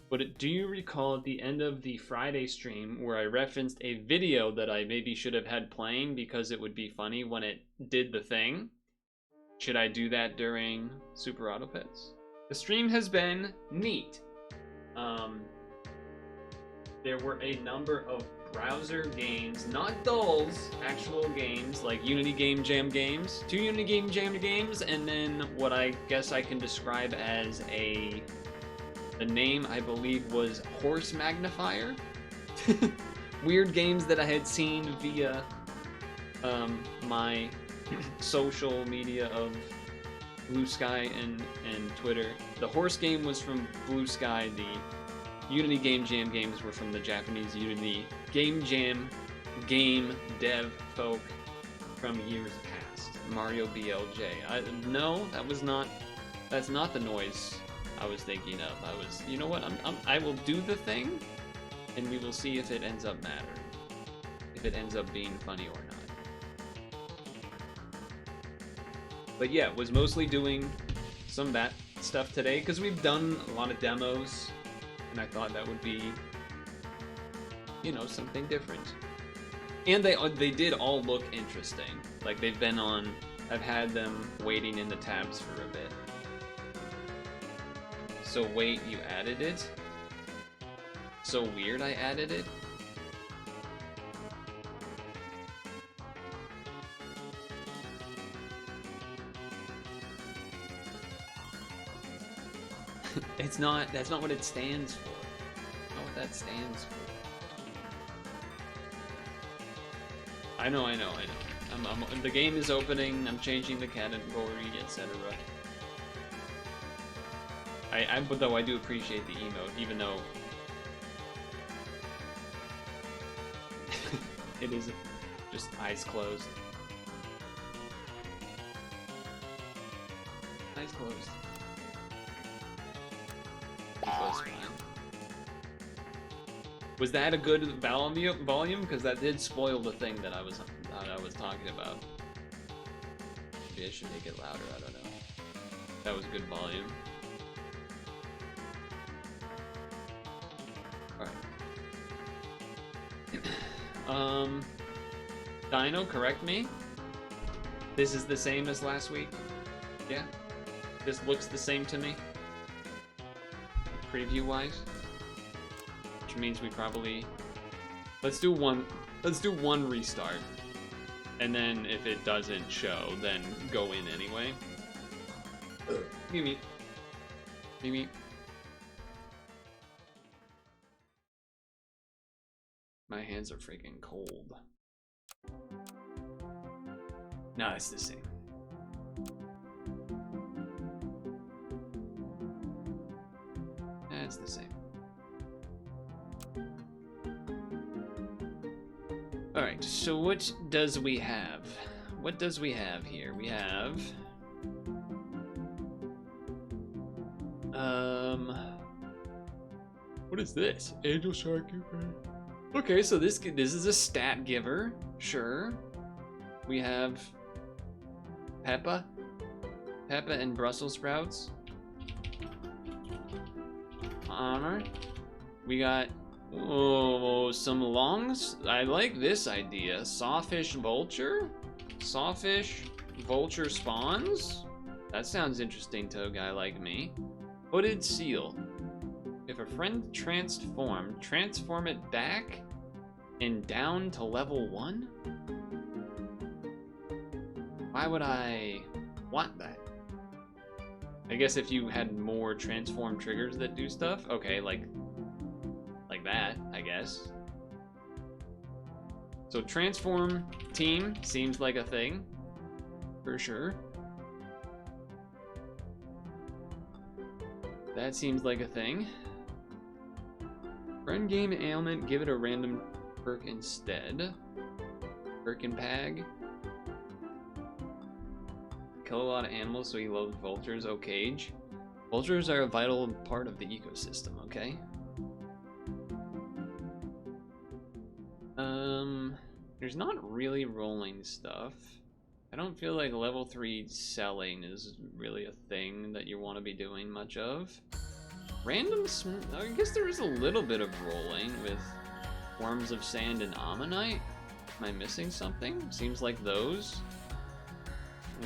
But do you recall at the end of the Friday stream where I referenced a video that I maybe should have had playing because it would be funny when it did the thing? Should I do that during Superautopets? The stream has been neat. There were a number of browser games, not dulls, actual games like Unity Game Jam games, 2 Unity Game Jam games, and then what I guess I can describe as the name I believe was Horse Magnifier. Weird games that I had seen via my social media of Blue Sky and Twitter. The horse game was from Blue Sky, the Unity Game Jam games were from the Japanese Unity Game Jam game dev folk from years past. Mario BLJ. No, that's not the noise I was thinking of. You know what? I will do the thing, and we will see if it ends up mattering. If it ends up being funny or not. But yeah, was mostly doing some of that stuff today, because we've done a lot of demos, and I thought that would be, you know, something different. And they did all look interesting. Like, they've been on, I've had them waiting in the tabs for a bit. So wait, you added it? So weird I added it? That's not what it stands for. Not what that stands for. I know. The game is opening. I'm changing the category, etc. But though I do appreciate the emote, even though it is just eyes closed. Eyes closed. Close fine. Was that a good volume? Because that did spoil the thing that I was talking about. Maybe I should make it louder. I don't know. That was good volume. All right. Dino, correct me. This is the same as last week. Yeah. This looks the same to me. Preview-wise. Which means we probably let's do one restart, and then if it doesn't show, then go in anyway. Mimi. My hands are freaking cold. No, it's the same. It's the same. Alright, so what does we have? What does we have here? We have... What is this? Angel Shark. Okay, so this is a stat giver. Sure. We have... Peppa and Brussels sprouts. Armor. We got... Oh, some longs. I like this idea. Sawfish vulture? Sawfish vulture spawns? That sounds interesting to a guy like me. Hooded seal. If a friend transform it back and down to level 1? Why would I want that? I guess if you had more transform triggers that do stuff? Okay, like that, I guess. So transform team seems like a thing, for sure. That seems like a thing. Friend game ailment, give it a random perk instead. Perk and pag. Kill a lot of animals so he loves vultures. Oh, cage. Vultures are a vital part of the ecosystem, okay? There's not really rolling stuff. I don't feel like level 3 selling is really a thing that you want to be doing much of. I guess there is a little bit of rolling with Worms of Sand and Ammonite. Am I missing something? Seems like those.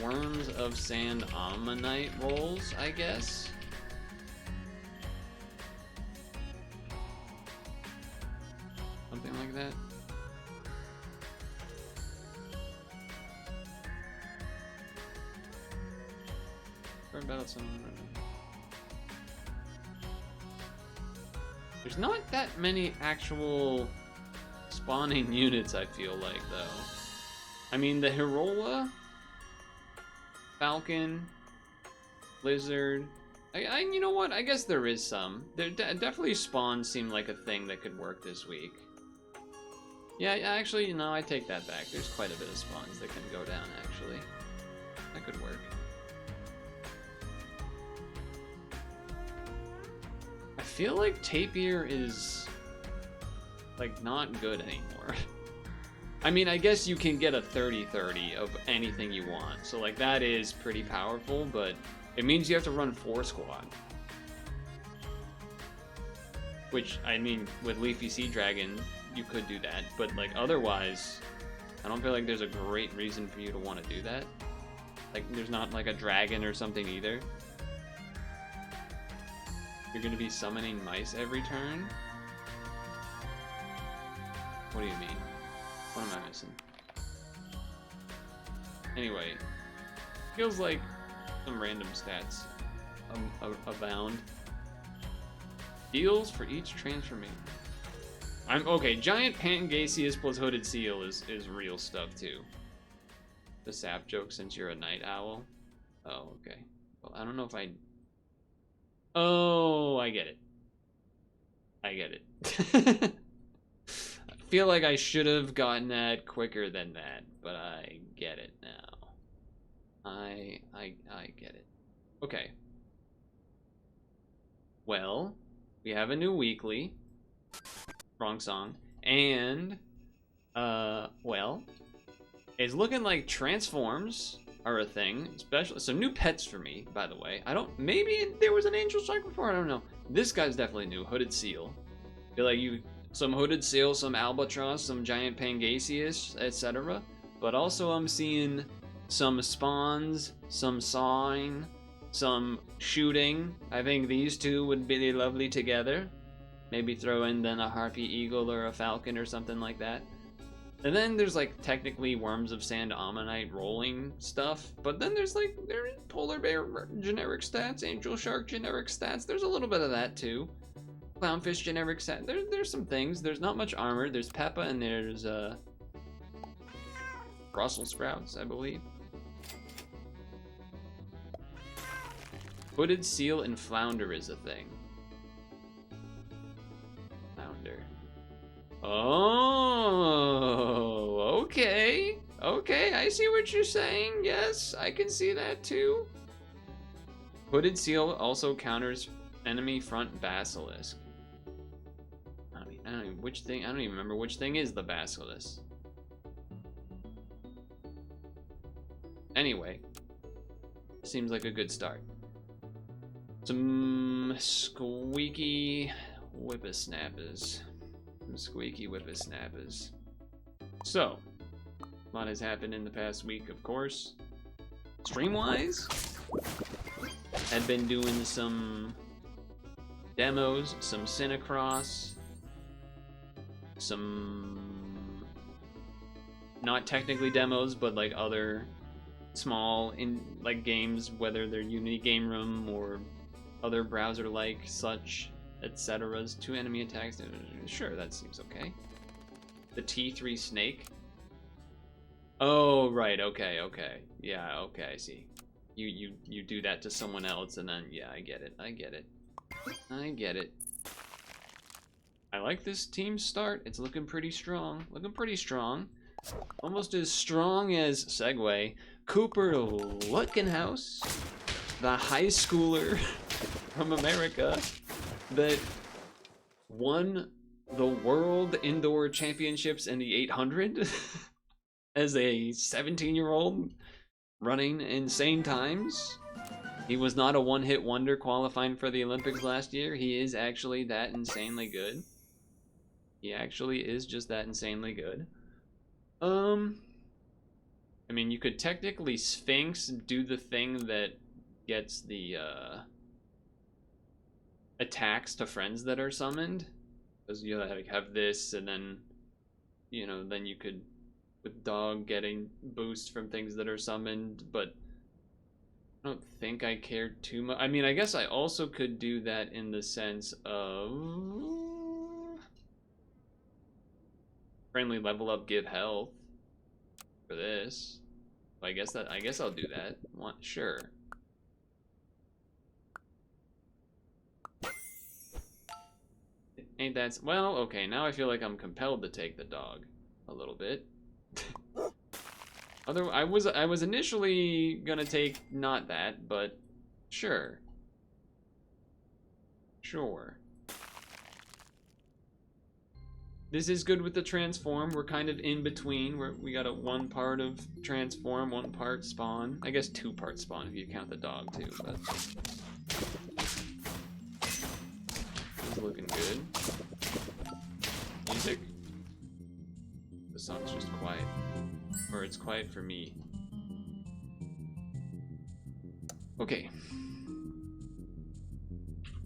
Worms of Sand Ammonite rolls, I guess. Something like that. There's not that many actual spawning units, I feel like, though. I mean, the Hirola, Falcon, Lizard. You know what? I guess there is some. There definitely spawns seem like a thing that could work this week. Yeah, actually, no, I take that back. There's quite a bit of spawns that can go down, actually. That could work. I feel like Tapir is, like, not good anymore. I mean, I guess you can get a 30-30 of anything you want. So, like, that is pretty powerful, but it means you have to run 4 squad. Which, I mean, with Leafy Sea Dragon, you could do that. But, like, otherwise, I don't feel like there's a great reason for you to want to do that. Like, there's not, like, a dragon or something either. You're going to be summoning mice every turn? What do you mean? What am I missing? Anyway, feels like some random stats abound. Deals for each transformation. Okay, giant Pangasius plus hooded seal is real stuff too. The sap joke since you're a night owl. Oh, okay. Well, I don't know if I... Oh, I get it. I get it. I feel like I should have gotten that quicker than that, but I get it now. I get it. Okay. Well, we have a new weekly. Wrong song. And, well, it's looking like transforms are a thing. Especially some new pets for me, by the way. Maybe there was an angel shark before, I don't know. This guy's definitely new. Hooded seal. Feel like some hooded seal, some albatross, some giant pangasius, etc. But also I'm seeing some spawns, some sawing, some shooting. I think these two would be lovely together. Maybe throw in then a harpy eagle or a falcon or something like that. And then there's like technically worms of sand ammonite rolling stuff. But then there's polar bear generic stats, angel shark generic stats. There's a little bit of that too. Clownfish generic stats. There's some things. There's not much armor. There's Peppa and there's Brussels sprouts, I believe. Hooded seal and flounder is a thing. Flounder. Oh, okay. Okay, I see what you're saying. Yes, I can see that too. Hooded seal also counters enemy front basilisk. I don't even remember which thing is the basilisk. Anyway, seems like a good start. Some squeaky whippersnappers. So, a lot has happened in the past week, of course. Stream-wise, I've been doing some demos, some Cinecross, some not technically demos, but like other small games, whether they're Unity Game Room or other browser-like such, etc. 2 enemy attacks. Sure, that seems okay. The T3 snake. Oh, right. Okay. Yeah. Okay. I see. You do that to someone else, and then yeah, I get it. I get it. I like this team start. It's looking pretty strong. Almost as strong as Segway. Cooper Lutkenhouse, the high schooler from America that won the World Indoor Championships in the 800 as a 17-year-old running insane times. He was not a one-hit wonder qualifying for the Olympics last year. He is actually that insanely good. He actually is just that insanely good. I mean, you could technically Sphinx do the thing that gets the attacks to friends that are summoned, because you like have this, and then then you could with dog getting boost from things that are summoned. But I don't think I care too much. I mean, I guess I also could do that in the sense of friendly level up, give health for this. I guess I'll do that. Sure. Ain't that... Well, okay, now I feel like I'm compelled to take the dog a little bit. I was initially gonna take not that, but sure. Sure. This is good with the transform. We're kind of in between. We got a 1 part of transform, 1 part spawn. I guess 2 part spawn if you count the dog too, but it's looking good. Music. The song's just quiet. Or it's quiet for me. Okay.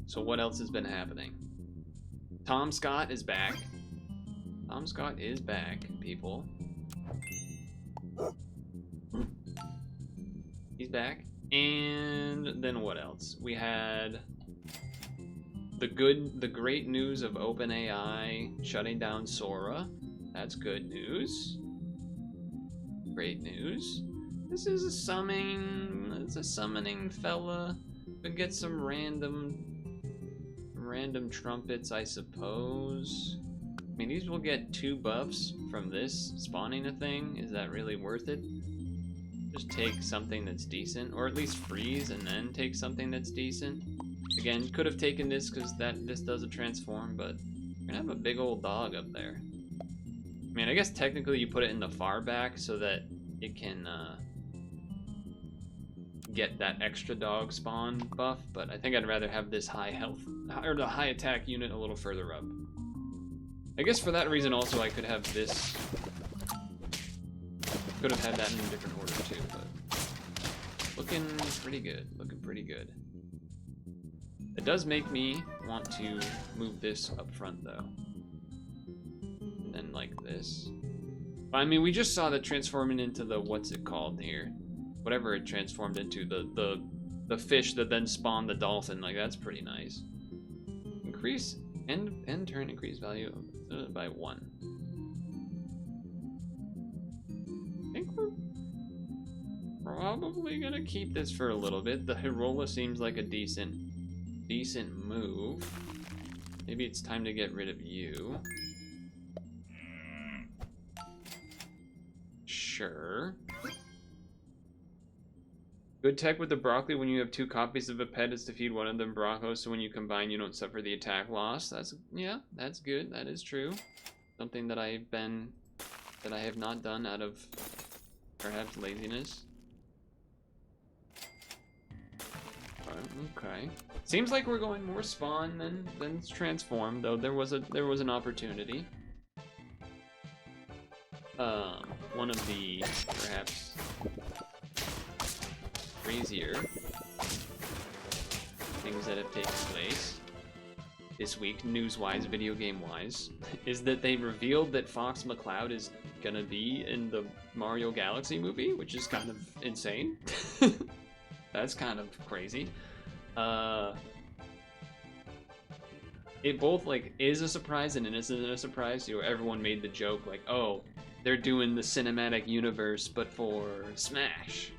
So what else has been happening? Tom Scott is back. Tom Scott is back, people. He's back. And then what else? We had the great news of OpenAI shutting down Sora. That's good news. Great news. This is a summoning. It's a summoning fella. Could get some random trumpets, I suppose. I mean, these will get 2 buffs from this spawning a thing. Is that really worth it? Just take something that's decent, or at least freeze and then take something that's decent. Again, could have taken this because this does a transform, but we're gonna have a big old dog up there. I mean, I guess technically you put it in the far back so that it can get that extra dog spawn buff, but I think I'd rather have this high health or the high attack unit a little further up. I guess for that reason also I could have this. Could have had that in a different order too, but looking pretty good. Looking pretty good. It does make me want to move this up front though. And then like this. I mean, we just saw that transforming into the, what's it called here? Whatever it transformed into, the fish that then spawned the dolphin. Like, that's pretty nice. Increase end turn increase value by 1. I think we're probably gonna keep this for a little bit. The Hirola seems like a decent move. Maybe it's time to get rid of you. Sure. Good tech with the broccoli when you have 2 copies of a pet is to feed one of them broccos, so when you combine you don't suffer the attack loss. Yeah, that's good. That is true. Something that I have not done out of perhaps laziness. Okay. Seems like we're going more spawn than transform, though there was an opportunity. One of the perhaps crazier things that have taken place this week, news-wise, video game-wise, is that they revealed that Fox McCloud is gonna be in the Mario Galaxy movie, which is kind of insane. That's kind of crazy. It both like is a surprise and it isn't a surprise. You know, everyone made the joke like, oh, they're doing the cinematic universe but for Smash.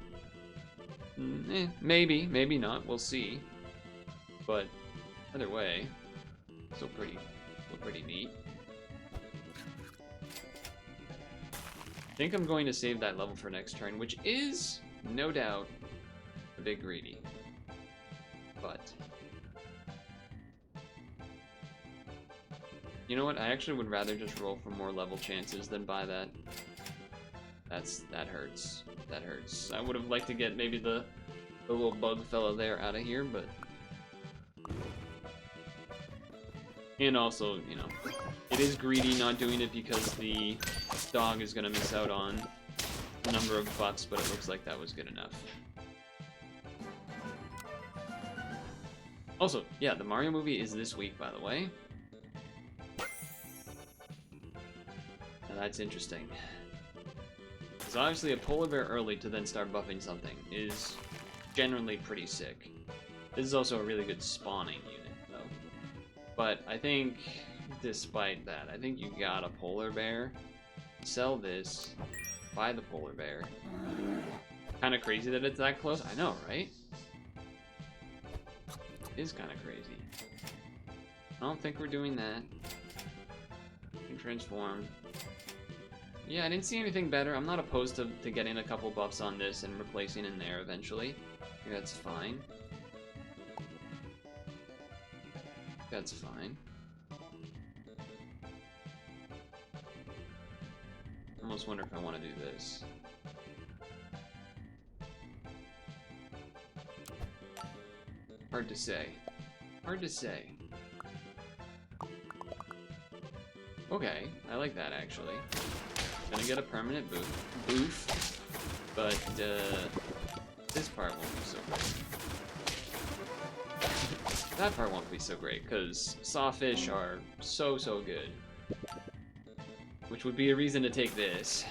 Maybe, maybe not. We'll see. But either way, still pretty neat. I think I'm going to save that level for next turn, which is no doubt a bit greedy. But you know what? I actually would rather just roll for more level chances than buy that. That hurts. That hurts. I would have liked to get maybe the little bug fella there out of here, but and also, you know, it is greedy not doing it because the dog is gonna miss out on a number of buffs, but it looks like that was good enough. Also, yeah, the Mario movie is this week, by the way. Now that's interesting. Because obviously a polar bear early to then start buffing something is generally pretty sick. This is also a really good spawning unit, though. But I think, despite that, I think you got a polar bear, sell this, buy the polar bear. Kind of crazy that it's that close. I know, right? It is kind of crazy. I don't think we're doing that. We can transform. Yeah, I didn't see anything better. I'm not opposed to getting a couple buffs on this and replacing in there eventually. Yeah, that's fine. That's fine. I almost wonder if I want to do this. Hard to say. Hard to say. Okay, I like that actually. Gonna get a permanent boof, but this part won't be so great. That part won't be so great because sawfish are so good, which would be a reason to take this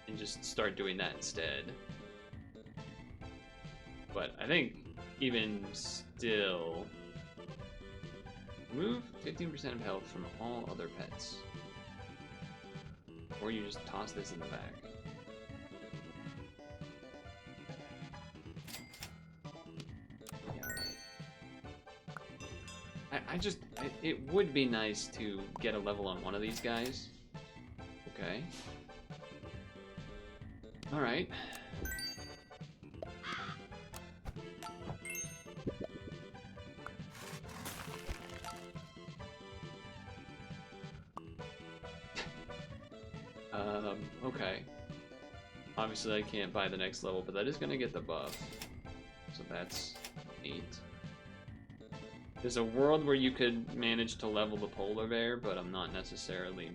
and just start doing that instead. But I think even still, remove 15% of health from all other pets. Or you just toss this in the back. it would be nice to get a level on one of these guys. Okay. Alright. Okay. Obviously I can't buy the next level, but that is gonna get the buff. So that's neat. There's a world where you could manage to level the polar bear, but I'm not necessarily...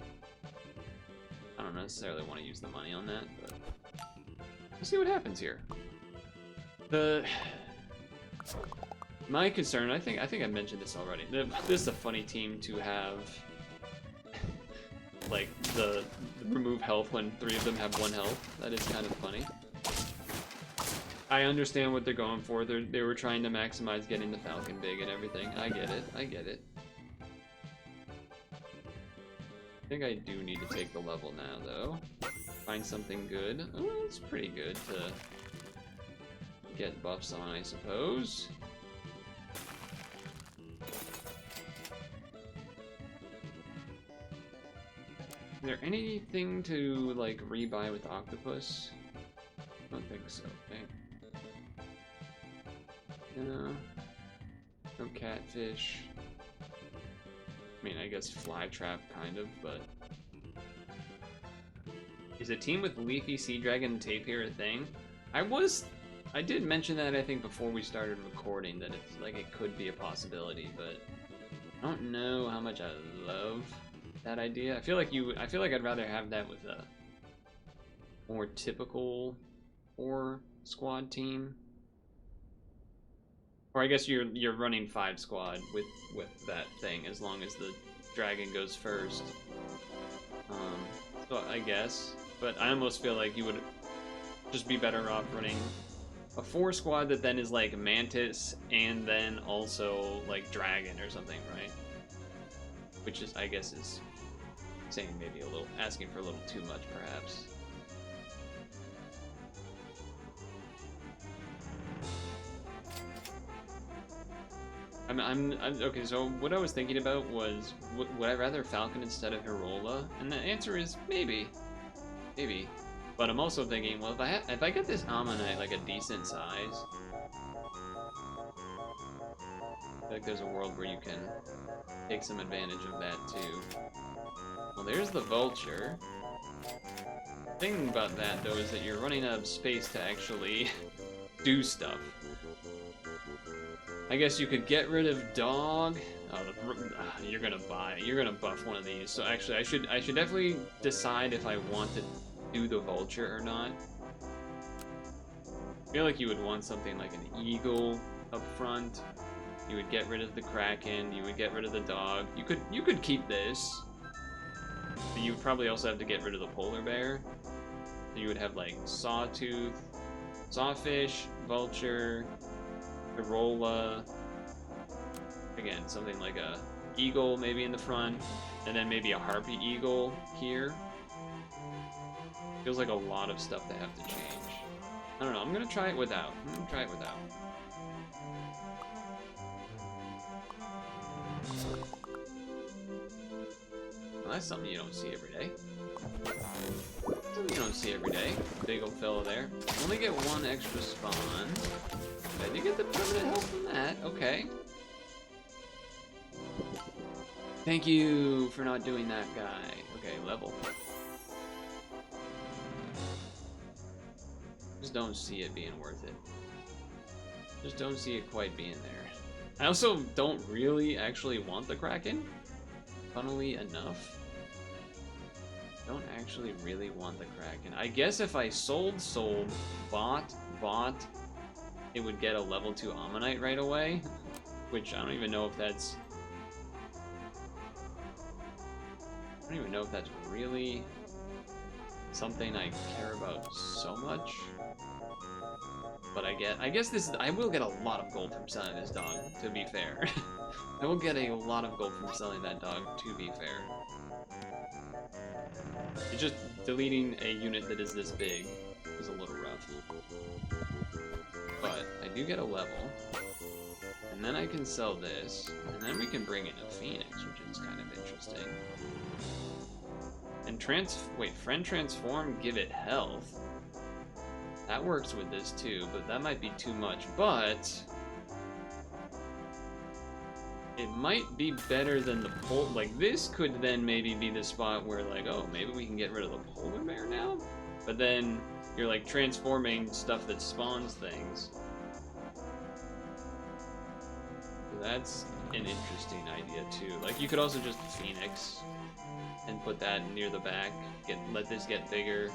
I don't necessarily want to use the money on that, but... We'll see what happens here. My concern, I think I mentioned this already. This is a funny team to have... like, the remove health when 3 of them have 1 health. That is kind of funny. I understand what they're going for. They were trying to maximize getting the Falcon big and everything. I get it. I get it. I think I do need to take the level now, though. Find something good. Oh, it's pretty good to get buffs on, I suppose. Is there anything to, like, rebuy with Octopus? I don't think so, okay. No. No catfish. I mean, I guess flytrap, kind of, but... Is a team with Leafy Sea Dragon and Tapir a thing? I did mention that, I think, before we started recording, that it's, like, it could be a possibility, but... I don't know how much I love that idea. I feel like I'd rather have that with a more typical 4 squad team. Or I guess you're running 5 squad with that thing as long as the dragon goes first. So I guess, but I almost feel like you would just be better off running a 4 squad that then is like Mantis and then also like Dragon or something, right? Which is, I guess, is saying maybe a little, asking for a little too much, perhaps. I'm okay. So what I was thinking about was, would I rather Falcon instead of Hirola? And the answer is maybe, maybe. But I'm also thinking, well, if I get this Ammonite like a decent size, I feel like there's a world where you can take some advantage of that too. Well, there's the Vulture. The thing about that though is that you're running out of space to actually do stuff. I guess you could get rid of Dog. Oh, you're gonna buff one of these. So actually, I should definitely decide if I want to do the Vulture or not. I feel like you would want something like an Eagle up front. You would get rid of the Kraken. You would get rid of the Dog. You could keep this. But you would probably also have to get rid of the Polar Bear. So you would have like Sawtooth, Sawfish, Vulture, Hirola, again, something like a Eagle maybe in the front, and then maybe a Harpy Eagle here. Feels like a lot of stuff to have to change. I don't know, I'm gonna try it without. Well, that's something you don't see every day. Something you don't see every day. Big old fella there. Only get 1 extra spawn. I did get the permanent health from that. Okay. Thank you for not doing that, guy. Okay, level. Just don't see it being worth it. Just don't see it quite being there. I also don't really actually want the Kraken. Funnily enough. Don't actually really want the Kraken. I guess if I sold, bought, it would get a level 2 Ammonite right away, which I don't even know if that's... I don't even know if that's really something I care about so much. But I guess this is... I will get a lot of gold from selling this dog, to be fair. I will get a lot of gold from selling that dog, to be fair. It's just deleting a unit that is this big is a little rough. But I do get a level. And then I can sell this, and then we can bring in a Phoenix, which is kind of interesting. And friend transform, give it health. That works with this too, but that might be too much. But it might be better than the like this could then maybe be the spot where like, oh, maybe we can get rid of the polar bear now? But then you're like transforming stuff that spawns things. So that's an interesting idea too. Like you could also just Phoenix and put that near the back, let this get bigger,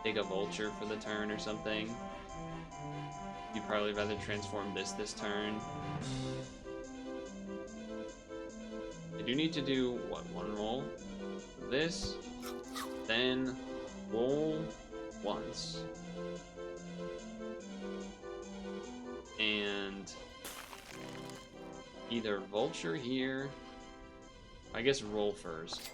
take a vulture for the turn or something. You'd probably rather transform this turn. I do need to do, what, one roll? This, then roll once. And either vulture here, I guess roll first.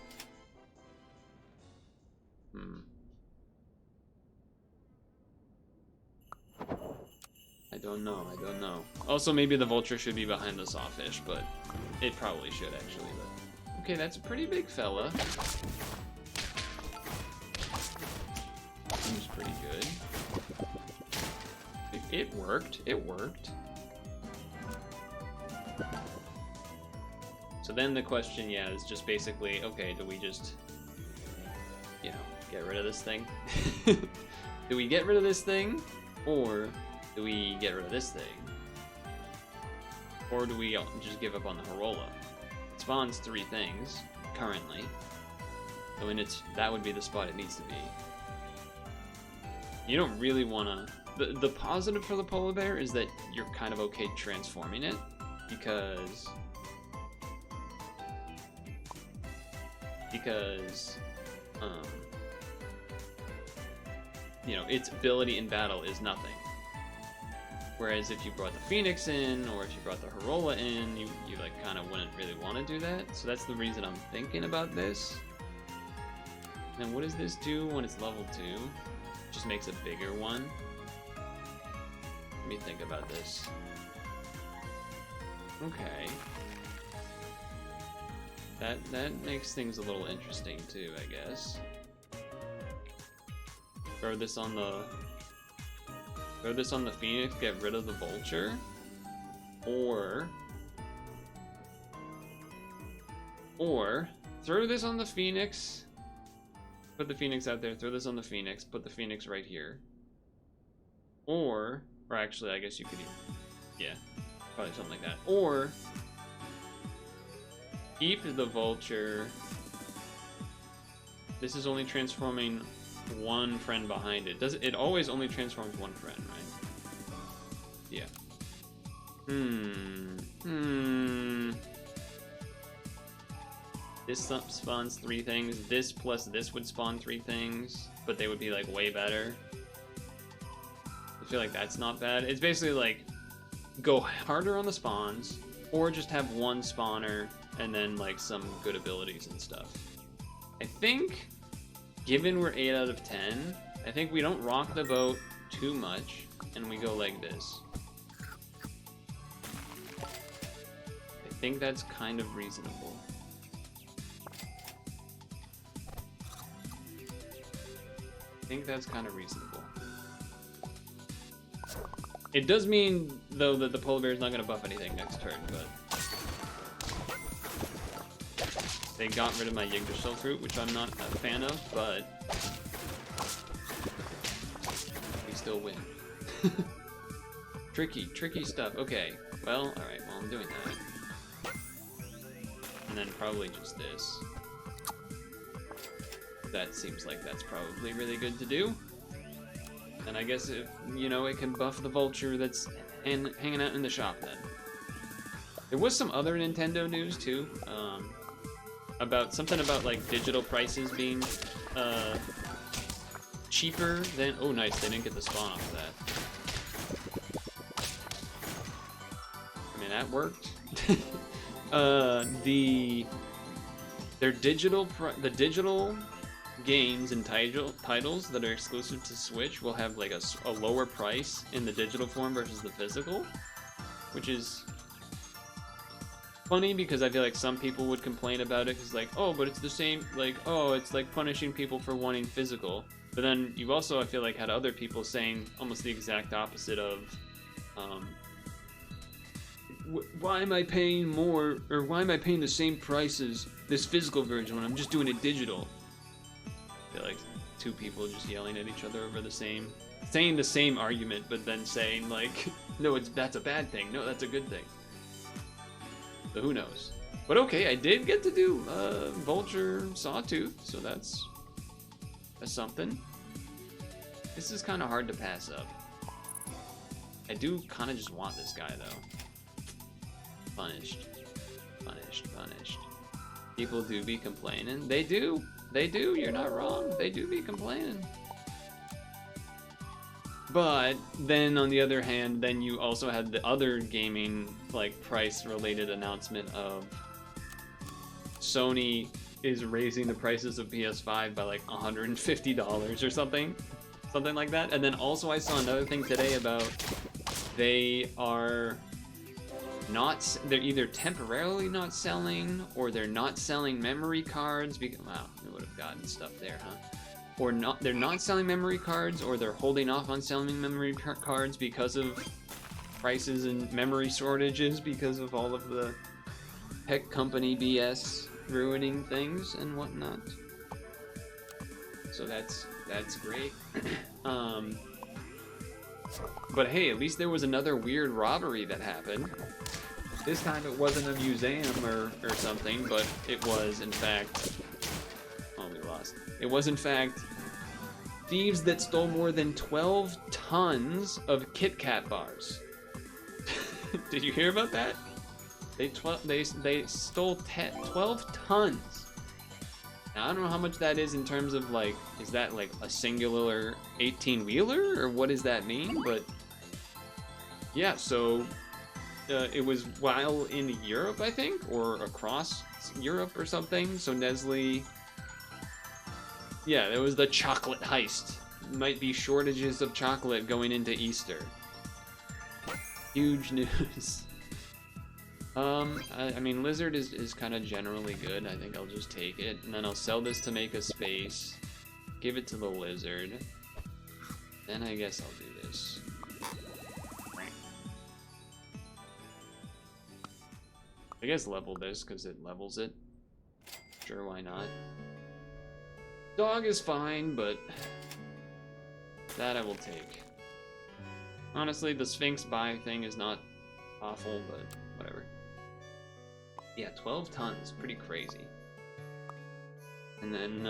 I don't know. Also, maybe the vulture should be behind the sawfish, but it probably should actually. But okay, that's a pretty big fella. Seems pretty good. It worked. It worked. So then the question, yeah, is just basically, okay, do we just, you know, get rid of this thing? Do we get rid of this thing, or do we get rid of this thing? Or do we just give up on the Horola? It spawns 3 things, currently. So that would be the spot it needs to be. You don't really want to... The positive for the polar bear is that you're kind of okay transforming it, because you know, its ability in battle is nothing. Whereas if you brought the Phoenix in, or if you brought the Horola in, you like kind of wouldn't really want to do that. So that's the reason I'm thinking about this. And what does this do when it's level 2? It just makes a bigger one. Let me think about this. Okay. That makes things a little interesting too, I guess. Throw this on the Phoenix, get rid of the vulture, or throw this on the Phoenix, put the Phoenix out there, throw this on the Phoenix, put the Phoenix right here, or actually I guess you could, yeah, probably something like that, or keep the vulture. This is only transforming one friend behind it. It always only transforms one friend, right? Yeah. This spawns 3 things. This plus this would spawn 3 things, but they would be like way better. I feel like that's not bad. It's basically like go harder on the spawns, or just have one spawner and then like some good abilities and stuff. I think, given we're 8 out of 10, I think we don't rock the boat too much, and we go like this. I think that's kind of reasonable. It does mean, though, that the polar bear is not going to buff anything next turn, but they got rid of my Yggdrasil fruit, which I'm not a fan of, but we still win. Tricky stuff. Okay, well, alright, well, I'm doing that. And then probably just this. That seems like that's probably really good to do. And I guess if, you know, it can buff the vulture that's hanging out in the shop then. There was some other Nintendo news too, about something about like digital prices being cheaper than, oh nice, they didn't get the spawn off that. I mean, that worked. The digital games and titles that are exclusive to Switch will have like a lower price in the digital form versus the physical, which is funny because I feel like some people would complain about it because like, oh, but it's the same, like, oh, it's like punishing people for wanting physical. But then you've also, I feel like, had other people saying almost the exact opposite of, why am I paying more, or why am I paying the same price as this physical version when I'm just doing it digital? I feel like two people just yelling at each other over the same, saying the same argument, but then saying like, no, that's a bad thing. No, that's a good thing. So who knows? But okay, I did get to do Vulture Sawtooth, so that's something. This is kind of hard to pass up. I do kind of just want this guy though. Punished. People do be complaining. They do. You're not wrong. They do be complaining. But then on the other hand, then you also had the other gaming like price related announcement of Sony is raising the prices of PS5 by like $150 or something like that. And then also I saw another thing today about they're either temporarily not selling or they're not selling memory cards because, wow, we would have gotten stuff there, huh? Or they're not selling memory cards, or they're holding off on selling memory cards because of prices and memory shortages because of all of the tech company BS ruining things and whatnot. So that's great. But hey, at least there was another weird robbery that happened. This time it wasn't a museum or something, but it was in fact... Oh, we lost. It was in fact thieves that stole more than 12 tons of Kit Kat bars. Did you hear about that? They stole 12 tons. Now, I don't know how much that is in terms of like, is that like a singular 18-wheeler or what does that mean? But yeah, so it was while in Europe, I think, or across Europe or something. So Nestle, yeah, there was the chocolate heist. Might be shortages of chocolate going into Easter. Huge news. I mean, Lizard is kind of generally good. I think I'll just take it, and then I'll sell this to make a space. Give it to the Lizard. Then I guess I'll do this. I guess level this, because it levels it. Sure, why not? Dog is fine, but that I will take. Honestly, the Sphinx buy thing is not awful, but whatever. Yeah, 12 tons, pretty crazy. And then,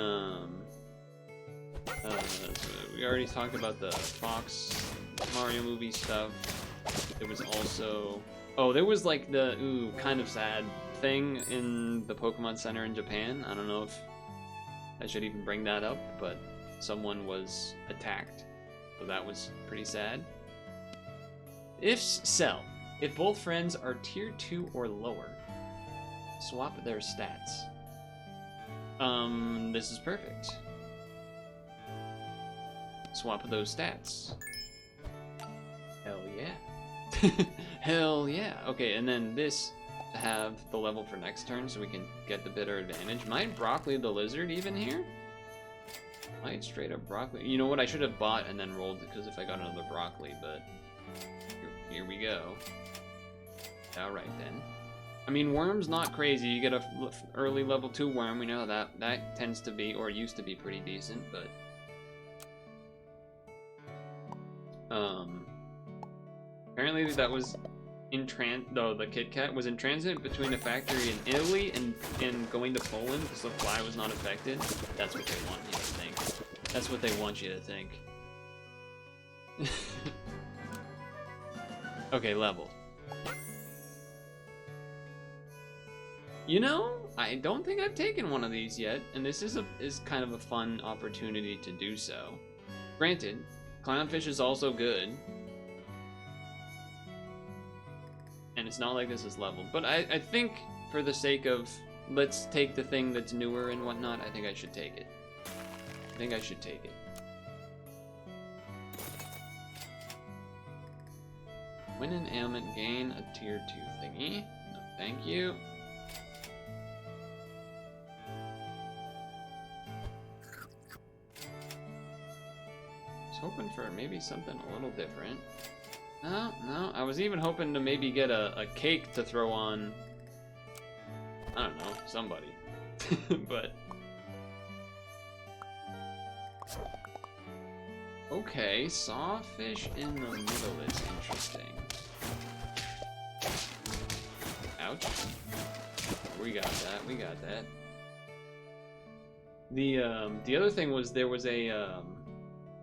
we already talked about the Fox Mario movie stuff. There was also, oh, there was like the, kind of sad thing in the Pokemon Center in Japan. I don't know if I should even bring that up, but someone was attacked. So that was pretty sad. If both friends are tier 2 or lower, swap their stats. This is perfect. Swap those stats. Hell yeah. Hell yeah. Okay, and then this to have the level for next turn so we can get the better advantage. Might Broccoli the Lizard even here? Might straight up Broccoli. You know what? I should have bought and then rolled because if I got another Broccoli, but here we go. Alright then. I mean, Worm's not crazy. You get a early level 2 Worm. We know that tends to be, or used to be, pretty decent, but apparently that was in the Kit Kat was in transit between a factory in Italy and going to Poland because the supply was not affected. That's what they want you to think. That's what they want you to think. Okay, level. You know, I don't think I've taken one of these yet, and this is kind of a fun opportunity to do so. Granted, Clownfish is also good, and it's not like this is leveled, but I think for the sake of let's take the thing that's newer and whatnot, I think I should take it. I think I should take it. Win an ailment, gain a tier 2 thingy. No, thank you. hoping for maybe something a little different. No, I was even hoping to maybe get a cake to throw on, I don't know, somebody. But okay, sawfish in the middle is interesting. Ouch. We got that. The other thing was there was a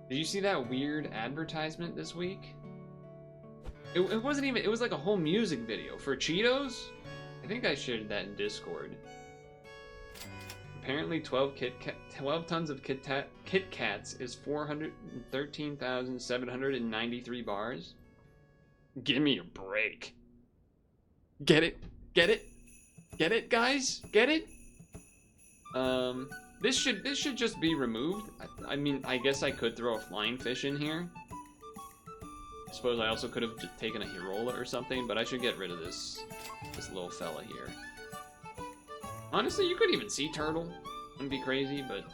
did you see that weird advertisement this week? It wasn't even, it was like a whole music video for Cheetos. I think I shared that in Discord. Apparently 12 tons of Kit Kats is 413,793 bars. Give me a break. Get it, guys? Get it? This should just be removed. I mean, I guess I could throw a flying fish in here. I suppose I also could have taken a Hirola or something, but I should get rid of this little fella here. Honestly, you could even see Turtle. Wouldn't be crazy, but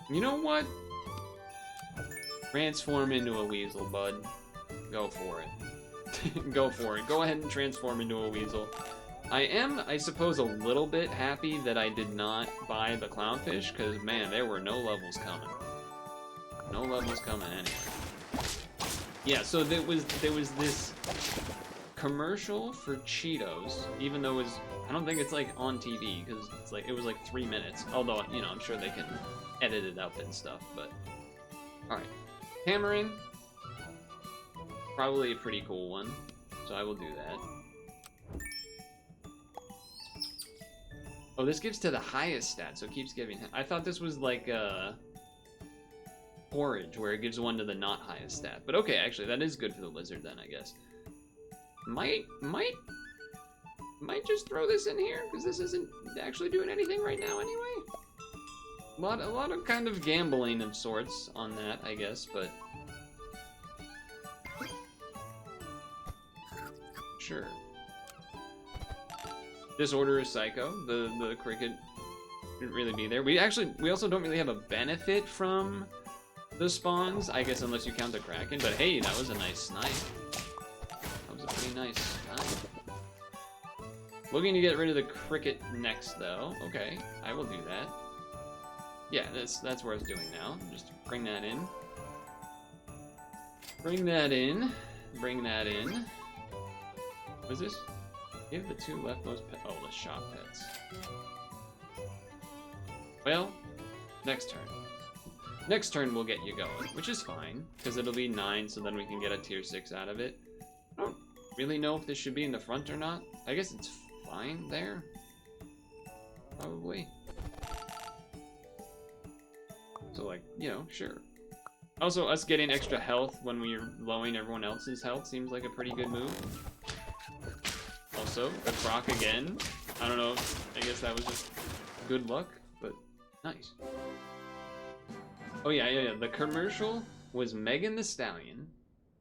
you know what? Transform into a weasel, bud. Go for it. Go for it. Go ahead and transform into a weasel. I am, I suppose, a little bit happy that I did not buy the clownfish, because, man, there were no levels coming. No levels coming anyway. Yeah, so there was this commercial for Cheetos, even though I don't think it's like on TV, because it was like 3 minutes. Although, you know, I'm sure they can edit it up and stuff, but alright. Hammering. Probably a pretty cool one, so I will do that. Oh, this gives to the highest stat, so it keeps giving. I thought this was like porridge, where it gives one to the not highest stat. But okay, actually, that is good for the lizard then, I guess. Might just throw this in here, because this isn't actually doing anything right now anyway. A lot of kind of gambling of sorts on that, I guess, but sure. This order is psycho. The cricket shouldn't really be there. We also don't really have a benefit from the spawns, I guess, unless you count the kraken. But hey, that was a nice snipe. That was a pretty nice snipe. Looking to get rid of the cricket next, though. Okay, I will do that. Yeah, that's worth doing now. Just bring that in. Bring that in. Bring that in. What is this? Give the 2 leftmost pets. Oh, the shop pets. Well, next turn. Next turn we'll get you going, which is fine, because it'll be 9, so then we can get a tier 6 out of it. I don't really know if this should be in the front or not. I guess it's fine there. Probably. So, like, you know, sure. Also, us getting extra health when we're lowering everyone else's health seems like a pretty good move. Also, the croc again. I don't know, I guess that was just good luck, but nice. Oh yeah, the commercial was Megan Thee Stallion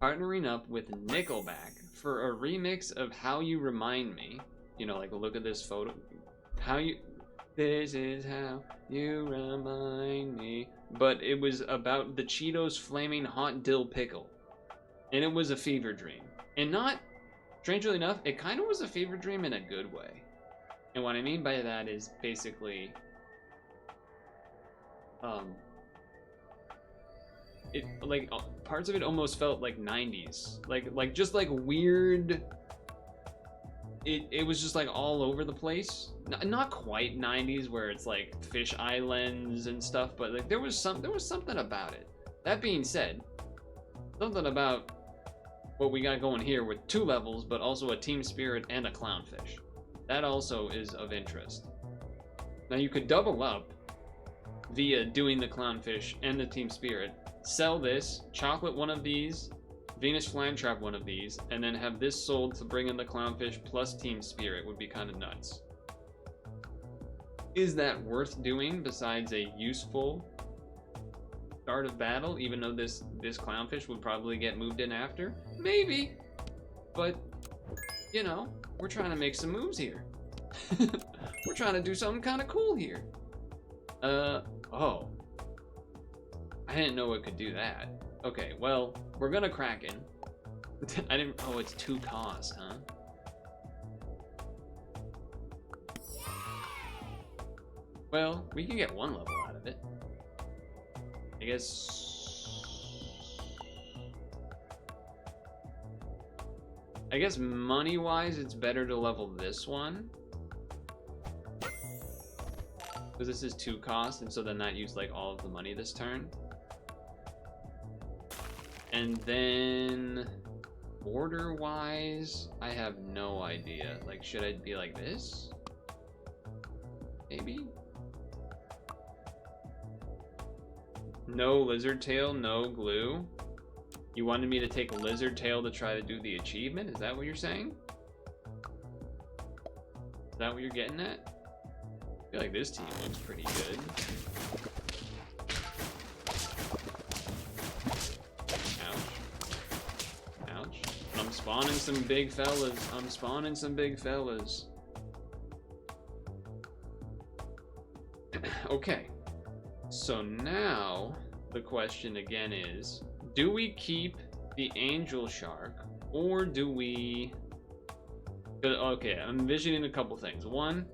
partnering up with Nickelback for a remix of How You Remind Me. You know, like, look at this photo. This is how you remind me. But it was about the Cheetos Flaming Hot Dill Pickle. And it was a fever dream. And not, strangely enough, it kind of was a fever dream in a good way. And what I mean by that is basically, it, like, parts of it almost felt like 90s. Like just like weird, it was just like all over the place. Not quite 90s where it's like fish islands and stuff, but like there was something about it. That being said, something about what we got going here with 2 levels, but also a team spirit and a clownfish. That also is of interest. Now you could double up via doing the clownfish and the team spirit, sell this, chocolate one of these, Venus Flytrap one of these, and then have this sold to bring in the clownfish plus team spirit would be kind of nuts. Is that worth doing besides a useful start of battle, even though this clownfish would probably get moved in after? Maybe, but you know, we're trying to make some moves here. We're trying to do something kind of cool here. Oh, I didn't know it could do that. Okay, well, we're gonna Kraken. I didn't. Oh, it's 2 cost, huh? Well, we can get 1 level out of it. I guess. I guess money-wise, it's better to level this one. Because this is 2 cost, and so then that used like all of the money this turn. And then order-wise, I have no idea. Like, should I be like this? Maybe? No lizard tail, no glue. You wanted me to take lizard tail to try to do the achievement? Is that what you're saying? Is that what you're getting at? I feel like this team looks pretty good. Ouch. Ouch. I'm spawning some big fellas. I'm spawning some big fellas. Okay. So now the question again is, do we keep the angel shark or do we... Okay, I'm envisioning a couple things. One,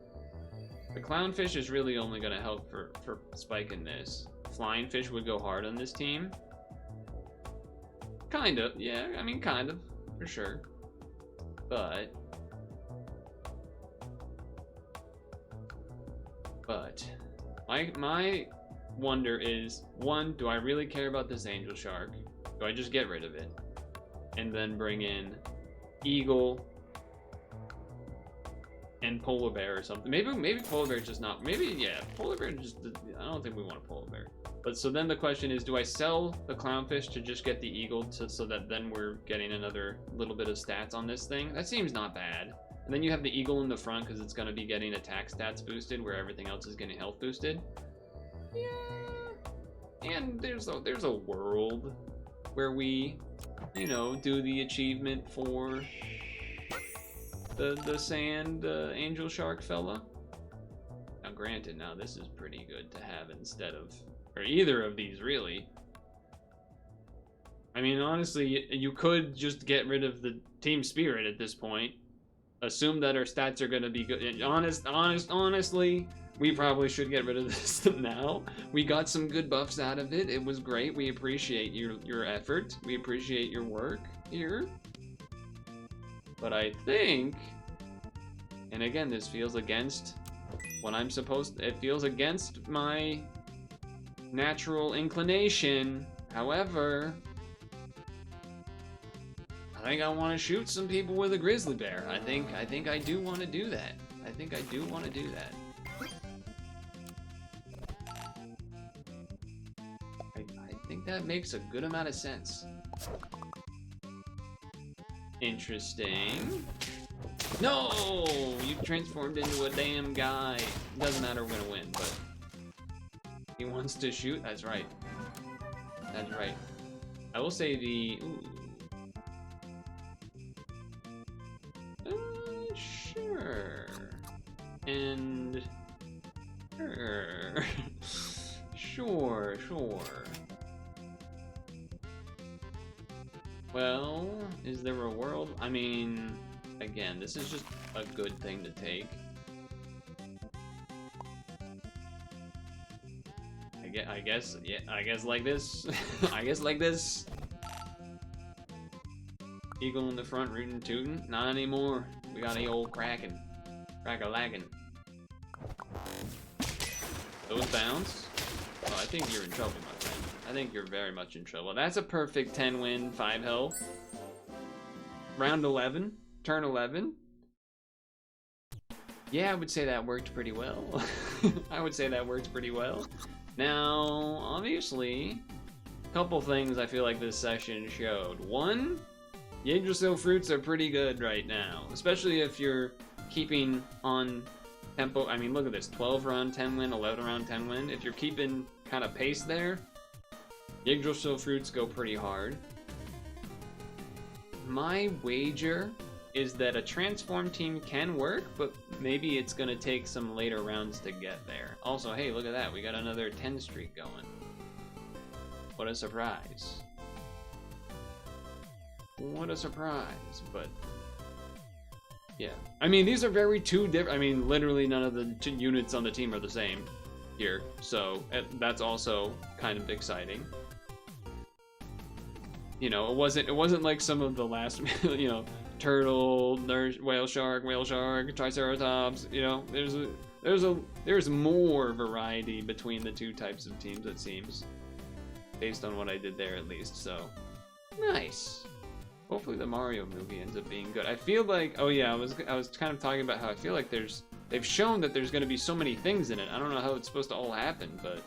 the clownfish is really only going to help for spiking this. Flying fish would go hard on this team. Kind of, yeah, I mean kind of, for sure. But my wonder is, one, do I really care about this angel shark? Do I just get rid of it and then bring in eagle and polar bear or something? Maybe polar bear just not. Maybe yeah, polar bear just. I don't think we want a polar bear. But so then the question is, do I sell the clownfish to just get the eagle so that then we're getting another little bit of stats on this thing? That seems not bad. And then you have the eagle in the front because it's going to be getting attack stats boosted where everything else is getting health boosted. Yeah. And there's a world where we, you know, do the achievement for the sand angel shark fella. Now granted, now this is pretty good to have instead of, or either of these really. I mean, honestly, you could just get rid of the team spirit at this point. Assume that our stats are gonna be good. And honestly, we probably should get rid of this now. We got some good buffs out of it. It was great. We appreciate your effort. We appreciate your work here. But I think, and again, this feels against what I'm supposed to, it feels against my natural inclination. However, I think I want to shoot some people with a grizzly bear. I think I do want to do that. I think I do want to do that. I think that makes a good amount of sense. Interesting. No! You transformed into a damn guy. Doesn't matter, we're gonna win, but he wants to shoot. That's right. That's right. I will say the... Ooh. Sure. And... Sure. Sure. Well, is there a world? I mean, again, this is just a good thing to take. I guess, yeah, I guess like this. I guess like this. Eagle in the front, rootin' tootin'. Not anymore. We got a old Kraken. Crack-a-laggin'. Those bounce. Oh, I think you're in trouble, my friend. I think you're very much in trouble. That's a perfect 10 win, 5 health. Round 11, turn 11. Yeah, I would say that worked pretty well. I would say that worked pretty well. Now, obviously, a couple things I feel like this session showed. One, Yggdrasil fruits are pretty good right now, especially if you're keeping on tempo. I mean, look at this, 12 round 10 win, 11 round 10 win. If you're keeping kind of pace there, Yggdrasil fruits go pretty hard. My wager is that a transform team can work, but maybe it's gonna take some later rounds to get there. Also, hey, look at that, we got another 10 streak going. What a surprise. What a surprise, but yeah. I mean, these are very two different. I mean, literally none of the two units on the team are the same here, so that's also kind of exciting. You know, it wasn't like some of the last, you know, turtle, whale shark, triceratops. You know, there's more variety between the two types of teams, it seems, based on what I did there at least. So nice. Hopefully the Mario movie ends up being good. I feel like, oh yeah, I was kind of talking about how I feel like they've shown that there's going to be so many things in it. I don't know how it's supposed to all happen, but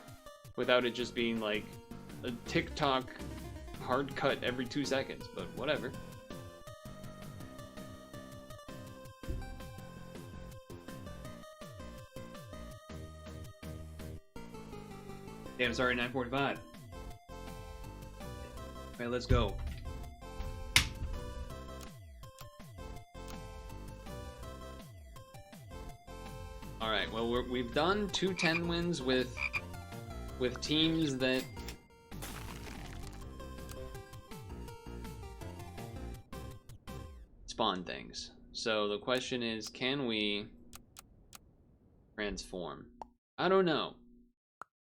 without it just being like a TikTok hard cut every 2 seconds, but whatever. Damn, sorry, 9:45. Alright, let's go. Alright, well, we've done 2 10 wins with teams that spawn things. So the question is, can we transform? I don't know.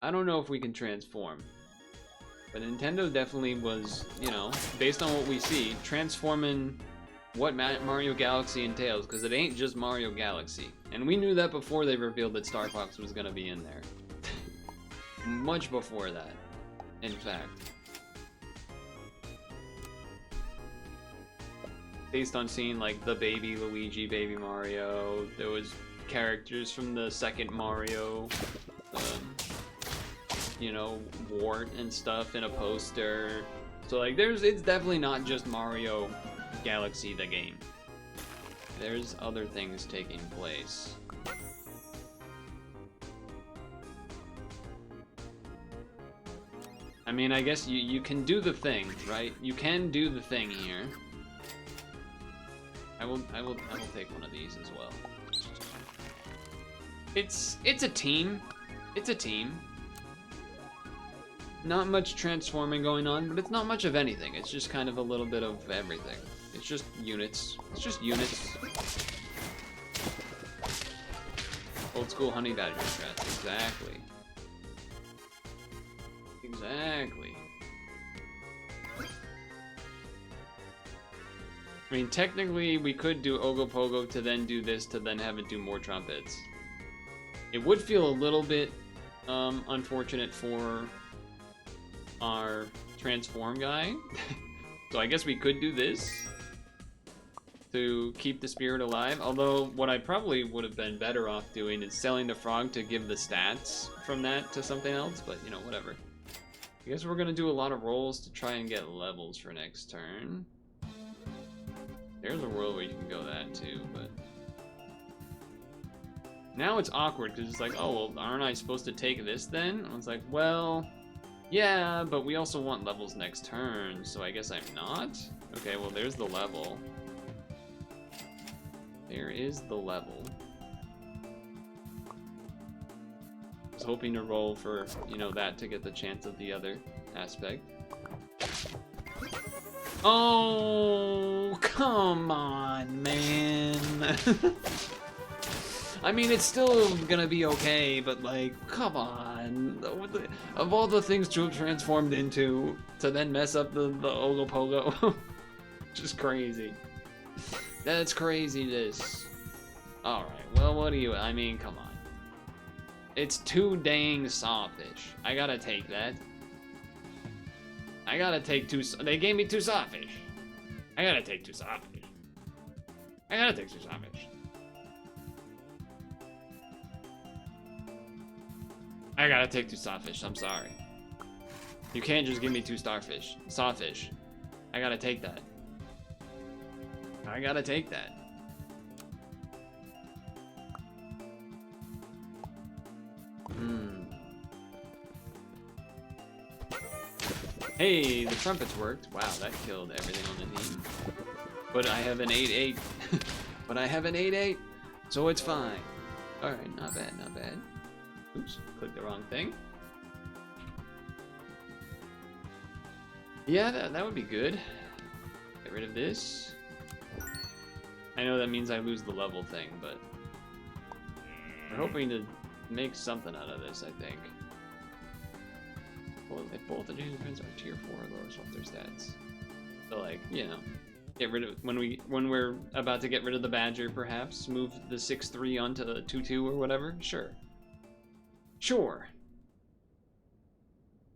I don't know if we can transform. But Nintendo definitely was, you know, based on what we see, transforming what Mario Galaxy entails, because it ain't just Mario Galaxy. And we knew that before they revealed that Star Fox was going to be in there. Much before that, in fact. Based on seeing, like, the baby Luigi, baby Mario, there was characters from the second Mario, you know, Wart and stuff in a poster. So, like, it's definitely not just Mario Galaxy the game. There's other things taking place. I mean, I guess you can do the thing, right? You can do the thing here. I will take one of these as well. It's a team. It's a team. Not much transforming going on, but it's not much of anything. It's just kind of a little bit of everything. It's just units. It's just units. Old school honey badger strats. Exactly. Exactly. I mean, technically, we could do Ogopogo to then do this to then have it do more trumpets. It would feel a little bit unfortunate for our transform guy. So I guess we could do this to keep the spirit alive. Although what I probably would have been better off doing is selling the frog to give the stats from that to something else. But, you know, whatever. I guess we're going to do a lot of rolls to try and get levels for next turn. There's a world where you can go that too, but now it's awkward because it's like, oh, well, aren't I supposed to take this then? I was like, well, yeah, but we also want levels next turn, so I guess I'm not? Okay, well, there's the level. There is the level. I was hoping to roll for, you know, that to get the chance of the other aspect. Oh, come on, man. I mean, it's still gonna be okay, but like, come on. Of all the things to have transformed into, to then mess up the Ogopogo. Just crazy. That's craziness. Alright, well, what do you, I mean, come on. It's too dang sawfish. I gotta take that. I gotta take 2, they gave me 2 sawfish. I gotta take 2 sawfish. I gotta take 2 sawfish. I gotta take 2 sawfish, I'm sorry. You can't just give me 2 sawfish. I gotta take that. I gotta take that. Hey, the trumpets worked. Wow, that killed everything on the team. But I have an 8-8. But I have an 8-8, so it's fine. Alright, not bad, not bad. Oops, clicked the wrong thing. Yeah, that would be good. Get rid of this. I know that means I lose the level thing, but we're hoping to make something out of this, I think. Well, if both adjacent friends are tier 4 or lower, swap their stats. So, like, you know, get rid of when we're about to get rid of the Badger, perhaps move the 6-3 onto the 2-2 or whatever. Sure. Sure.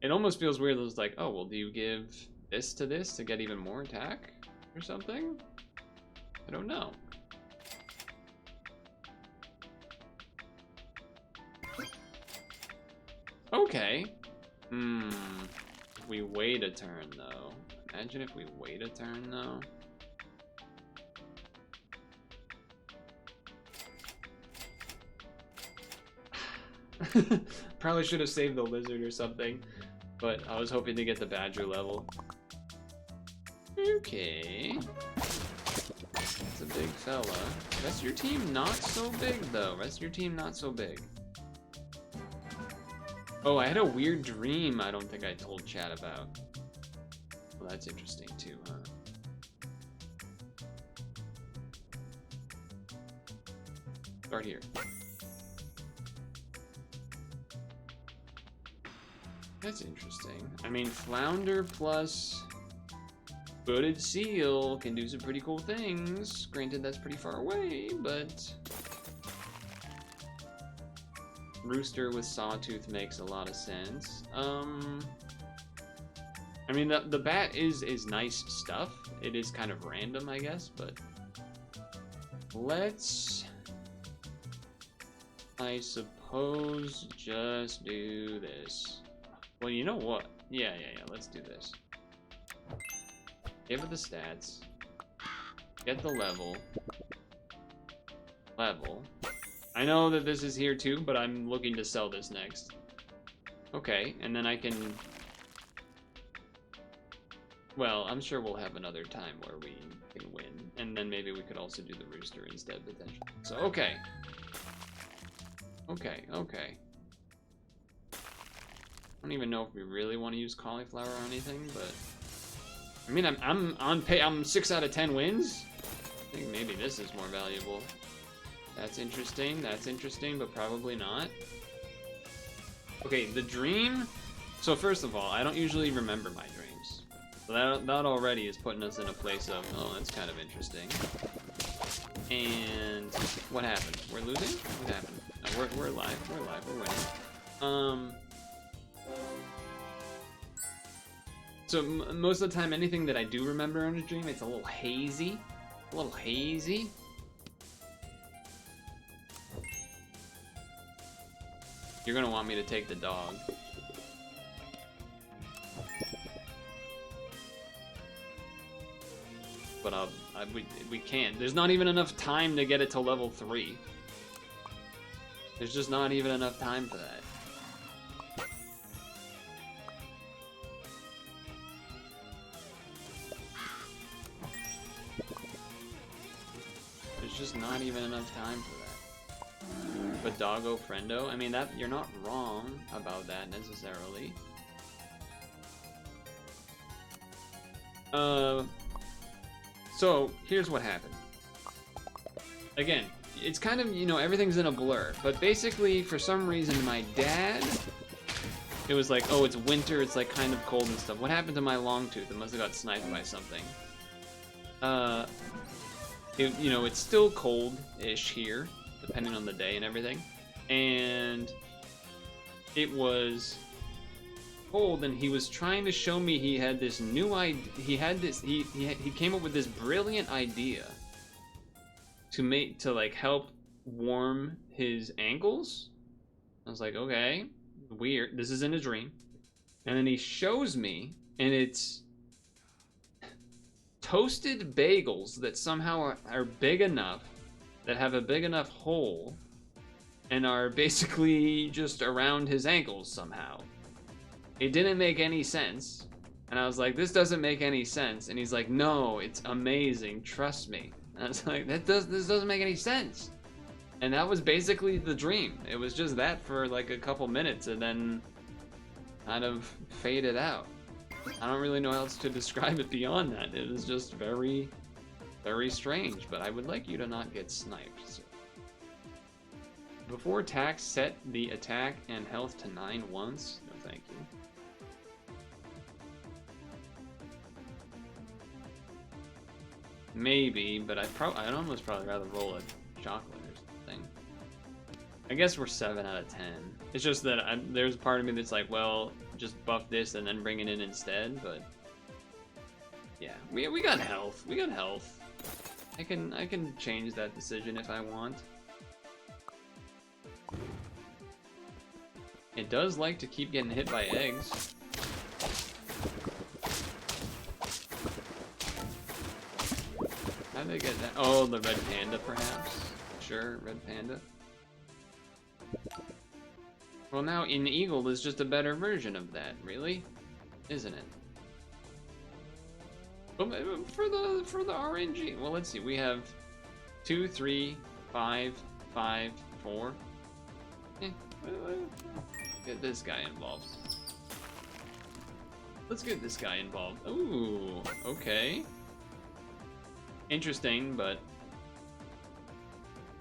It almost feels weird. It's like, oh, well, do you give this to get even more attack or something? I don't know. Okay. If we wait a turn, though. Imagine if we wait a turn, though. Probably should have saved the lizard or something, but I was hoping to get the Badger level. Okay. That's a big fella. Rest of your team not so big, though. Rest of your team not so big. Oh, I had a weird dream I don't think I told chat about. Well, that's interesting too, huh? Start here. That's interesting. I mean, Flounder plus Booted Seal can do some pretty cool things. Granted, that's pretty far away, but Rooster with Sawtooth makes a lot of sense. I mean, the bat is nice stuff. It is kind of random, I guess, but let's, I suppose, just do this. Well, you know what? Yeah, let's do this. Give it the stats. Get the level. I know that this is here too, but I'm looking to sell this next. Okay, and then I can... Well, I'm sure we'll have another time where we can win. And then maybe we could also do the Rooster instead, potentially. So, okay. Okay. I don't even know if we really want to use Cauliflower or anything, but... I mean, I'm 6 out of 10 wins? I think maybe this is more valuable. That's interesting, but probably not. Okay, the dream... So first of all, I don't usually remember my dreams. So that already is putting us in a place of, oh, that's kind of interesting. And what happened? We're losing? What happened? No, we're alive, we're winning. So most of the time, anything that I do remember in a dream, it's a little hazy. You're gonna want me to take the dog. But we can't. There's not even enough time to get it to level 3. There's just not even enough time for that. There's just not even enough time for that. But doggo friendo, I mean, that you're not wrong about that necessarily. So here's what happened. Again, it's kind of, you know, everything's in a blur, but basically for some reason my dad, it was like, oh, it's winter, it's like kind of cold and stuff. What happened to my long tooth? It must have got sniped by something. You know, it's still cold-ish here, depending on the day and everything. And it was cold, and he was trying to show me he had this new idea. He came up with this brilliant idea to like help warm his ankles. I was like, okay, weird. This is in a dream. And then he shows me, and it's toasted bagels that somehow are big enough, that have a big enough hole, and are basically just around his ankles somehow. It didn't make any sense. And I was like, this doesn't make any sense. And he's like, no, it's amazing, trust me. And I was like, this doesn't make any sense. And that was basically the dream. It was just that for like a couple minutes and then kind of faded out. I don't really know how else to describe it beyond that. It is just very, very strange, but I would like you to not get sniped. So. Before attacks, set the attack and health to 9 once. No, thank you. Maybe, but I'd almost probably rather roll a chocolate or something. I guess we're 7 out of 10. It's just that there's a part of me that's like, well, just buff this and then bring it in instead, but yeah, we got health. We got health. I can change that decision if I want. It does like to keep getting hit by eggs. How did they get that? Oh, the red panda, perhaps? Sure, red panda. Well, now an eagle is just a better version of that, really, isn't it? But for the RNG, well, let's see. We have 2, 3, 5, 5, 4. Get this guy involved. Let's get this guy involved. Ooh, okay. Interesting, but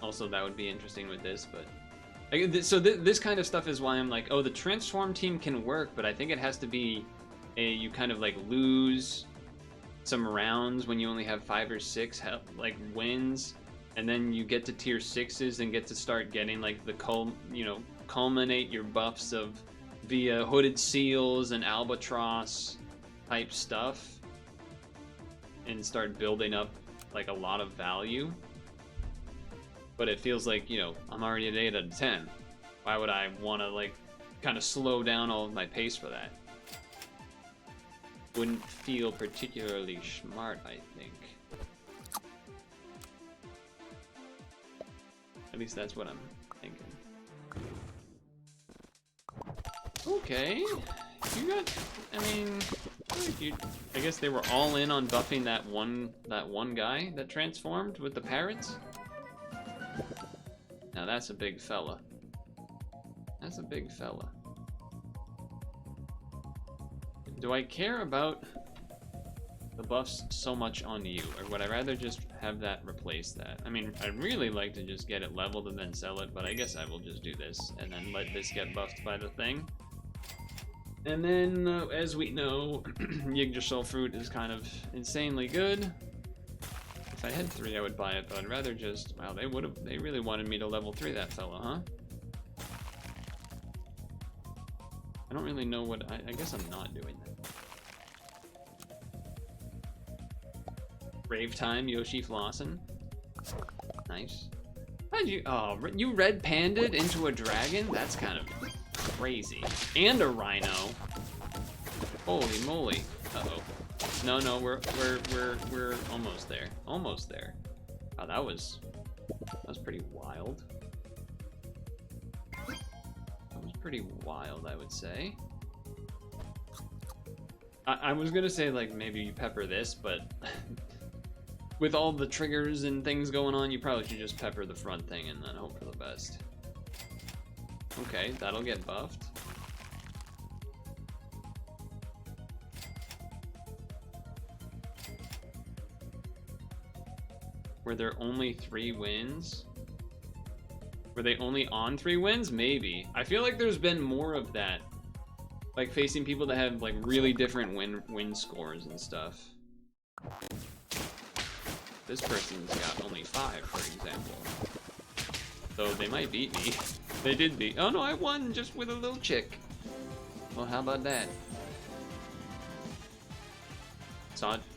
also that would be interesting with this, but so this kind of stuff is why I'm like, oh, the transform team can work, but I think it has to be you kind of like lose some rounds when you only have 5 or 6 like wins, and then you get to tier 6s and get to start getting like the culminate your buffs of via hooded seals and albatross type stuff and start building up like a lot of value. But it feels like, you know, I'm already at 8 out of 10. Why would I want to like kind of slow down all of my pace for that? Wouldn't feel particularly smart, I think. At least that's what I'm thinking. Okay, you got. I mean, I guess they were all in on buffing that one guy that transformed with the parrots. Now that's a big fella. That's a big fella. Do I care about the buffs so much on you, or would I rather just have that replace that? I mean, I'd really like to just get it leveled and then sell it, but I guess I will just do this and then let this get buffed by the thing. And then, as we know, Yggdrasil fruit is kind of insanely good. If I had 3, I would buy it, but I'd rather just... Wow, they really wanted me to level 3 that fella, huh? I don't really know what... I guess I'm not doing that. Brave time, Yoshi Flossin. Nice. How'd you... Oh, you red panda'd into a dragon? That's kind of crazy. And a rhino. Holy moly. Uh-oh. No, we're almost there. Almost there. Oh, that was pretty wild. That was pretty wild, I would say. I was gonna say, like, maybe you pepper this, but with all the triggers and things going on, you probably should just pepper the front thing and then hope for the best. Okay, that'll get buffed. Were there only 3 wins? Were they only on 3 wins? Maybe. I feel like there's been more of that. Like facing people that have like really different win scores and stuff. This person's got only 5, for example. So they might beat me. They did beat. Oh no, I won just with a little chick. Well, how about that?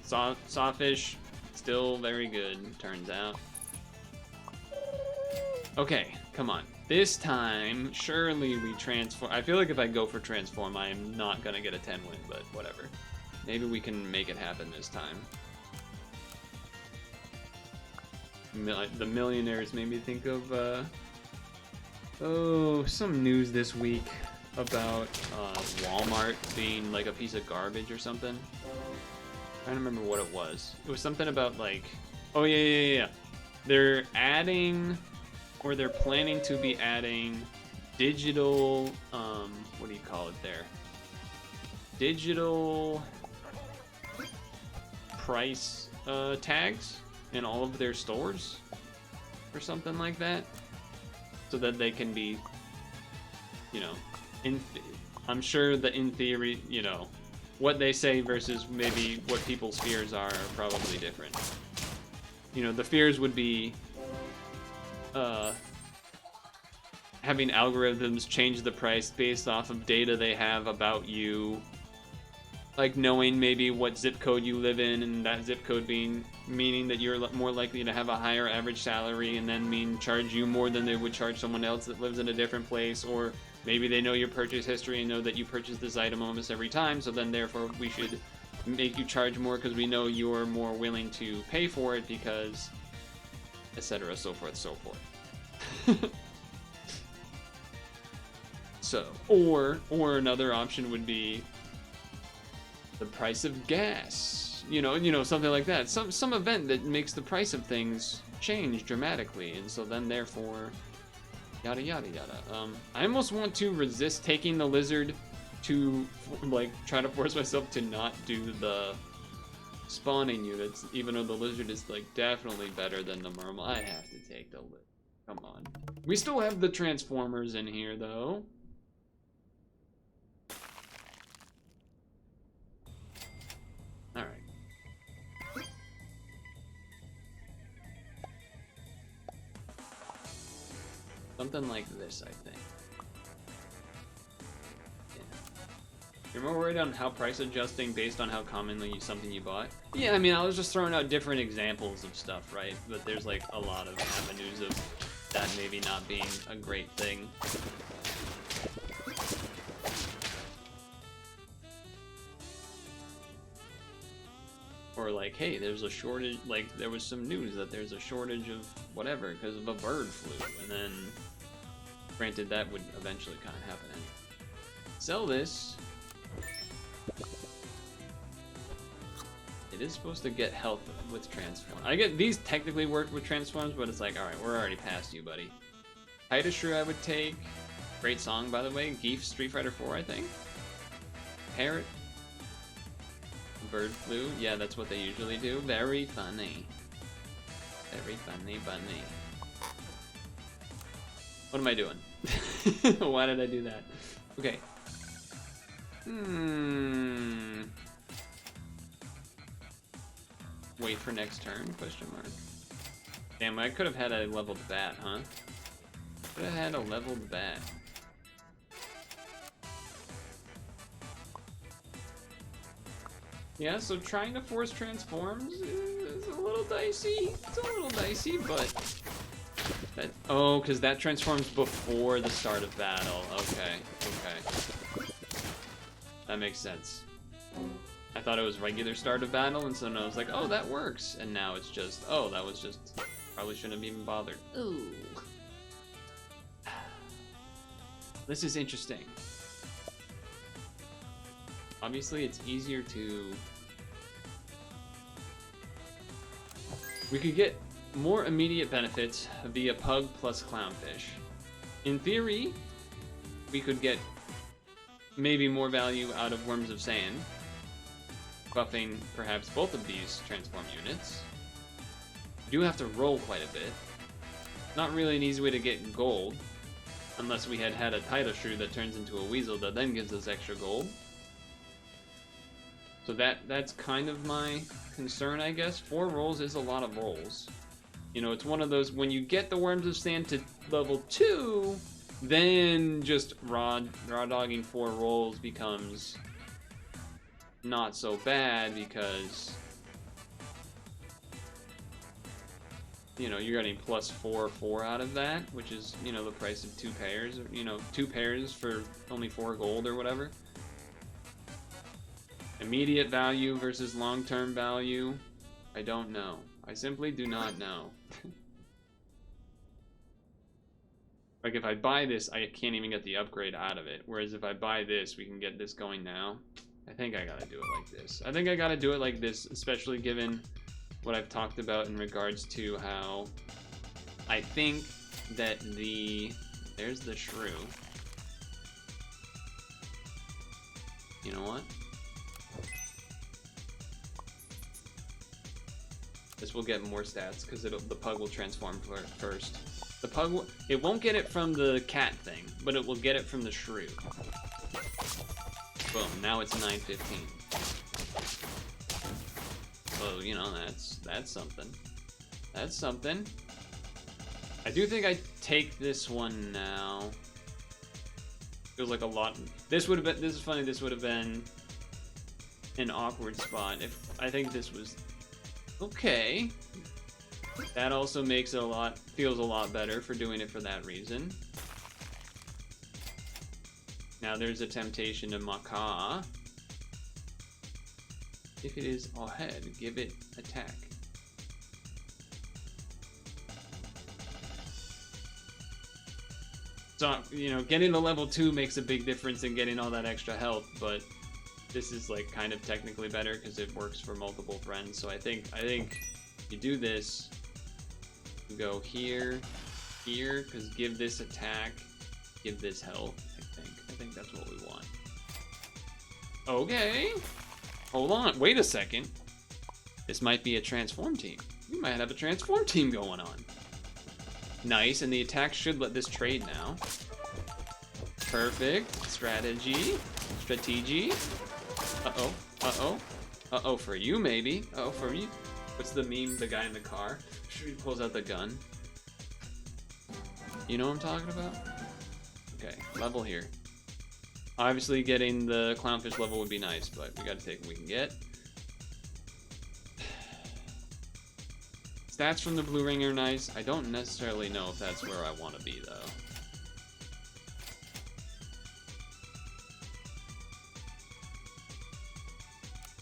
Sawfish, still very good, turns out. Okay, come on. This time, surely we transform. I feel like if I go for transform, I am not gonna get a 10 win, but whatever. Maybe we can make it happen this time. The millionaires made me think of, some news this week about Walmart being like a piece of garbage or something. I'm trying to remember what it was. It was something about like, oh yeah. They're adding, or they're planning to be adding digital, what do you call it there? digital price tags in all of their stores or something like that, so that they can be, you know, I'm sure that in theory, you know, what they say versus maybe what people's fears are probably different. You know, the fears would be having algorithms change the price based off of data they have about you, like knowing maybe what zip code you live in, and that zip code meaning that you're more likely to have a higher average salary, and then charge you more than they would charge someone else that lives in a different place. Or maybe they know your purchase history and know that you purchase this item almost every time, so then therefore we should make you charge more because we know you're more willing to pay for it, because etc. so forth, so forth. So, or another option would be the price of gas, you know, something like that. Some event that makes the price of things change dramatically, and so then therefore, yada yada yada. I almost want to resist taking the lizard to like try to force myself to not do the spawning units, even though the lizard is like definitely better than the mermal. I have to take the lizard. Come on. We still have the transformers in here though. Alright. Something like this, I think. Yeah. You're more worried on how price adjusting based on how commonly something you bought? Yeah, I mean, I was just throwing out different examples of stuff, right? But there's like a lot of avenues of that maybe not being a great thing. Or like, hey, there's a shortage, like there was some news that there's a shortage of whatever because of a bird flu, and then granted that would eventually kind of happen anyway. Sell this. It is supposed to get health with transform. I get these technically work with transforms, but it's like, all right, we're already past you, buddy. Titus Shrew I would take. Great song, by the way. Geef, Street Fighter 4, I think. Parrot. Bird flu. Yeah, that's what they usually do. Very funny. Very funny bunny. What am I doing? Why did I do that? Okay. Wait for next turn? Question mark. Damn, I could have had a leveled bat, huh? Could have had a leveled bat. Yeah, so trying to force transforms is a little dicey. It's a little dicey, but that, oh, because that transforms before the start of battle. Okay, okay. That makes sense. I thought it was regular start of battle, and so now I was like, oh, that works. And now it's just, oh, that was just, probably shouldn't have even bothered. Ooh. This is interesting. Obviously, it's easier to... We could get more immediate benefits via Pug plus Clownfish. In theory, we could get maybe more value out of Worms of Sand, buffing perhaps both of these transform units. We do have to roll quite a bit. Not really an easy way to get gold, unless we had a Titus Shrew that turns into a Weasel that then gives us extra gold. So that's kind of my concern, I guess. 4 rolls is a lot of rolls. You know, it's one of those, when you get the Worms of Sand to level 2, then just raw dogging 4 rolls becomes not so bad, because, you know, you're getting plus 4 out of that, which is, you know, the price of 2 pairs, you know, 2 pairs for only 4 gold or whatever. Immediate value versus long-term value, I don't know. I simply do not know. Like, if I buy this, I can't even get the upgrade out of it. Whereas if I buy this, we can get this going now. I think I gotta do it like this. I think I gotta do it like this, especially given what I've talked about in regards to how I think that there's the shrew. You know what? this will get more stats because the pug will transform first. The pug, it won't get it from the cat thing, but it will get it from the shrew. Boom, now it's 915. So, you know, that's something. That's something. I do think I take this one now. Feels like a lot. This would have been, this is funny, this would have been an awkward spot if I think this was okay. That also makes it feels a lot better for doing it for that reason. Now there's a temptation to macaw. If it is ahead, give it attack. So, you know, getting to level 2 makes a big difference in getting all that extra health, but this is like kind of technically better because it works for multiple friends. So I think you do this, you go here, here, because give this attack, give this health. I think that's what we want. Okay, hold on, wait a second. This might be a transform team. We might have a transform team going on. Nice, and the attack should let this trade now. Perfect. Strategy. Uh-oh. Uh-oh. Uh-oh, for you, maybe. Uh-oh, for you. What's the meme? The guy in the car. Sure, he pulls out the gun. You know what I'm talking about? Okay, level here. Obviously, getting the clownfish level would be nice, but we gotta take what we can get. Stats from the blue ring are nice. I don't necessarily know if that's where I want to be, though.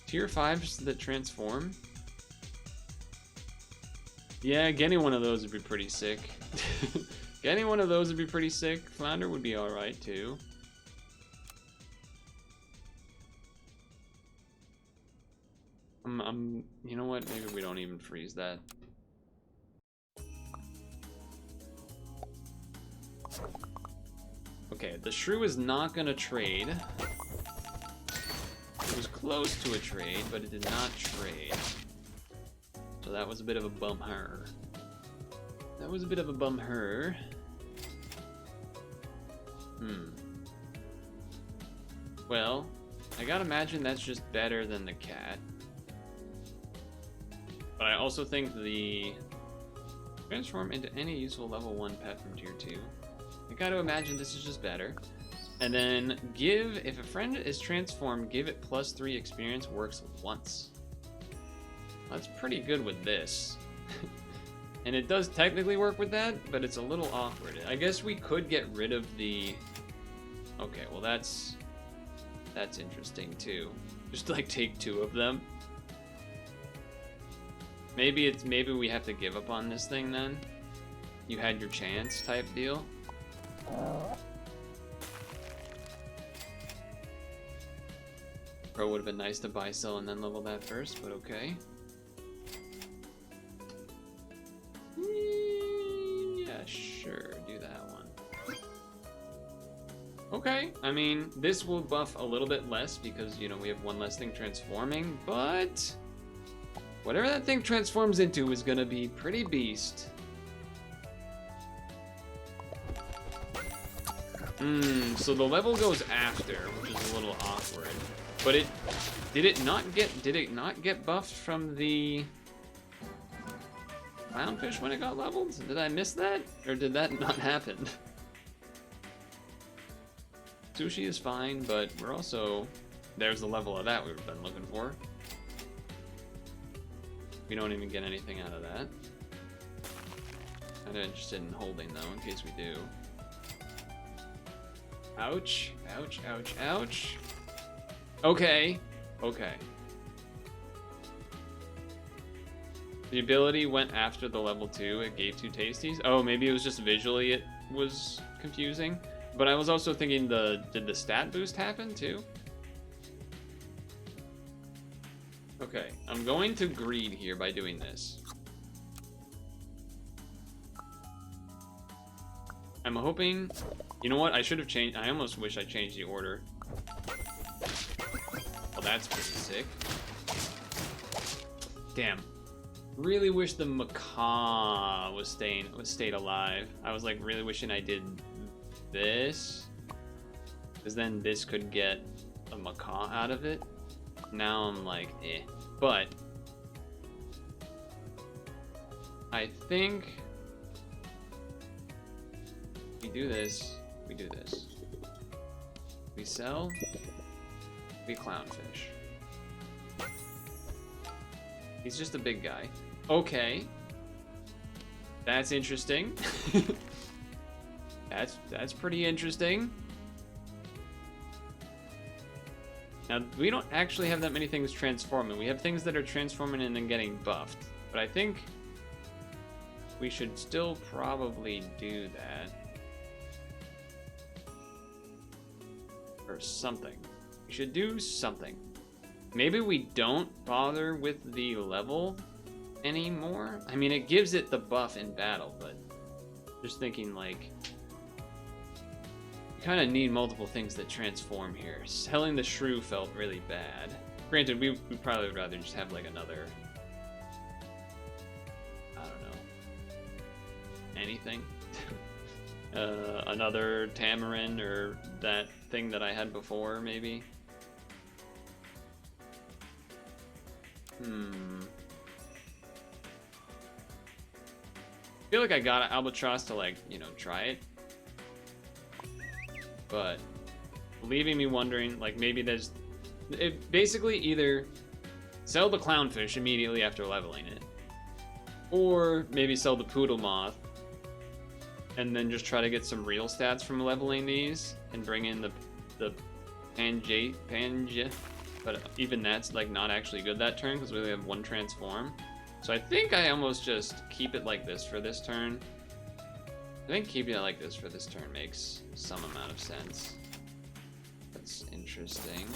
Tier 5s that transform? Yeah, getting one of those would be pretty sick. Getting one of those would be pretty sick. Flounder would be alright, too. You know what? Maybe we don't even freeze that. Okay, the shrew is not gonna trade. It was close to a trade, but it did not trade. So that was a bit of a bummer. That was a bit of a bummer. Well, I gotta imagine that's just better than the cat. But I also think the transform into any useful level 1 pet from tier 2. I gotta imagine this is just better. And then give, if a friend is transformed, give it +3 experience works once. That's pretty good with this. And it does technically work with that, but it's a little awkward. I guess we could get rid of the... Okay, well that's interesting too. Just like take 2 of them. Maybe we have to give up on this thing then. You had your chance type deal. Pro would have been nice to buy, sell, and then level that first, but okay. Yeah, sure, do that one. Okay, I mean, this will buff a little bit less because, you know, we have one less thing transforming, but whatever that thing transforms into is gonna be pretty beast. So the level goes after, which is a little awkward. But did it not get buffed from the clownfish when it got leveled? Did I miss that? Or did that not happen? Sushi is fine, but we're also... There's the level of that we've been looking for. We don't even get anything out of that. Kinda interested in holding though, in case we do. Ouch, ouch, ouch, ouch. Okay, okay. The ability went after the level 2, it gave 2 tasties. Oh, maybe it was just visually it was confusing. But I was also thinking did the stat boost happen too? Okay, I'm going to greed here by doing this. I'm hoping, you know what, I should have changed, I almost wish I changed the order. Well, that's pretty sick. Damn. Really wish the macaw was stayed alive. I was like really wishing I did this, because then this could get a macaw out of it. Now I'm like, eh. But I think we do this. We do this. We sell. We clownfish. He's just a big guy. Okay. That's interesting. That's pretty interesting. Now, we don't actually have that many things transforming. We have things that are transforming and then getting buffed. But I think we should still probably do that. Or something. We should do something. Maybe we don't bother with the level anymore. I mean, it gives it the buff in battle, but just thinking like, you kind of need multiple things that transform here. Selling the shrew felt really bad. Granted, we probably would rather just have like another, I don't know, anything. Another tamarin or that thing that I had before, maybe. I feel like I got Albatross to, like, you know, try it. But leaving me wondering, like, maybe there's... It basically either sell the clownfish immediately after leveling it, or maybe sell the poodle moth and then just try to get some real stats from leveling these and bring in the Panja. But even that's like not actually good that turn because we only have one transform. So I think I almost just keep it like this for this turn. I think keeping it like this for this turn makes some amount of sense. That's interesting.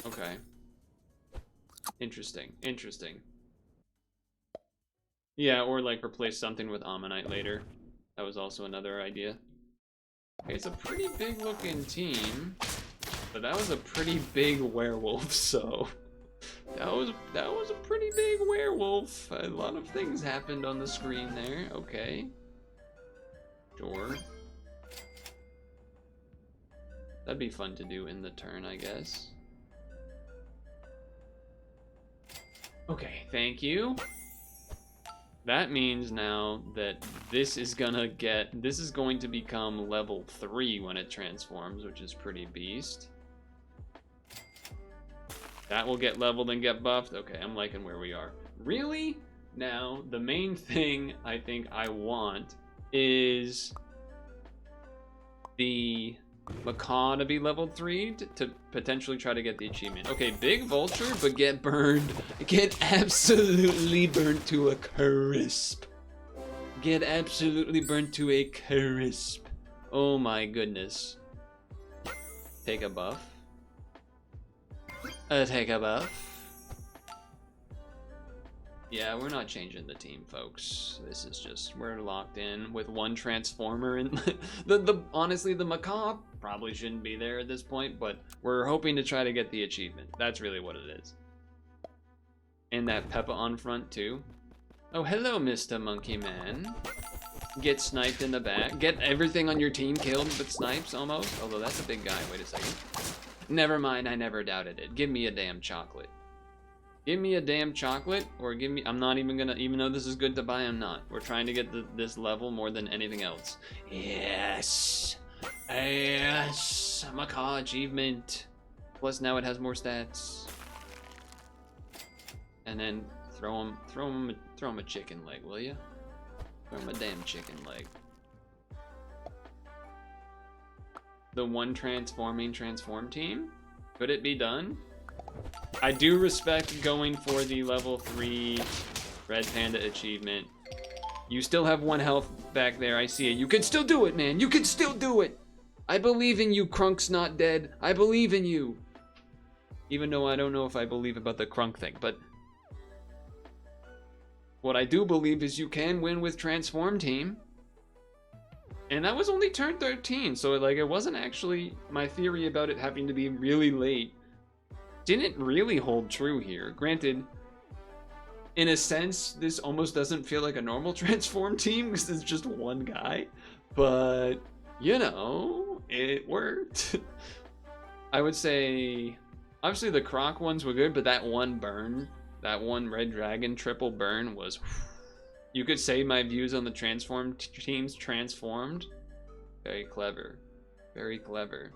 Okay. Interesting. Interesting. Yeah, or like replace something with Ammonite later. That was also another idea. Okay, it's a pretty big looking team, but that was a pretty big werewolf, so that was a pretty big werewolf. A lot of things happened on the screen there. Okay. Sure. That'd be fun to do in the turn, I guess. Okay, thank you. That means now that this is going to become level 3 when it transforms, which is pretty beast. That will get leveled and get buffed. Okay, I'm liking where we are. Really? Now, the main thing I think I want is the macaw to be level 3 to potentially try to get the achievement. Okay, big vulture, but get burned. Get absolutely burnt to a crisp. Get absolutely burnt to a crisp. Oh my goodness. Take a buff. Take a buff. Yeah, we're not changing the team, folks. This is just, we're locked in with one transformer, and honestly, the macaw probably shouldn't be there at this point, but we're hoping to try to get the achievement. That's really what it is. And that Peppa on front too. Oh, hello, Mr. Monkey Man. Get sniped in the back. Get everything on your team killed but snipes almost. Although that's a big guy. Wait a second. Never mind, I never doubted it. Give me a damn chocolate. Give me a damn chocolate, or give me... I'm not even gonna... Even though this is good to buy, I'm not. We're trying to get this level more than anything else. Yes! Yes! Macaw achievement. Plus now it has more stats. And then throw him a chicken leg, will ya? Throw him a damn chicken leg. The one transform team? Could it be done? I do respect going for the level 3 Red Panda achievement. You still have 1 health back there, I see it. You can still do it, man. You can still do it. I believe in you, Crunk's not dead. I believe in you. Even though I don't know if I believe about the Crunk thing, but what I do believe is you can win with Transform Team. And that was only turn 13, so like it wasn't actually, my theory about it having to be really late didn't really hold true here. Granted, in a sense, this almost doesn't feel like a normal transform team because it's just one guy, but you know, it worked. I would say, obviously the Croc ones were good, but that one burn, that one Red Dragon triple burn was, you could say my views on the transform teams transformed. Very clever, very clever.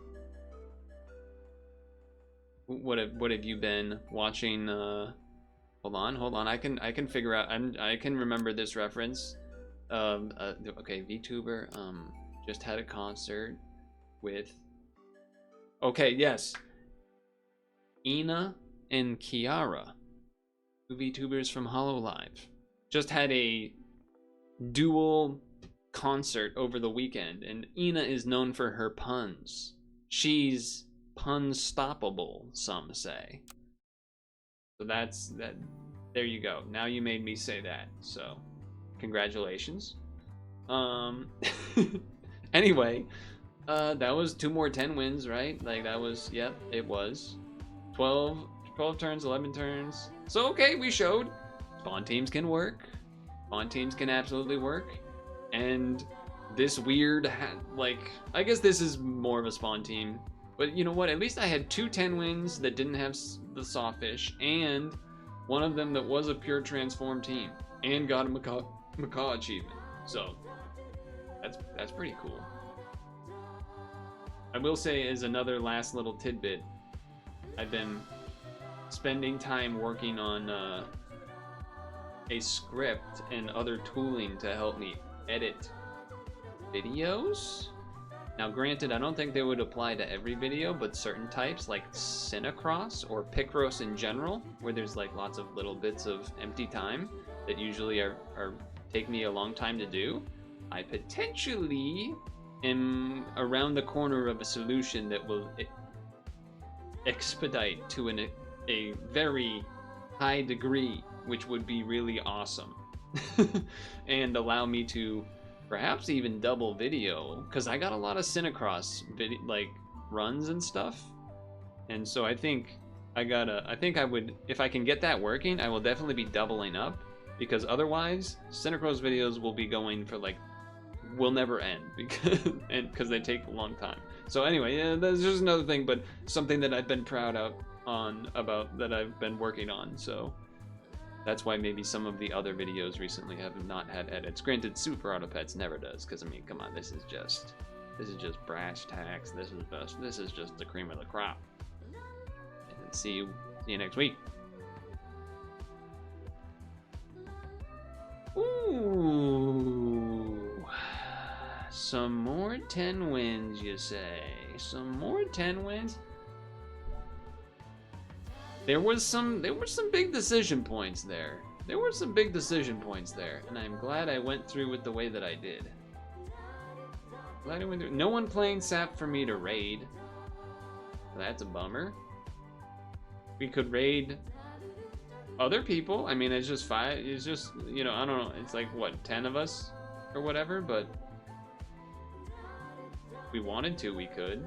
What have you been watching? Hold on. I can figure out. I can remember this reference. Okay, VTuber. Just had a concert with. Okay, yes. Ina and Kiara, two VTubers from HoloLive, just had a dual concert over the weekend, and Ina is known for her puns. She's pun-stoppable, some say. So that's that. There you go. Now you made me say that. So, congratulations. Anyway, that was 2 more 10 wins, right? Like that was, yep, it was 12 turns, 11 turns. So okay, we showed spawn teams can work. Spawn teams can absolutely work. And this weird, like, I guess this is more of a spawn team. But you know what? At least I had 2 10 wins that didn't have the sawfish, and one of them that was a pure transform team, and got a macaw achievement. So that's pretty cool. I will say, as another last little tidbit, I've been spending time working on a script and other tooling to help me edit videos. Now granted, I don't think they would apply to every video, but certain types like Cinecross or Picross in general, where there's like lots of little bits of empty time that usually are take me a long time to do, I potentially am around the corner of a solution that will expedite to a very high degree, which would be really awesome. And allow me to perhaps even double video, because I got a lot of Cinecross video, like runs and stuff, and so I think I would, if I can get that working, I will definitely be doubling up, because otherwise Cinecross videos will be going for like, will never end, because they take a long time. So anyway, yeah, that's just another thing, but something that I've been proud of about that I've been working on. So that's why maybe some of the other videos recently have not had edits. Granted, Superautopets never does, because I mean, come on, this is just brass tacks. This is just the cream of the crop. And see you next week. Ooh, some more 10 wins, you say? Some more 10 wins? There were some big decision points there. And I'm glad I went through with the way that I did. Glad I went through. No one playing Sap for me to raid. That's a bummer. We could raid other people. I mean, it's just 5. It's just, you know, I don't know. It's like, what, 10 of us or whatever, but if we wanted to, we could.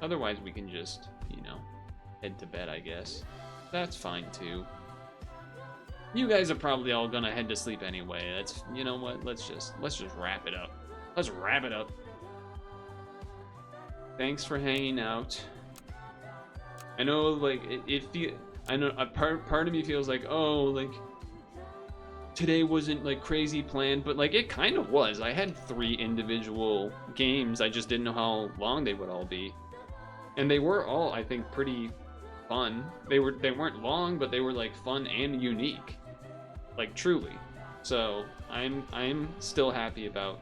Otherwise, we can just, you know, head to bed, I guess. That's fine too. You guys are probably all gonna head to sleep anyway. That's, you know what? Let's just wrap it up. Let's wrap it up. Thanks for hanging out. I know, like, I know a part of me feels like, oh, like, today wasn't like crazy planned, but like it kind of was. I had 3 individual games. I just didn't know how long they would all be. And they were all, I think, pretty fun. They weren't long, but they were like fun and unique, like truly. So I'm still happy about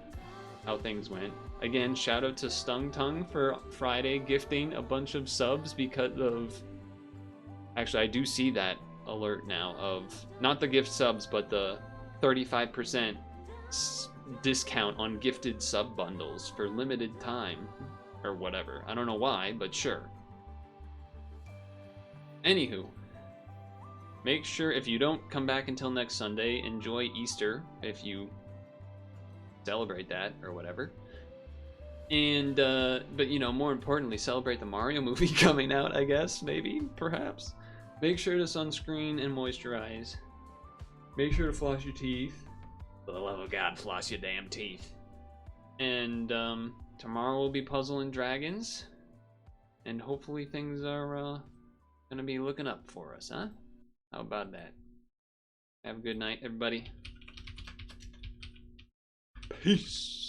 how things went. Again, shout out to Stung Tongue for Friday gifting a bunch of subs because of. Actually, I do see that alert now of not the gift subs, but the 35% discount on gifted sub bundles for limited time. Or whatever. I don't know why, but sure. Anywho, make sure if you don't come back until next Sunday, enjoy Easter if you celebrate that or whatever. And but you know, more importantly, celebrate the Mario movie coming out, I guess, maybe, perhaps. Make sure to sunscreen and moisturize. Make sure to floss your teeth. For the love of God, floss your damn teeth. And tomorrow will be Puzzle and Dragons. And hopefully things are gonna be looking up for us, huh? How about that? Have a good night, everybody. Peace.